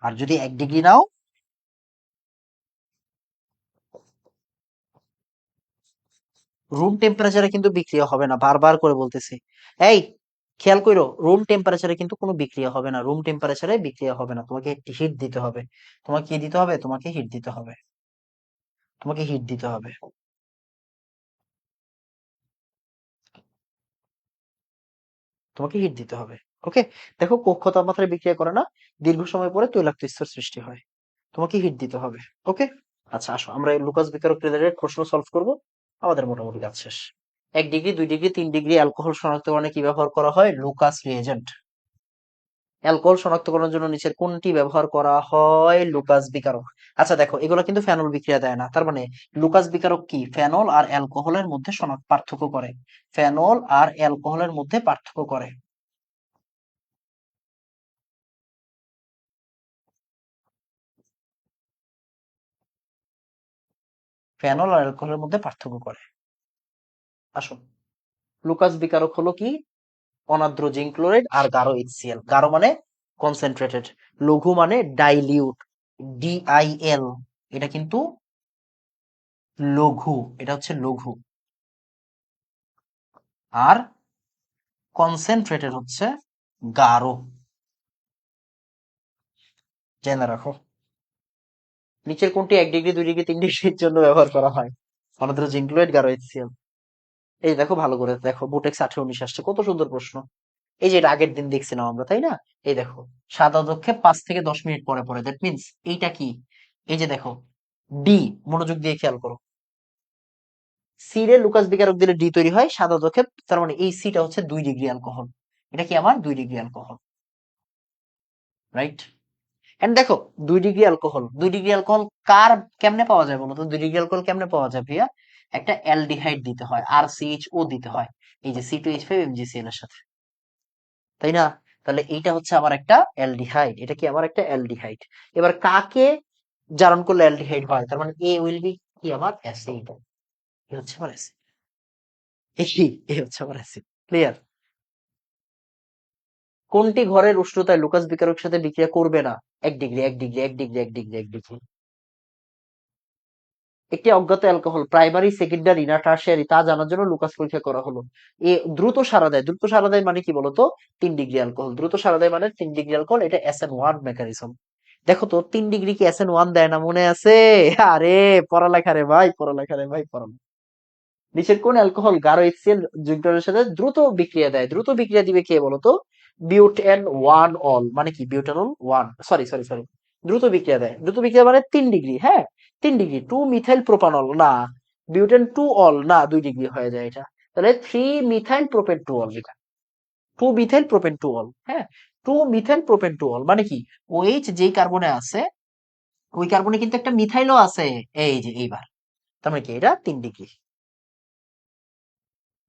আর যদি 1 ডিগ্রি নাও, রুম টেম্পারেচারে কিন্তু বিক্রিয়া হবে না, বারবার করে বলতেছি। এই খেয়াল করো, রুম টেম্পারেচারে কিন্তু কোনো বিক্রিয়া হবে না, রুম টেম্পারেচারে বিক্রিয়া হবে না, তোমাকে হিট দিতে হবে। তোমাকে কি দিতে হবে? তোমাকে হিট দিতে হবে, তোমাকে হিট দিতে হবে। তোমাকে হিট দিতে হবে। ওকে, দেখো কক্ষ তাপমাত্রায় বিক্রিয়া করে না, দীর্ঘ সময় পরে তৈলাক্ত স্তর সৃষ্টি হয়। তোমাকে হিট দিতে হবে। ওকে, আচ্ছা আসো আমরা এই লুকাস বিকারক রিলেটেড প্রশ্ন সলভ করব। আমাদের মোটামুটি কাজ শেষ। 1 ডিগ্রি, 2 ডিগ্রি, 3 ডিগ্রি অ্যালকোহল শনাক্তকরণে কি ব্যবহার করা হয়? Lucas reagent. অ্যালকোহল শনাক্তকরণের জন্য নিচের কোনটি ব্যবহার করা হয়? লুকাস বিকারক। আচ্ছা দেখো এগুলো কিন্তু ফেনল বিক্রিয়া দেয় না, তার মানে লুকাস বিকারক কি? ফেনল আর অ্যালকোহলের মধ্যে পার্থক্য করে, ফেনল আর অ্যালকোহলের মধ্যে পার্থক্য করে। ফেনল আর অ্যালকোহলের মধ্যে পার্থক্য করে। আসো, লুকাস বিকারক হলো কি? অনাদ্র জিঙ্ক ক্লোরাইড আর গাঢ় HCl। গাঢ় মানে কনসেন্ট্রেটেড, লঘু মানে ডাইলিউট, DIL। এটা কিন্তু লঘু, এটা হচ্ছে লঘু। আর কনসেন্ট্রেটেড হচ্ছে গাঢ়। জেনে রাখো। নিচের কোনটি 1 ডিগ্রি, 2 ডিগ্রি, 3 ডিগ্রির জন্য ব্যবহার করা হয়? অনাদ্র জিঙ্ক ক্লোরাইড, গাঢ় HCl। এই দেখো ভালো করে দেখো, বুটেক্স 18-19 আসছে, কত সুন্দর প্রশ্ন। এই যে এটা আগের দিন দেখছিলাম আমরা, তাই না? এই দেখো, সাদা দক্ষে 5 থেকে 10 মিনিট পরে পরে, দ্যাট মিনস এইটা কি? এই যে দেখো ডি, মনোযোগ দিয়ে খেয়াল করো। সি রে লুকাস বিকারক দিলে ডি তৈরি হয় সাদা দক্ষে, তার মানে এই সিটা হচ্ছে 2 ডিগ্রি অ্যালকোহল। এটা কি আমার 2 ডিগ্রি অ্যালকোহল, রাইট? এন্ড দেখো 2 ডিগ্রি অ্যালকোহল, 2 ডিগ্রি অ্যালকোহল কার কেমনে পাওয়া যায় বলো তো? 2 ডিগ্রি অ্যালকোহল কেমনে পাওয়া যায় ভাইয়া? একটা অ্যালডিহাইড দিতে হয়, RCHO দিতে হয়, এই যে C2H5 MgCl এর সাথে, তাই না? তাহলে এইটা হচ্ছে আমার একটা অ্যালডিহাইড, এটা কি আমার একটা অ্যালডিহাইড। এবার কাকে জারণ করলে অ্যালডিহাইড হয়? তার মানে এ উইল বি কি? আমার অ্যাসিড। এ হচ্ছে আমার অ্যাসিড, এ হচ্ছে আমার অ্যাসিড। ক্লিয়ার? কোনটি ঘরের উষ্ণতায় লুকাস বিকারকের সাথে বিক্রিয়া করবে না? 1 degree, 1 degree, 1 degree, 1 degree, 1 degree. একটি অজ্ঞাত অ্যালকোহল প্রাইমারি, সেকেন্ডারি না টারশিয়ারি তা জানার জন্য লুকাস পরীক্ষা করা হলো। এ দ্রুত সারা দেয়, দ্রুত সারা দেয় মানে কি বলতো? 3 ডিগ্রি অ্যালকোহল দ্রুত সারা দেয় মানে 3 ডিগ্রি অ্যালকোহল, এটা SN1 মেকানিজম। দেখো তো 3 ডিগ্রি কি SN1 দেয় না, মনে আছে? আরে পড়ালেখা রে ভাই, পড়ালেখা রে ভাই, পড়ালেখা। নিচের কোন অ্যালকোহল গাঢ় HCl যুগ্মের সাথে দ্রুত বিক্রিয়া দেয়? দ্রুত বিক্রিয়া দিবে কে বলতো? বিউটেন ওয়ান অল, মানে কি? Butanol one, sorry sorry sorry, দ্রুত বিক্রিয়া দেয়, দ্রুত বিক্রিয়া মানে 3 ডিগ্রি, হ্যাঁ 3 ডিগ্রি। 2 মিথাইল প্রোপানল না, বিউটেন টু অল না, 2 ডিগ্রি হয়ে যায় এটা। তাহলে 3 মিথাইল প্রোপেন টু অল, এটা 2 মিথাইল প্রোপেন টু অল, হ্যাঁ 2 মিথাইল প্রোপেন টু অল মানে কি? OH যেই কার্বনে আছে, ওই কার্বনে কিন্তু একটা মিথাইলও আছে। এই যে এইবার, তার মানে কি এটা 3 ডিগ্রি।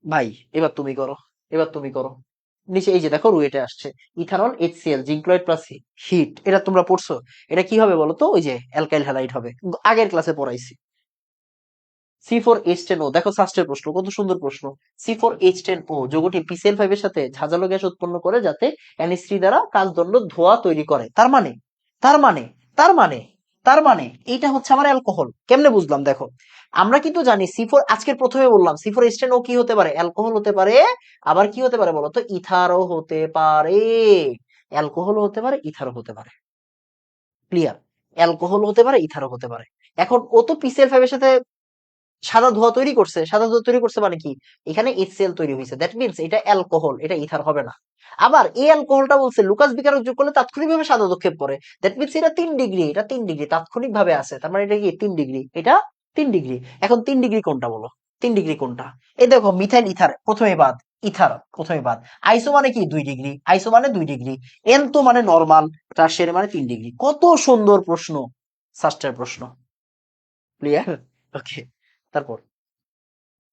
ভাই এবার তুমি করো, এবার তুমি করো। নিচে এই যে দেখো রুয়েটে আসছে ethanol HCl zinc chloride plus heat, এটা তোমরা পড়ছো? এটা কি হবে বলো তো? ওই যে অ্যালকাইল হ্যালাইড হবে, আগের ক্লাসে পড়াইছি। C4H10O, দেখো সাস্টের প্রশ্ন, কত সুন্দর প্রশ্ন। C4H10O যৌগটি PCl5 এর সাথে ঝাঁঝালো গ্যাস উৎপন্ন করে যাতে NH3 দ্বারা কাচদণ্ড ধোঁয়া তৈরি করে। তার মানে, তার মানে, তার মানে, তার মানে এইটা হচ্ছে আমার অ্যালকোহল। কেমনে বুঝলাম? দেখো, আমরা কিন্তু জানি C4, আজকের প্রথমে বললাম C4H10O কি হতে পারে? অ্যালকোহল হতে পারে। আবার কি হতে পারে বলতো? ইথারও হতে পারে। অ্যালকোহল হতে পারে, ইথারও হতে পারে। ক্লিয়ার? অ্যালকোহল হতে পারে, ইথারও হতে পারে। এখন ও তো PCl5 এর সাথে সাদা ধোঁয়া তৈরি করছে। সাদা ধোঁয়া তৈরি করছে মানে কি? এখানে HCl তৈরি হয়েছে, দ্যাট মিনস এটা অ্যালকোহল, এটা ইথার হবে না। আবার এই অ্যালকোহলটা বলছে লুকাস বিকারক যোগ করলে তাৎক্ষণিকভাবে সাদা নিক্ষেপ করে, দ্যাট মিনস এটা 3 ডিগ্রি, এটা 3 ডিগ্রি তাৎক্ষণিক ভাবে আছে। তার মানে এটা কি 3 ডিগ্রি, এটা 3 ডিগ্রি। এখন 3 ডিগ্রি কোনটা বলো? 3 ডিগ্রি কোনটা? এই দেখো মিথাইল ইথার প্রথমে বাদ, ইথার প্রথমে বাদ। আইসো মানে কি? 2 ডিগ্রি, আইসো মানে 2 ডিগ্রি। এন তো মানে নর্মাল, টারশিয়ারি মানে 3 ডিগ্রি। কত সুন্দর প্রশ্ন, ষষ্ঠের প্রশ্ন। ক্লিয়ার? ওকে, তারপর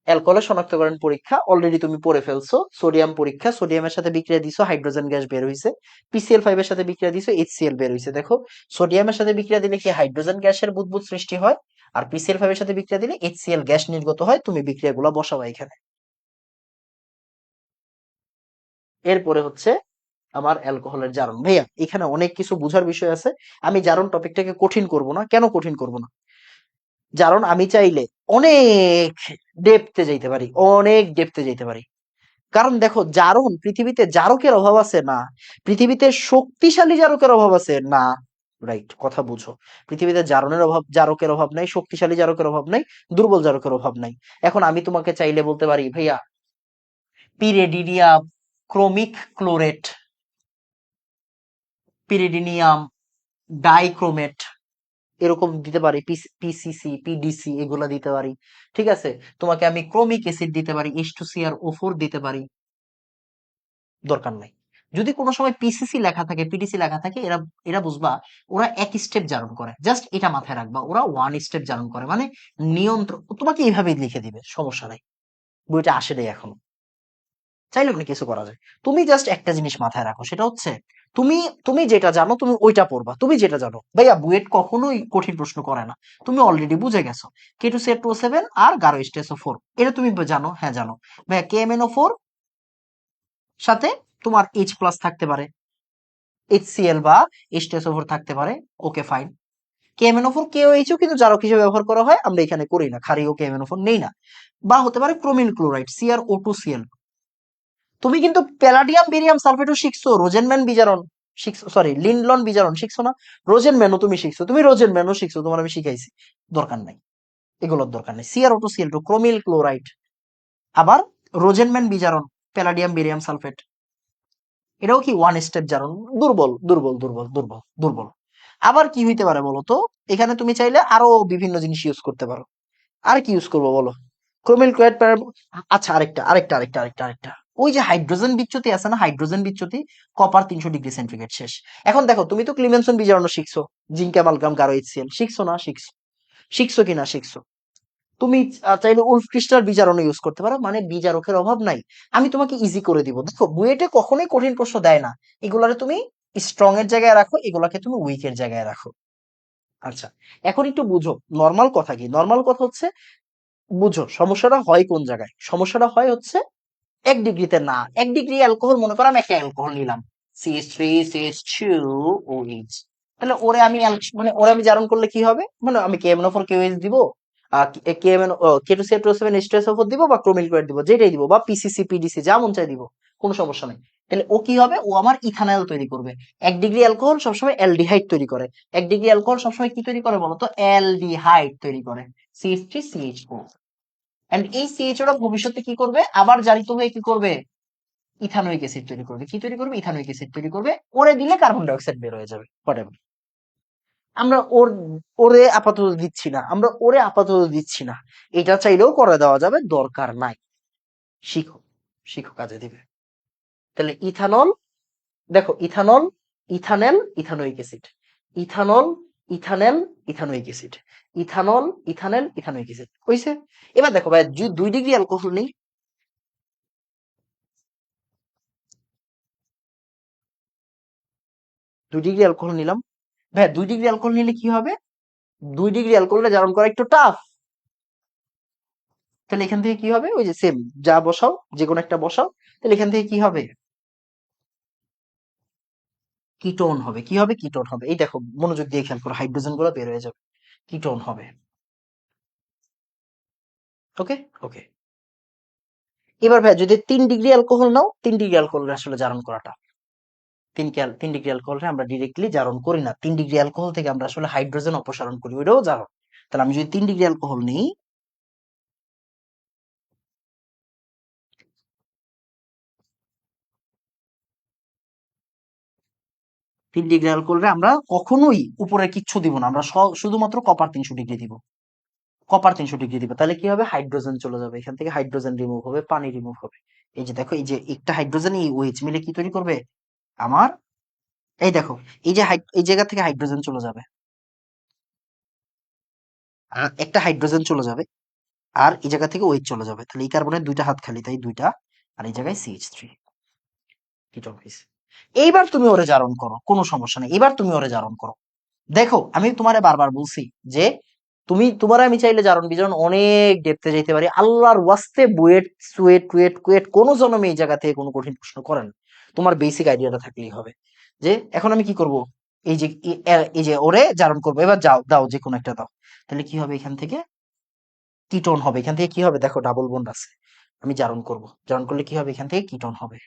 অ্যালকোহলের শনাক্তকরণ পরীক্ষা অলরেডি তুমি পড়ে ফেলছো। সোডিয়াম পরীক্ষা, সোডিয়ামের সাথে বিক্রিয়া দিছো, হাইড্রোজেন গ্যাস বের হইছে। PCl5 এর সাথে বিক্রিয়া দিছো, HCl বের হইছে। দেখো, সোডিয়ামের সাথে বিক্রিয়া দিলে কি হাইড্রোজেন গ্যাসের বুদবুদ সৃষ্টি হয়, আর PCl5 এর সাথে বিক্রিয়া দিলে HCl গ্যাস নির্গত হয়। তুমি বিক্রিয়াগুলো বসাবা এখানে। এরপরে হচ্ছে আমার অ্যালকোহলের জারণ। ভাইয়া এখানে অনেক কিছু বোঝার বিষয় আছে। আমি জারণ টপিকটাকে কঠিন করব না। কেন কঠিন করব না? জারণ আমি চাইলে অনেক ডেপথে যাইতে পারি, অনেক ডেপথে যাইতে পারি। কারণ দেখো, জারণ, পৃথিবীতে জারকের অভাব আছে না, পৃথিবীতে শক্তিশালী জারকের অভাব আছে না। রাইট, কথা বুঝো। পৃথিবীতে জারণের অভাব, জারকের অভাব নাই, শক্তিশালী জারকের অভাব নাই, দুর্বল জারকের অভাব নাই। এখন আমি তোমাকে চাইলে বলতে পারি ভাইয়া পিরেডিনিয়াম ক্রোমিক ক্লোরেট, পিরিডিনিয়াম ডাইক্রোমেট, এরকম দিতে পারি, PCC PDC এগুলা দিতে পারি। ঠিক আছে? তোমাকে আমি ক্রোমিক অ্যাসিড দিতে পারি, H2CrO4 দিতে পারি। দরকার নাই। যদি কোনো সময় PCC লেখা থাকে, PDC লেখা থাকে, এরা এরা বুঝবা ওরা এক স্টেপ জারণ করে। জাস্ট এটা মাথায় রাখবা, ওরা ওয়ান স্টেপ জারণ করে, মানে নিয়ন্ত্রণ। তোমাকে এইভাবেই লিখে দিবে, সমস্যা নাই। বইটা আসে নাই এখনো, চাইলে অনেক কিছু করা যায়। তুমি জাস্ট একটা জিনিস মাথায় রাখো, সেটা হচ্ছে তুমি তুমি যেটা জানো তুমি ওইটা পড়বা। তুমি যেটা জানো, ভাইয়া বুয়েট কখনোই কঠিন প্রশ্ন করে না। তুমি অলরেডি বুঝে গেছো K2CH2O7 আর গারো H2SO4, এটা তুমি জানো? হ্যাঁ জানো। ভাইয়া KMnO4 সাথে তোমার H প্লাস থাকতে পারে, HCl বা H2SO4 থাকতে পারে। Okay fine. KMnO4 KOH ও কিন্তু জারক হিসেবে ব্যবহার করা হয়, আমরা এখানে করি না, ক্ষারীয় KMnO4 নেই না। বা হতে পারে ক্রোমিল ক্লোরাইড CrO2Cl। তুমি কিন্তু প্যালাডিয়াম বেরিয়াম সালফেটও শিখছো, রোজেনম্যান বিজারণ শিখছো, সরি লিন্ডলন বিজারণ শিখছো না? রোজেনম্যানও তুমি শিখছো, তুমি রোজেনম্যানও শিখছো, তোমার আমি শিখাইছি। দরকার নাই, এগুলোর দরকার নেই। CrO2Cl2 ক্রোমিল ক্লোরাইড, আবার রোজেনম্যান বিজারণ প্যালাডিয়াম বেরিয়াম সালফেট, এটাও কি ওয়ান স্টেপ জারণ? দুর্বল, দুর্বল, দুর্বল, দুর্বল, দুর্বল। আবার কি হইতে পারে বলো তো? এখানে তুমি চাইলে আরো বিভিন্ন জিনিস ইউজ করতে পারো। আর কি ইউজ করবো বলো? ক্রোমিল ক্লোরাইড আচ্ছা, আরেকটা, আরেকটা, আরেকটা, আরেকটা, আরেকটা। ওই যে হাইড্রোজেন বিচ্যুতি আছে না, হাইড্রোজেন বিচ্যুতি, কপার 300 ডিগ্রি সেন্টিগ্রেড শেষ। এখন দেখো, তুমি তো ক্লিমেনসন বিজারণ শিখছো, জিঙ্ক অ্যামালগাম গারো HCl শিখছো না? শিখছো, শিখছো কিনা? শিখছো। তুমি চাইলে উলফ ক্রিস্টাল বিজারণও ইউজ করতে পারো, মানে বিজারকের অভাব নাই। আমি তোমাকে ইজি করে দিব। দেখো, বুয়েটে কখনোই কঠিন প্রশ্ন দেয় না। এগুলারে তুমি স্ট্রং এর জায়গায় রাখো, এগুলাকে তুমি উইক এর জায়গায় রাখো। আচ্ছা, এখন একটু বুঝো নর্মাল কথা কি। নর্মাল কথা হচ্ছে, বুঝো সমস্যাটা হয় কোন জায়গায়। সমস্যাটা হয় হচ্ছে 1 ডিগ্রিতে না। 1 ডিগ্রি অ্যালকোহল, মনে করো আমি একটা অ্যালকোহল নিলাম, CH3CH2OH। তাহলে ওরে আমি মানে ওরে আমি জারণ করলে কি হবে? মানে আমি KMnO4 KOH দিব, K2CH2O7 H2SO4 দিব, বা ক্রোমিল ক্লোরাইড দিব, যেটাই দিব, বা PCC PDC যা মন চাই দিব, কোনো সমস্যা নাই। তাহলে ও কি হবে? ও আমার ইথানল তৈরি করবে। 1 ডিগ্রি অ্যালকোহল সবসময় অ্যালডিহাইড তৈরি করে। 1 ডিগ্রি অ্যালকোহল সবসময় কি তৈরি করে বলতো? অ্যালডিহাইড তৈরি করে, CH3CH4। এন্ড এই CHO টা ভবিষ্যতে কি করবে? আবার জারিত হয়ে কি করবে? ইথানোয়িক অ্যাসিড তৈরি করবে। কি তৈরি করবে? ইথানোয়িক অ্যাসিড তৈরি করবে। ওরে দিলে কার্বন ডাই অক্সাইড বের হয়ে যাবে, হোয়াটএভার। আমরা ওরে আপাতত দিচ্ছি না, আমরা ওরে আপাতত দিচ্ছি না। এটা চাইলেও করে দেওয়া যাবে, দরকার নাই। শিখো, শিখো, কাজে দিবে। তাহলে ইথানল, দেখো ethanol, ethanal, ethanoic acid, ethanol, ethanal ethanoic acid, ethanol ethanal ethanoic acid হইছে। এবার দেখো ভাই 2 ডিগ্রি অ্যালকোহল নেই, 2 ডিগ্রি অ্যালকোহল নিলাম। ভাই 2 ডিগ্রি অ্যালকোহল নিলে কি হবে? 2 ডিগ্রি অ্যালকোহলটা জারণ করা একটু টাফ। তাহলে এখান থেকে কি হবে? ওই যে সেম, যা বসাও, যে কোনো একটা বসাও, তাহলে এখান থেকে কি হবে? কিটোন হবে। কি হবে? কিটোন হবে। এই দেখো মনোযোগ দিয়ে খেয়াল করো, হাইড্রোজেন গুলো বের হয়ে যাবে, কিটোন হবে। ওকে, ওকে। এবার ভাই যদি 3 ডিগ্রি অ্যালকোহল নাও, 3 ডিগ্রি অ্যালকোহল আসলে জারণ করাটা, 3 ডিগ্রি অ্যালকোহলটা আমরা ডিরেক্টলি জারণ করি না, 3 ডিগ্রি অ্যালকোহল থেকে আমরা আসলে হাইড্রোজেন অপসারণ করি, ওইটাও জারণ। তাহলে আমি যদি 3 ডিগ্রি অ্যালকোহল নিই, 3 ডিগ্রি অ্যালকোহলে আমরা কখনোই উপরে কিচ্ছু দিব না, আমরা শুধুমাত্র কপার 300 ডিগ্রি দিব, কপার 300 ডিগ্রি দিব। তাহলে কি হবে? হাইড্রোজেন চলে যাবে এখান থেকে, হাইড্রোজেন রিমুভ হবে, পানি রিমুভ হবে। এই যে দেখো, এই যে একটা হাইড্রোজেন এই OH মিলে কি তৈরি করবে আমার, এই দেখো, এই যে এই জায়গা থেকে হাইড্রোজেন চলে যাবে, আর একটা হাইড্রোজেন চলে যাবে, আর এই জায়গা থেকে OH চলে যাবে। তাহলে এই কার্বনের দুইটা হাত খালি, তাই দুইটা, আর এই জায়গায় CH3 কিটোন হয়েছে। এইবার তুমি ওরে জারণ করো, কোনো সমস্যা নেই, এবার তুমি ওরে জারণ করো। দেখো আমি তোমারে বারবার বলছি যে তোমার আমি চাইলে জারণ বিজারণ অনেক ডেপথে যেতে পারি, আল্লাহর ওয়াস্তে বুয়েট সুয়েট কুয়েট কুয়েট কোনো জন্মে এই জায়গা থেকে কোনো কঠিন প্রশ্ন করেন, তোমার বেসিক আইডিয়াটা থাকলেই হবে। যে এখন আমি কি করব, এই যে এই যে ওরে জারণ করবো, এবার যাও দাও যে কোনো একটা দাও, তাহলে কি হবে? এখান থেকে কিটোন হবে। এখান থেকে কি হবে? দেখো ডাবল বন্ড আছে, আমি জারণ করব, জারণ করলে কি হবে? এখান থেকে কিটোন হবে।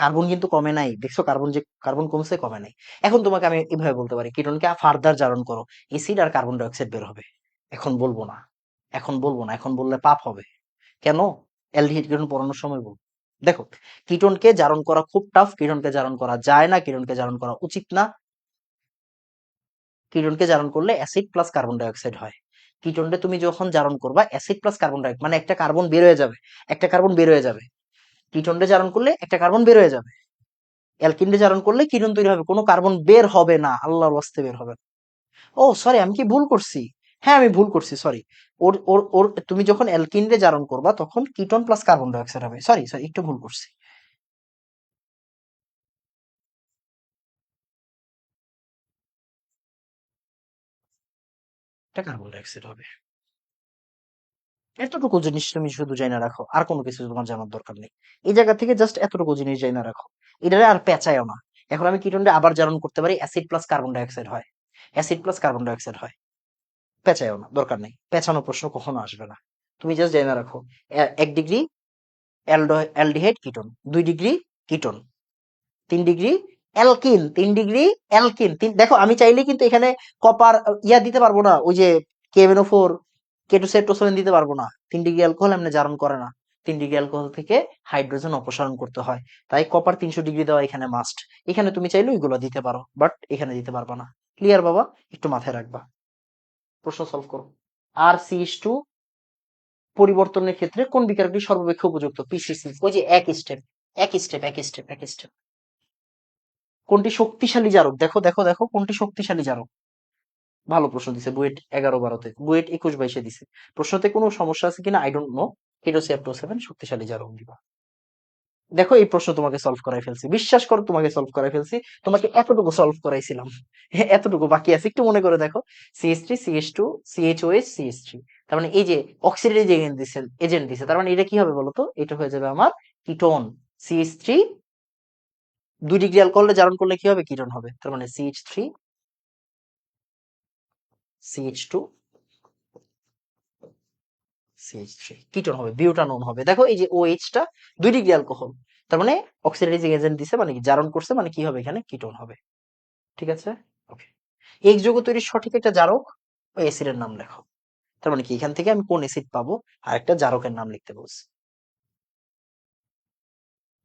কার্বন কিন্তু কমে নাই, দেখছো কার্বন, যে কার্বন কমছে কমে নাই। এখন তোমাকে আমি এভাবে বলতে পারি, কিটোনকে ফার্দার জারণ করো, এসিড আর কার্বন ডাই অক্সাইড বের হবে। এখন বলবো না, এখন বলবো না, এখন বললে পাপ হবে। কেন? অ্যালডিহাইড কিটোন পড়ানোর সময় বলবো। দেখো, কিটোনকে জারণ করা খুব টাফ, কিটোনকে জারণ করা যায় না, কিটোনকে জারণ করা উচিত না। কিটোনকে জারণ করলে acid plus carbon die oxide হয়। কিটোনকে তুমি যখন জারণ করবা অ্যাসিড প্লাস কার্বন ডাই, মানে একটা কার্বন বের হয়ে যাবে, একটা কার্বন বের হয়ে যাবে। কিটোনকে জারণ করলে একটা কার্বন বের হয়ে যাবে, অ্যালকিনকে জারণ করলে কিটোন তৈরি হবে, কোনো কার্বন বের হবে না, আল্লাহর ওয়াস্তে বের হবে না। ও সরি, আমি কি ভুল করছি? হ্যাঁ আমি ভুল করছি, সরি। ওর ওর ওর তুমি যখন অ্যালকিনরে জারণ করবা তখন ketone plus carbon die oxide হবে, সরি সরি, একটু ভুল করছি। এটা কার্বন ডাই অক্সাইড হবে। এতটুকু জিনিস তুমি শুধু জানা রাখো, আর কোনো কিছু তোমার জানার দরকার নেই। এই জায়গা থেকে জাস্ট এতটুকু জিনিস জানা রাখো, এটারে আর পেঁচায়ও না। এখন আমি কিটোনরে আবার জারণ করতে পারি, acid plus carbon die oxide হয়, acid plus carbon die oxide হয়। পেঁচায়ও না, দরকার নেই, পেঁচানো প্রশ্ন কখনো আসবে না। তুমি জাস্ট জেনে রাখো, 1 degree aldehyde ketone, 2 degree ketone, 3 degree alkyne, 3 degree alkyne. দেখো আমি চাইলে কিন্তু এখানে কপার ইয়া দিতে পারবো না, ওই যে KMnO4 K2SO7 দিতে পারবো না, 3 ডিগ্রি অ্যালকোহল এমনি জারণ করে না। 3 ডিগ্রি অ্যালকোহল থেকে হাইড্রোজেন অপসারণ করতে হয়, তাই কপার 300 ডিগ্রি দেওয়া এখানে মাস্ট। এখানে তুমি চাইলে ওইগুলো দিতে পারো, বাট এখানে দিতে পারবা না। ক্লিয়ার বাবা? একটু মাথায় রাখবা, প্রশ্ন সলভ করো। আর CH2 পরিবর্তনের ক্ষেত্রে কোন বিক্রিয়াটি সর্বাপেক্ষা উপযুক্ত? PCC, ওই যে এক স্টেপ, এক স্টেপ। কোনটি শক্তিশালী জারক? দেখো দেখো দেখো, কোনটি শক্তিশালী জারক? ভালো প্রশ্ন দিছে বুয়েট 11-12-তে, বুয়েট 21-22-এ দিছে। প্রশ্নতে কোনো সমস্যা আছে কিনা আই ডোন্ট নো। K2CF27 শক্তিশালী জারক দিবা। দেখো এই প্রশ্ন তোমাকে সলভ করাই ফেলছি, বিশ্বাস করো তোমাকে সলভ করাই ফেলছি। তোমাকে এতটুকু সলভ করাইছিলাম, এতটুকু বাকি আছে, একটু মনে করে দেখো। CH3 CH2 CHOH CH3, তার মানে এই যে অক্সিডেজ এজেন্ট দিছে, এজেন্ট দিছে, তার মানে এটা কি হবে বলতো? এটা হয়ে যাবে আমার কিটোন। CH3 2 ডিগ্রি অ্যালকোহলে জারণ করলে কি হবে? কিটোন হবে। তার মানে CH3 CH2 CH3 কিটোন হবে, বিউটানন হবে। দেখো এই যে OH টা 2 ডিগ্রি অ্যালকোহল, তার মানে অক্সিডাইজিং এজেন্ট দিছে, মানে কি জারণ করছে, মানে কি হবে? এখানে কিটোন হবে। ঠিক আছে, ওকে। এক যৌগ তৈরির সঠিক একটা জারক ওই অ্যাসিডের নাম লেখো। তার মানে কি এখান থেকে আমি কোন অ্যাসিড পাবো আর একটা জারকের নাম লিখতে বলছি।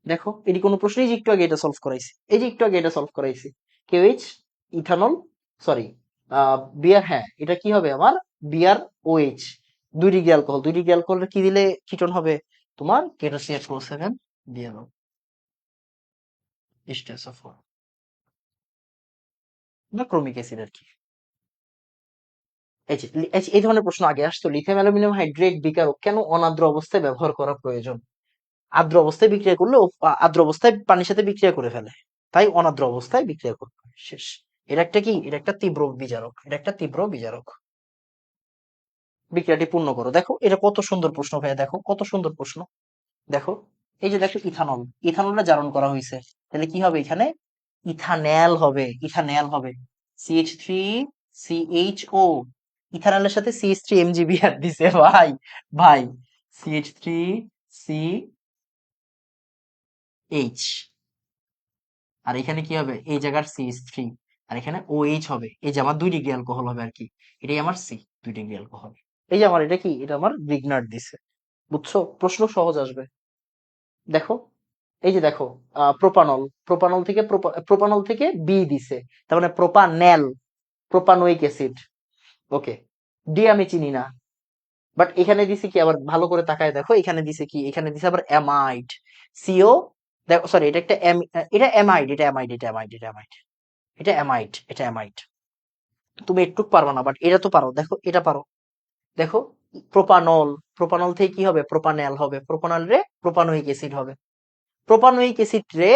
দেখো এটি কোনো প্রশ্ন, এই যে একটু আগে এটা সলভ করাইছি, এই যে একটু আগে এটা সলভ করাইছি। কেওএইচ ইথানল, সরি বিয়ার, হ্যাঁ এটা কি হবে আমার? বিয়ার OH, 2 degree alcohol, 2 degree alcohol কি দিলে কিটোন হবে? তোমার K2CH47 বিয়ার। H2SO4 বা ক্রোমিক অ্যাসিড আর কি। এই ধরনের প্রশ্ন আগে আসতো, লিথিয়াম অ্যালুমিনিয়াম হাইড্রেট বিকারক কেন অনাদ্র অবস্থায় ব্যবহার করা প্রয়োজন? আর্দ্র অবস্থায় বিক্রিয়া করলে আর্দ্র অবস্থায় পানির সাথে বিক্রিয়া করে ফেলে, তাই অনাদ্র অবস্থায় বিক্রিয়া করতে হয়। শেষ। এটা একটা কি, এটা একটা তীব্র বিজারক, এটা একটা তীব্র বিজারক। বিক্রিয়াটি পূর্ণ করো। দেখো এটা কত সুন্দর প্রশ্ন ভাইয়া, দেখো কত সুন্দর প্রশ্ন। দেখো এই যে দেখো ইথানল, ইথানলটা জারণ করা হয়েছে, তাহলে কি হবে এখানে? ইথানল হবে, ইথানল হবে। CH3CHO, ইথানলের সাথে CH3 MgBr দিছে ভাই, ভাই CH3CH, আর এখানে কি হবে, এই জায়গার CH3, আর এখানে OH হবে, এই যে আমার 2 ডিগ্রি অ্যালকোহল হবে আর কি, এটাই আমার C, 2 ডিগ্রি অ্যালকোহল। এই যে আমার এটা কি, এটা আমার ব্রিগনার্ড দিছে। বুঝছো, প্রশ্ন সহজ আসবে। দেখো এই যে দেখো, প্রোপানল, প্রোপানল থেকে বি দিছে, তার মানে প্রোপানেল, প্রোপানোইক অ্যাসিড। ওকে, ডি আমি চিনি না, বাট এখানে দিছে কি, আবার ভালো করে তাকায় দেখো, এখানে দিছে কি, এখানে দিছে আবার অ্যামাইড। সিও, দেখো সরি, এটা একটা এটা অ্যামাইড, এটা অ্যামাইড, এটা অ্যামাইড, এটা অ্যামাইড, এটা অ্যামাইড, এটা অ্যামাইড। তুমি একটু পারবা না, বাট এটা তো পারো, দেখো এটা পারো। দেখো প্রোপানল, প্রোপানল থেকে কি হবে, প্রোপানেল হবে, প্রোপানল রে প্রোপানোইক অ্যাসিড হবে। প্রোপানোইক অ্যাসিড রে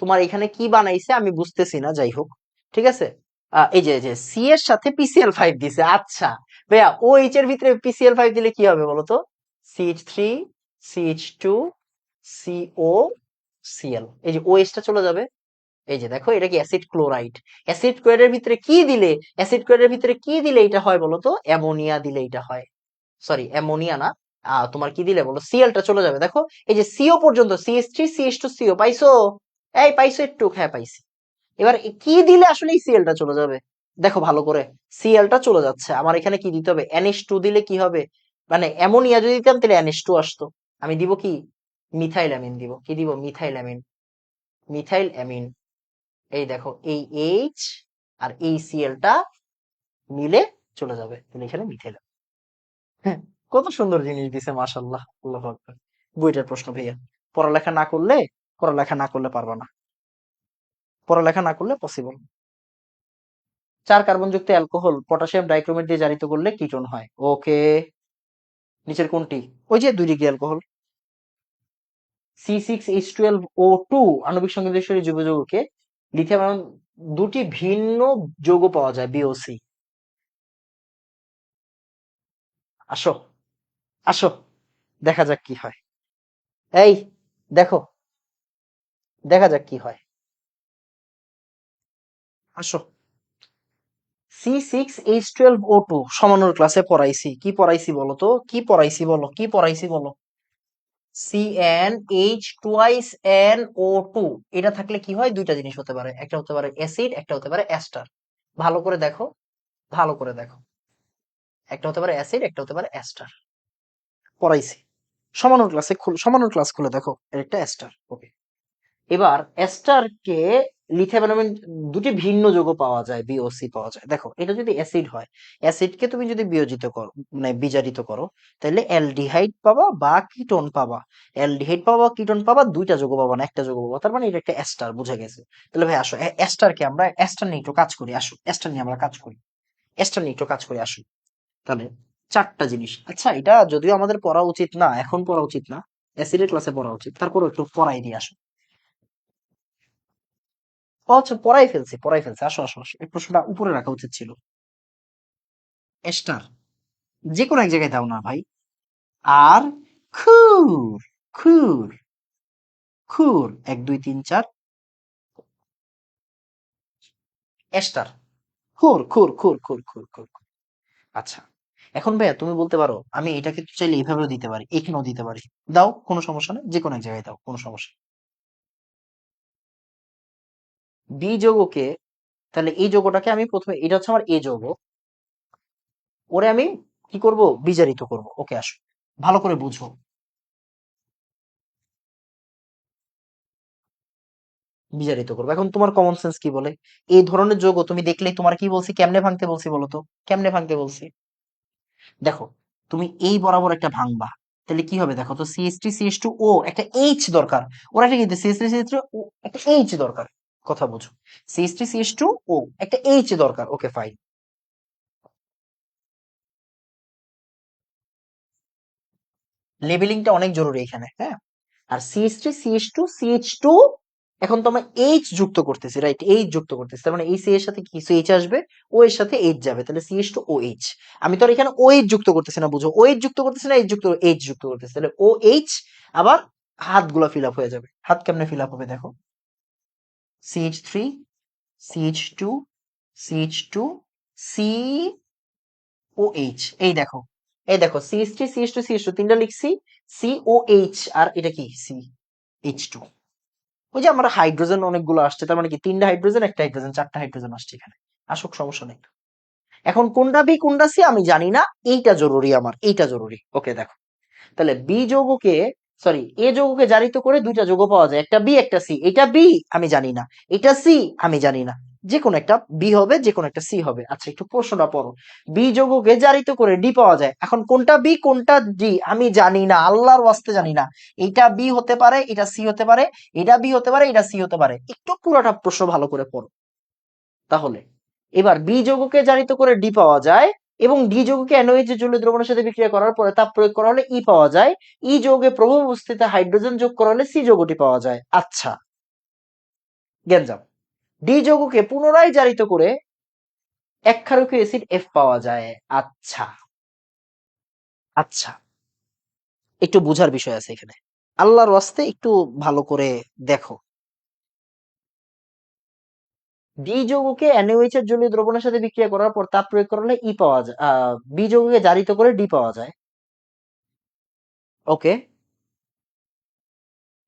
তোমার এখানে কি বানাইছে আমি বুঝতেছি না, যাই হোক, ঠিক আছে। এই যে সি এর সাথে PCl5 দিছে, আচ্ছা ভাইয়া ও এইচ এর ভিতরে PCl5 দিলে কি হবে বলো তো? CH3CH2CO এই যে OH টা চলে যাবে। এই যে দেখো এটা কি অ্যাসিড ক্লোরাইড, অ্যাসিড ক্লোরাইডের ভিতরে কি দিলে, অ্যাসিড ক্লোরাইডের ভিতরে কি দিলে এটা হয় বলো তো? অ্যামোনিয়া দিলে এটা হয়। সরি অ্যামোনিয়া না, তোমার কি দিলে বলো, Cl টা চলে যাবে। দেখো এই যে CO পর্যন্ত, CH3CH2CO পাইছো? এই পাইছো একটু, হ্যাঁ পাইছি। এবার কি দিলে আসলে এই Cl টা চলে যাবে? দেখো ভালো করে, Cl টা চলে যাচ্ছে, আমার এখানে কি দিতে হবে, NH2 দিলে কি হবে, মানে অ্যামোনিয়া যদি দিতাম তাহলে NH2 আসতো। আমি দিব কি, মিথাইল অ্যামিন দিব, কি দিব, মিথাইল অ্যামিন, মিথাইল অ্যামিন। এই দেখো এই H আর এই Cl টা মিলে চলে যাবে, তাহলে এখানে মিথাইল। হ্যাঁ, কত সুন্দর জিনিস দিছে, মাশাআল্লাহ, আল্লাহু আকবার। বইটার প্রশ্ন ভাইয়া, পড়ালেখা না করলে, পড়ালেখা না করলে পারবা না, পড়ালেখা না করলে পসিবল। 4 কার্বন যুক্ত অ্যালকোহল পটাশিয়াম ডাইক্রোমেট দিয়ে জারিত করলে কিটোন হয়। ওকে, নিচের কোনটি? ওই যে 2 ডিগ্রি অ্যালকোহল। C6H12O2 আণবিক সংকেতেশ্বরী যুগ যৌগকে লিথিয়াম আয়ন দুটি ভিন্ন যৌগ পাওয়া যায়, BOC। আসো, আসো, দেখা যাক কি হয়। এই দেখো, দেখা যাক কি হয়, আসো। C6H12O2 সমানুর ক্লাসে পড়াইছি, কি পড়াইছি বলো তো, কি পড়াইছি বলো, কি পড়াইছি বলো? CnH2NO2, এটা থাকলে কি হয়, দুইটা জিনিস হতে পারে, একটা হতে পারে অ্যাসিড, একটা হতে পারে অ্যাস্টার। ভালো করে দেখো, ভালো করে দেখো, একটা হতে পারে অ্যাসিড, একটা হতে পারে অ্যাস্টার। পড়াইছি, সমানুর ক্লাস খুলে দেখো, এর একটা অ্যাস্টার। ওকে, এবার এস্টারকে লিথিয়াম অ্যালুমিন দুটি ভিন্ন যৌগ পাওয়া যায়, BOC পাওয়া যায়। দেখো এটা যদি অ্যাসিড হয়, অ্যাসিডকে তুমি যদি বিয়োজিত করো, মানে বিজারিত করো, তাহলে অ্যালডিহাইড পাবা বা কিটোন পাবা। অ্যালডিহাইড পাবা বা কিটোন পাবা, দুইটা যৌগ পাবা না, একটা যৌগ পাবা, তার মানে এটা একটা এস্টার, বুঝে গেছে। তাহলে ভাই আসো, এস্টারকে আমরা, এস্টার নিয়ে একটু কাজ করি, আসো এস্টার নিয়ে আমরা কাজ করি, এস্টার নিয়ে একটু কাজ করি, আসো। তাহলে 4টা জিনিস, আচ্ছা এটা যদিও আমাদের পড়া উচিত না, এখন পড়া উচিত না, অ্যাসিডের ক্লাসে পড়া উচিত, তারপরে একটু পড়াই দিয়ে আসো। ও আচ্ছা, পড়াই ফেলছি, পড়াই ফেলছি, আসো আসো আসো, এই প্রশ্নটা উপরে রাখা উচিত ছিল। এস্টার যে কোনো এক জায়গায় দাও না ভাই। আর খুর, খুর, খুর, 1 2 3 4 এস্টার, খুর খুর খুর খুর খুর খুর খুর। আচ্ছা, এখন ভাইয়া তুমি বলতে পারো আমি এটাকে তো চাইলে এইভাবেও দিতে পারি, এখানেও দিতে পারি, দাও কোনো সমস্যা নেই, যে কোনো এক জায়গায় দাও, কোনো সমস্যা নেই। বি যৌগকে, তাহলে এই যৌগটাকে আমি প্রথমে, এটা হচ্ছে আমার এ যৌগ, ওরে আমি কি করব, বিজারিত করব। ওকে আসো, ভালো করে বুঝো, বিজারিত করবো। এখন তোমার কমন সেন্স কি বলে, এই ধরনের যৌগ তুমি দেখলেই তোমার কি বলছি, কেমনে ভাঙতে বলছি বলো তো, কেমনে ভাঙতে বলছি? দেখো তুমি এই বরাবর একটা ভাঙবা, তাহলে কি হবে দেখো তো, CH3CH2O একটা H দরকার, ওরা একটা কিন্তু CH3CH3 একটা H দরকার, কথা বুঝো। CH3CH2O একটা এইচ দরকার, ওকে ফাইন। লেবেলিংটা অনেক জরুরি এখানে, হ্যাঁ। আর CH3CH2CH2, এখন তো আমরা এইচ যুক্ত করতেছি, রাইট? এইচ যুক্ত করতেছি, তার মানে এই সি এর সাথে কিছু এইচ আসবে, ও এর সাথে এইচ যাবে, তাহলে CH2OH। আমি তো আর এখানে ও এইচ যুক্ত করতেছি না, বুঝো, ও এইচ যুক্ত করতেছি না, এইচ যুক্ত করতেছি, তাহলে OH। আবার হাতগুলো ফিল আপ হয়ে যাবে। হাত কেমনে ফিল আপ হবে দেখো, CH3CH2CH2COH, এই দেখো CH3CH2CH2 তিনটা লিখছি, COH, আর এটা কি CH2। ওই যে আমার হাইড্রোজেন অনেকগুলো আসছে, তার মানে কি তিনটা হাইড্রোজেন, একটা হাইড্রোজেন, চারটা হাইড্রোজেন আসছে এখানে, আসুক, সমস্যা নেই। এখন কোনটা বি কোনটা সি আমি জানি না, এইটা জরুরি আমার, এইটা জরুরি। ওকে দেখো, তাহলে বি যৌগকে, সরি, এ যৌগকে জারিত করে দুইটা যৌগ পাওয়া যায়, একটা বি একটা সি। এটা বি আমি জানি না, এটা সি আমি জানি না, যে কোনো একটা বি হবে, যে কোনো একটা সি হবে। আচ্ছা, একটু প্রশ্নটা পড়ো। বি যৌগকে জারিত করে ডি পাওয়া যায়, এখন কোনটা বি কোনটা ডি আমি জানি না, আল্লাহর ওয়াস্তে জানি না। এটা বি হতে পারে, এটা সি হতে পারে, এটা বি হতে পারে, এটা সি হতে পারে। একটু পুরোটা প্রশ্ন ভালো করে পড়ো তাহলে। এবার বি যৌগকে জারিত করে ডি পাওয়া যায়, এবং ডি যৌগকে NaOH জলীয় দ্রবণের সাথে বিক্রিয়া করার পরে তাপ প্রয়োগ করা হলে ই পাওয়া যায়। ই যৌগে প্রভাব উপস্থিতিতে হাইড্রোজেন যোগ করা হলে সি যৌগটি পাওয়া যায়। আচ্ছা, গেঞ্জাম। ডি যৌগকে পুনরায় জারিত করে এক ক্ষারকীয় অ্যাসিড এফ পাওয়া যায়। আচ্ছা, আচ্ছা, একটু বোঝার বিষয় আছে এখানে, আল্লাহর ওয়াস্তে একটু ভালো করে দেখো। ডি যৌগকে NaOH এর জলীয় দ্রবণের সাথে বিক্রিয়া করার পর তাপ প্রয়োগ করা হলে ই পাওয়া যায়, বি যৌগকে জারিত করে ডি পাওয়া যায়। ওকে,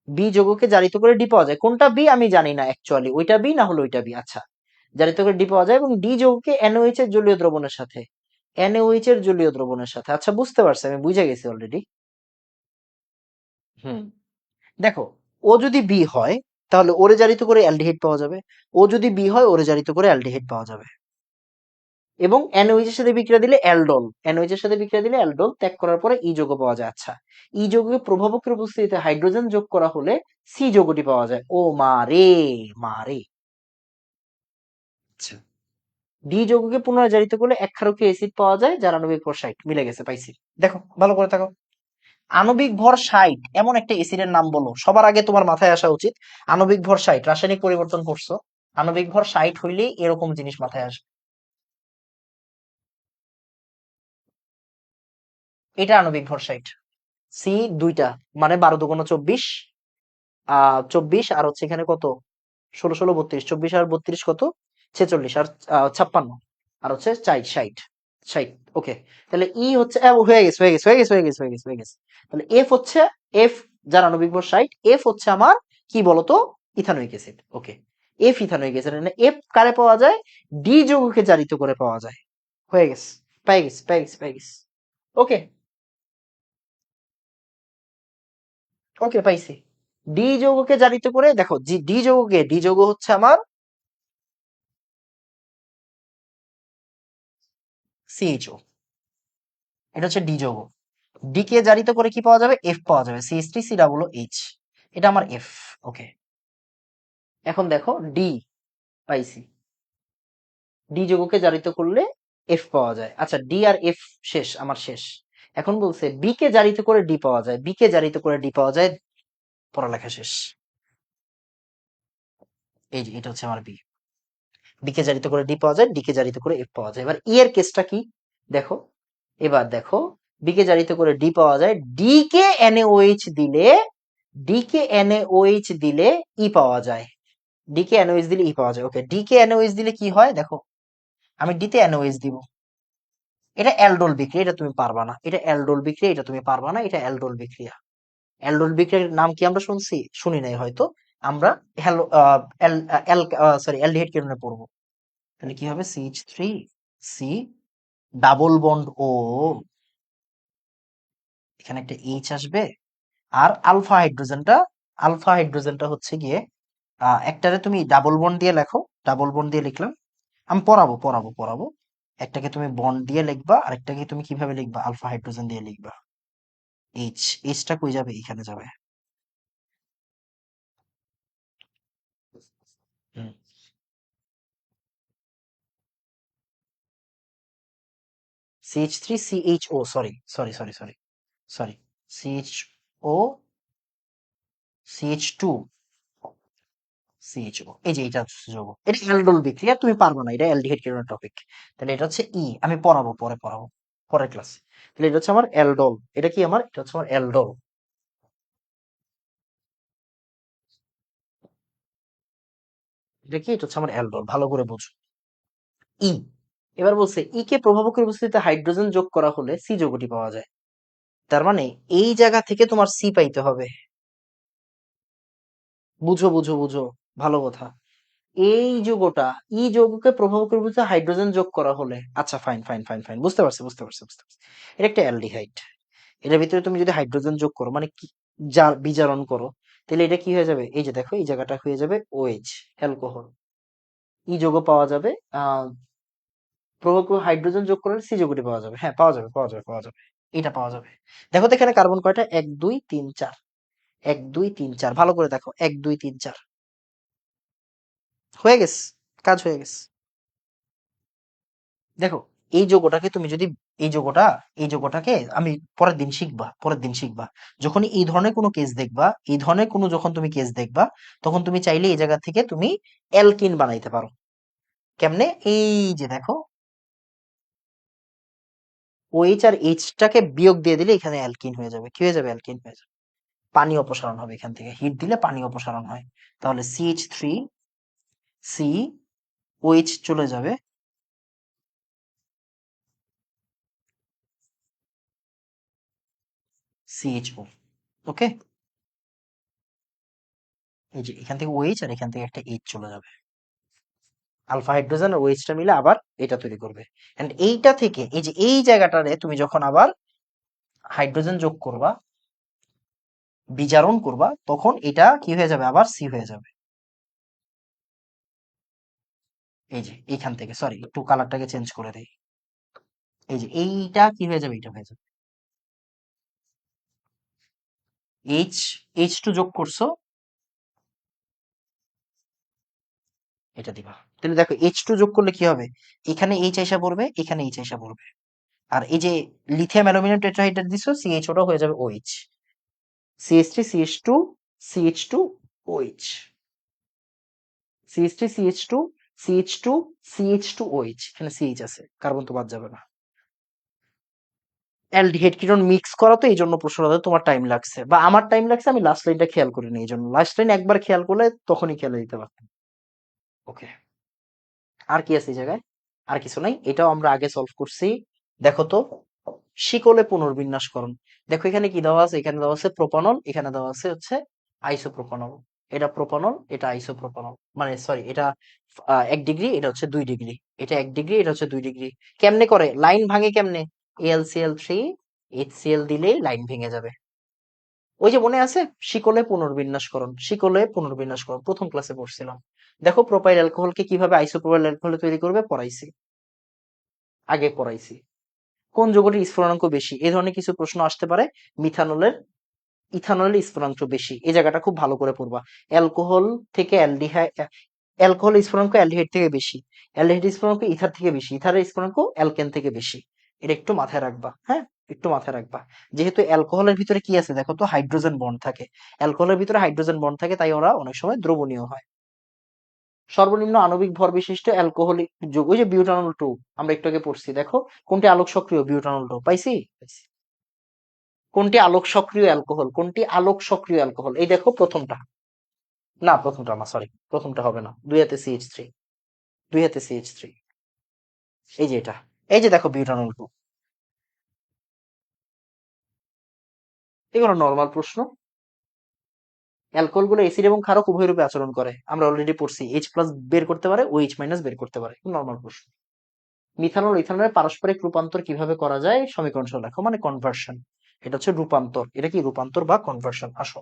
বি যৌগকে জারিত করে ডি পাওয়া যায়, কোনটা বি আমি জানি না অ্যাকচুয়ালি, ওইটা বি না হলো ওইটা বি। আচ্ছা, জারিত করে ডি পাওয়া যায়, এবং ডি যৌগকে NaOH এর জলীয় দ্রবণের সাথে, NaOH এর জলীয় দ্রবণের সাথে, আচ্ছা বুঝতে পারছি, আমি বুঝে গেছি অলরেডি। হুম, দেখো, ও যদি বি হয় তাহলে ওরে জারিত করে অ্যালডিহাইড পাওয়া যাবে, ও যদি বি হয় ওরে জারিত করে অ্যালডিহাইড পাওয়া যাবে, এবং NaOH এর সাথে বিক্রিয়া দিলে অ্যালডোল, NaOH এর সাথে বিক্রিয়া দিলে অ্যালডোল ত্যাগ করার পরে ই যৌগ পাওয়া যায়। আচ্ছা, ই যৌগে প্রভাবকের উপস্থিতিতে হাইড্রোজেন যোগ করা হলে সি যৌগটি পাওয়া যায়। ও মা রে, মা রে। আচ্ছা, ডি যৌগকে পুনরায় জারিত করলে এক ক্ষারকীয় অ্যাসিড পাওয়া যায় যার আণবিক ভর 60, মিলে গেছে, পাইছি। দেখো ভালো করে থাকো, আণবিক ভর 60 এমন একটা অ্যাসিডের নাম বলো, সবার আগে তোমার মাথায় আসা উচিত আণবিক ভর 60। রাসায়নিক পরিবর্তন করছো, আণবিক ভর 60 হইলেই এরকম জিনিস মাথায় আসবে। এটা আণবিক ভর 60। সি দুইটা, মানে 12 দুগুণ 24, 24, আর হচ্ছে এখানে কত, 16 16 32, 24 আর 32 কত, 46, আর 56, আর হচ্ছে 60 60 60। ওকে, তাহলে ই হচ্ছে হয়ে গেছে, হয়ে গেছে, হয়ে গেছে, হয়ে গেছে, হয়ে গেছে, হয়ে গেছে। তাহলে এফ হচ্ছে, এফ যার আণবিক ভর 60, এফ হচ্ছে আমার কি বলতো, ইথানোয়িক অ্যাসিড। ওকে, এফ ইথানোয়িক অ্যাসিড, মানে এফ কারে পাওয়া যায়, ডি যৌগকে জারিত করে পাওয়া যায়। হয়ে গেছে, পাই গেছে, পাই গেছে, পাই গেছে। ওকে, ওকে, পাইছি। ডি যৌগকে জারিত করে দেখো, ডি যৌগ হচ্ছে আমার CHO, এটা হচ্ছে ডি যৌগ। ডি কে জারিত করে কি পাওয়া যাবে, এফ পাওয়া যাবে, CH3COOH, এটা আমার এফ। ওকে, এখন দেখো ডি পাইছি, ডি যৌগকে জারিত করলে এফ পাওয়া যায়। আচ্ছা, ডি আর এফ শেষ, আমার শেষ। এখন বলছে বি কে জারিত করে ডি পাওয়া যায়, বি কে জারিত করে ডি পাওয়া যায়, পড়ালেখা শেষ। এই যে এটা হচ্ছে আমার বি, বি কে জারিত করে ডি পাওয়া যায়, ডি কে জারিত করে এফ পাওয়া যায়। এবার ই এর কেসটা কি দেখো, এবার দেখো, বি কে জারিত করে ডি পাওয়া যায়, ডি কে NaOH দিলে, ডি কে NaOH দিলে ই পাওয়া যায়, ডি কে NaOH দিলে ই পাওয়া যায়। ওকে, ডি কে NaOH দিলে কি হয় দেখো, আমি ডি তে NaOH দিব, এটা অ্যালডোল বিক্রিয়া, এটা তুমি পারবা না, এটা অ্যালডোল বিক্রিয়া, এটা তুমি পারবা না, এটা অ্যালডোল বিক্রিয়া। অ্যালডোল বিক্রিয়ার নাম কি আমরা শুনছি, শুনি নাই হয়তো। আমরা হ্যালো সরি অ্যালডিহাইড কেন পড়বো, তাহলে কি হবে, CH3C ডাবল বন্ড ও, এখানে একটা এইচ আসবে, আর আলফা হাইড্রোজেনটা হচ্ছে গিয়ে, একটারে তুমি ডাবল বন্ড দিয়ে লেখো, ডাবল বন্ড দিয়ে লিখলাম, আমি পড়াবো পড়াবো পড়াবো। একটাকে তুমি বন্ড দিয়ে লিখবা, আরেকটাকে তুমি কিভাবে লিখবা, আলফা হাইড্রোজেন দিয়ে লিখবা। এইচটা কই যাবে, এখানে যাবে। হুম, CH3CHO, sorry sorry sorry sorry sorry, CHO CH2 CHO, এই যে এটা হচ্ছে যৌগ, এটা অ্যালডোল বিক্রিয়া, তুমি পারবে না, এটা অ্যালডিহাইড কেটনের টপিক। তাহলে এটা হচ্ছে ই, আমি পড়াবো, পরে পড়াবো, পরের ক্লাসে। তাহলে এটা হচ্ছে আমার অ্যালডোল, এটা কি আমার, এটা হচ্ছে আমার অ্যালডোল, এটা কি, এটা হচ্ছে আমার অ্যালডোল, ভালো করে বোঝো। ই, এবার বলছে ই কে প্রভাবকের উপস্থিতিতে হাইড্রোজেন যোগ করা হলে সি যৌগটি পাওয়া যায়। তার মানে এই জায়গা থেকে তোমার সি পাইতে হবে। বুঝো বুঝো বুঝো, ভালো কথা। এই যৌগটা, ই যৌগকে প্রভাবকের উপস্থিতিতে হাইড্রোজেন যোগ করা হলে, আচ্ছা ফাইন ফাইন ফাইন ফাইন, বুঝতে পারছি বুঝতে পারছি বুঝতে পারছি, এটা একটা অ্যালডিহাইড। এটার ভিতরে তুমি যদি হাইড্রোজেন যোগ করো, মানে কি, বিজারণ করো, তাহলে এটা কি হয়ে যাবে, এই যে দেখো এই জায়গাটা হয়ে যাবে ওএইচ, অ্যালকোহল। ই যৌগ পাওয়া যাবে, আহ প্রভাবক হাইড্রোজেন যোগ করলে সি যৌগটি পাওয়া যাবে, হ্যাঁ পাওয়া যাবে পাওয়া যাবে পাওয়া যাবে, এটা পাওয়া যাবে। দেখো তো এখানে কার্বন কয়টা, 1 2 3 4, 1 2 3 4, ভালো করে দেখো, 1 2 3 4, হয়ে গেছে, কাজ হয়ে গেছে। দেখো এই যৌগটাকে তুমি যদি, এই যৌগটা, এই যৌগটাকে আমি পরের দিন শিখবা, পরের দিন শিখবা, যখন এই ধরনের কোনো কেস দেখবা, এই ধরনের কোনো যখন তুমি কেস দেখবা, তখন তুমি চাইলে এই জায়গা থেকে তুমি অ্যালকিন বানাইতে পারো। কেমনে, এই যে দেখো, ওএইচ আর এইচটাকে বিয়োগ দিয়ে দিলে এখানে অ্যালকিন হয়ে যাবে, কি হয়ে যাবে, অ্যালকিন হয়ে যাবে, পানি অপসারণ হবে এখান থেকে, হিট দিলে পানি অপসারণ হয়। তাহলে CH3, OH চলে যাবে, CHO, ওকে। এই যে এখান থেকে OH আর এখান থেকে একটা এইচ চলে যাবে, আলফা হাইড্রোজেন আর OH টা মিলে আবার এটা তৈরি করবে। এন্ড এইটা থেকে এই যে এই জায়গাটারে তুমি যখন আবার হাইড্রোজেন যোগ করবা, বিজারণ করবা, তখন এটা কি হয়ে যাবে, আবার সি হয়ে যাবে। এই যে এইখান থেকে, সরি একটু কালারটাকে চেঞ্জ করে দেই, এই যে এইটা কি হয়ে যাবে, এটা হয়ে যাবে, এইচ, H2 যোগ করছো, এটা দিবা। তাহলে দেখো H2 যোগ করলে কি হবে, এখানে এইচ আইসা পড়বে, এখানে এইচ আইসা পড়বে, আর এই যে লিথিয়াম অ্যালুমিনিয়াম টেট্রাহাইড্রেট দিছো, CHO হয়ে যাবে OH, CH3 CH2 CH2 OH, CH3 CH2 CH2 CH2 OH, এখানে CH আছে, কার্বন তো বাদ যাবে না। অ্যালডিহাইড কিটোন মিক্স করা, তো এই জন্য প্রশ্নটা তোমার টাইম লাগছে, বা আমার টাইম লাগছে, আমি লাস্ট লাইনটা খেয়াল করিনি, এই জন্য লাস্ট লাইন একবার খেয়াল করলে তখনই খেয়াল দিতে পারতাম। ওকে, আর কি আছে এই জায়গায়, আর কিছু নাই, এটাও আমরা আগে সলভ করছি। দেখো তো, শিকলে পুনর্বিন্যাসকরণ, দেখো এখানে কি দেওয়া আছে, এখানে দেওয়া আছে প্রোপানল, এখানে দেওয়া আছে হচ্ছে আইসোপ্রোপানল, এটা প্রোপানল, এটা আইসোপ্রোপানল, মানে সরি এটা 1 ডিগ্রি, এটা হচ্ছে 2 ডিগ্রি, এটা 1 ডিগ্রি, এটা হচ্ছে 2 ডিগ্রি। কেমনে করে লাইন ভাঙে, কেমনে, AlCl3 HCl দিলেই লাইন ভেঙে যাবে। ওই যে মনে আছে, শিকলে পুনর্বিন্যাসকরণ, শিকলে পুনর্বিন্যাসকরণ প্রথম ক্লাসে পড়ছিলাম। দেখো প্রোপাইল অ্যালকোহলকে কিভাবে আইসোপ্রোপাইল অ্যালকোহল তৈরি করবে পড়াইছি, আগে পড়াইছি। কোন যৌগটির স্ফুটনাঙ্ক বেশি, এই ধরনের কিছু প্রশ্ন আসতে পারে। মিথানলের, ইথানলের স্ফুটনাঙ্ক বেশি, এই জায়গাটা খুব ভালো করে পড়বা। অ্যালকোহল থেকে অ্যালডিহাইড, অ্যালকোহল স্ফুটনাঙ্ক অ্যালডিহাইড থেকে বেশি, অ্যালডিহাইড স্ফুটনাঙ্ক ইথার থেকে বেশি, ইথারের স্ফুটনাঙ্ক অ্যালকেন থেকে বেশি। এটা একটু মাথায় রাখবা, হ্যাঁ, একটু মাথায় রাখবা। যেহেতু অ্যালকোহলের ভিতরে কি আছে দেখো তো, হাইড্রোজেন বন্ড থাকে, অ্যালকোহলের ভিতরে হাইড্রোজেন বন্ড থাকে, তাই ওরা অনেক সময় দ্রবণীয় হয়। সর্বনিম্ন আণবিক ভর বিশিষ্ট অ্যালকোহলিক যৌগ, ওই যে বিউটানল 2, আমরা একটু আগে পড়ছি, দেখো কোনটি আলোক সক্রিয়, বিউটানল 2 পাইছি, পাইছি। কোনটি আলোক সক্রিয় অ্যালকোহল, কোনটি আলোক সক্রিয় অ্যালকোহল, এই দেখো প্রথমটা, না প্রথমটা না, সরি প্রথমটা হবে না, দুই হাতে CH3, দুই হাতে CH3, এই যে এটা, এই যে দেখো বিউটানল 2, এগুলো নর্মাল প্রশ্ন। অ্যালকোহল গুলো এসিড এবং ক্ষারক উভয় রূপে আচরণ করে, আমরা অলরেডি পড়ছি, H+ বের করতে পারে, OH মাইনাস বের করতে পারে, নর্মাল প্রশ্ন। মিথানল ইথানলের পারস্পরিক রূপান্তর কিভাবে করা যায়, সমীকরণ সহ লেখো, মানে কনভার্সন। এটা হচ্ছে রূপান্তর, এটা কি রূপান্তর বা কনভার্সন, আসো,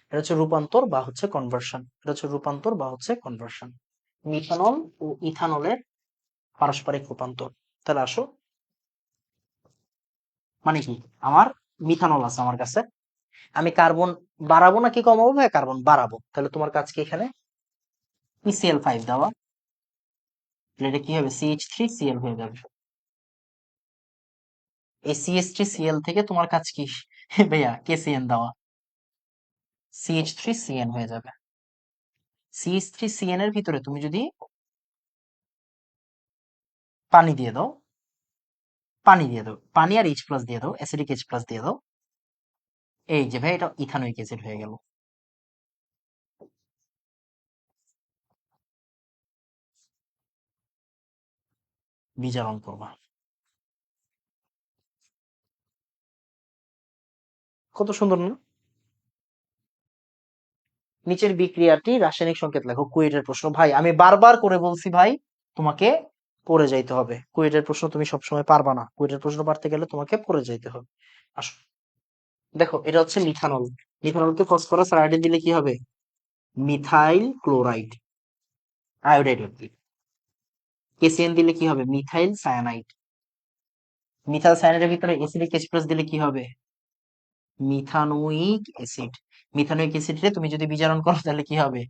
এটা হচ্ছে রূপান্তর বা হচ্ছে কনভার্সন, এটা হচ্ছে রূপান্তর বা হচ্ছে কনভার্সন, মিথানল ও ইথানলের পারস্পরিক রূপান্তর। তাহলে আসো, মানে কি, আমার মিথানল আছে আমার কাছে, আমি কার্বন বাড়াবো নাকি কমাবো, ভাই কার্বন বাড়াবো, তাহলে তোমার কাজ কি এখানে PCl5 দেওয়া, তাহলে এটা কি হবে, CH3Cl হয়ে যাবে, এই CH3Cl থেকে তোমার কাজ কি? ভাইয়া KCN দেওয়া, CH3CN হয়ে যাবে। CH3CN এর ভিতরে তুমি যদি পানি দিয়ে দাও, পানি আর H+ দিয়ে দাও, অ্যাসিডিক H+ দিয়ে দাও, এই যে ভাই এটা ইথানোয়িক অ্যাসিড হয়ে গেল। বিজারণ করবা। কত সুন্দর না? নিচের বিক্রিয়াটি রাসায়নিক সংকেত লেখো। কুয়েটের প্রশ্ন। ভাই আমি বারবার করে বলছি ভাই, তোমাকে পড়ে যাইতে হবে। কুয়েটের প্রশ্ন তুমি সবসময় পারবা না। কুয়েটের প্রশ্ন পারতে গেলে তোমাকে পড়ে যাইতে হবে। আসো, দেখো এটা হচ্ছে মিথানল। মিথানলকে ফসফরাস আর আয়োডিন দিলে কি হবে? মিথাইল ক্লোরাইড, আয়োডাইড উদ্ভিদ। KCN দিলে কি হবে? Methyl cyanide. মিথাইল সায়ানাইডের ভিতরে এসিডিক H+ দিলে কি হবে? Methanoic acid. মিথানোয়িক অ্যাসিডে তুমি যদি বিজারণ করো তাহলে কি হবে?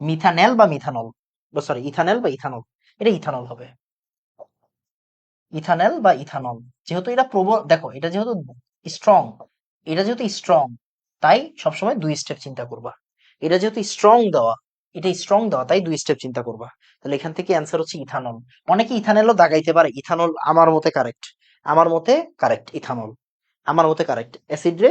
মিথানেল বা মিথানল, সরি ইথানেল বা ইথানল। এটা ইথানল হবে। ইথানেল বা ইথানল। যেহেতু এটা প্রবল, দেখো এটা যেহেতু স্ট্রং, এটা যেহেতু স্ট্রং, তাই সবসময় 2 স্টেপ চিন্তা করবা। এটা যেহেতু স্ট্রং দেওয়া, এটা স্ট্রং দেওয়া, তাই 2 স্টেপ চিন্তা করবা। তাহলে এখান থেকে অ্যান্সার হচ্ছে ইথানল। অনেকে ইথানেলও দাগাইতে পারে, ইথানল আমার মতে কারেক্ট। আমার মতে কারেক্ট ইথানল। আমার মতে কারেক্ট। অ্যাসিড রে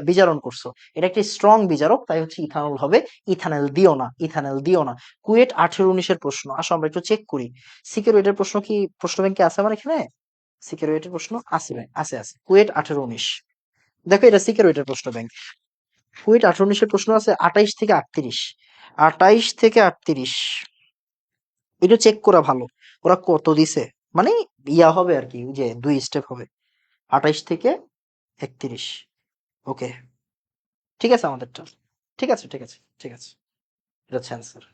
বিজারণ করছো, এটা একটা স্ট্রং বিজারক, তাই হচ্ছে ইথানল হবে। ইথানেল দিও না, ইথানেল দিও না। কুয়েট 18-19-এর প্রশ্ন, আসো আমরা একটু চেক করি। সিকিউরিটির প্রশ্ন কি প্রশ্ন ব্যাংকে আছে আমার এখানে? সিকিউরিটির প্রশ্ন আছে ভাই, আছে। কুয়েট 18-19, দেখো এটা সিকিউরিটির প্রশ্ন ব্যাংক। কুয়েট 18-19-এর প্রশ্ন আছে 28 থেকে 38। 28 থেকে 38, এটা চেক করা ভালো। ওরা কত দিছে, মানে ইয়া হবে আর কি, ওই যে 2 স্টেপ হবে। 28 থেকে 31। ওকে, ঠিক আছে আমাদেরটা। ঠিক আছে। এটা হচ্ছে অ্যান্সার।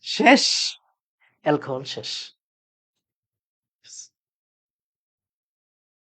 শেষ, অ্যালকোহল শেষ।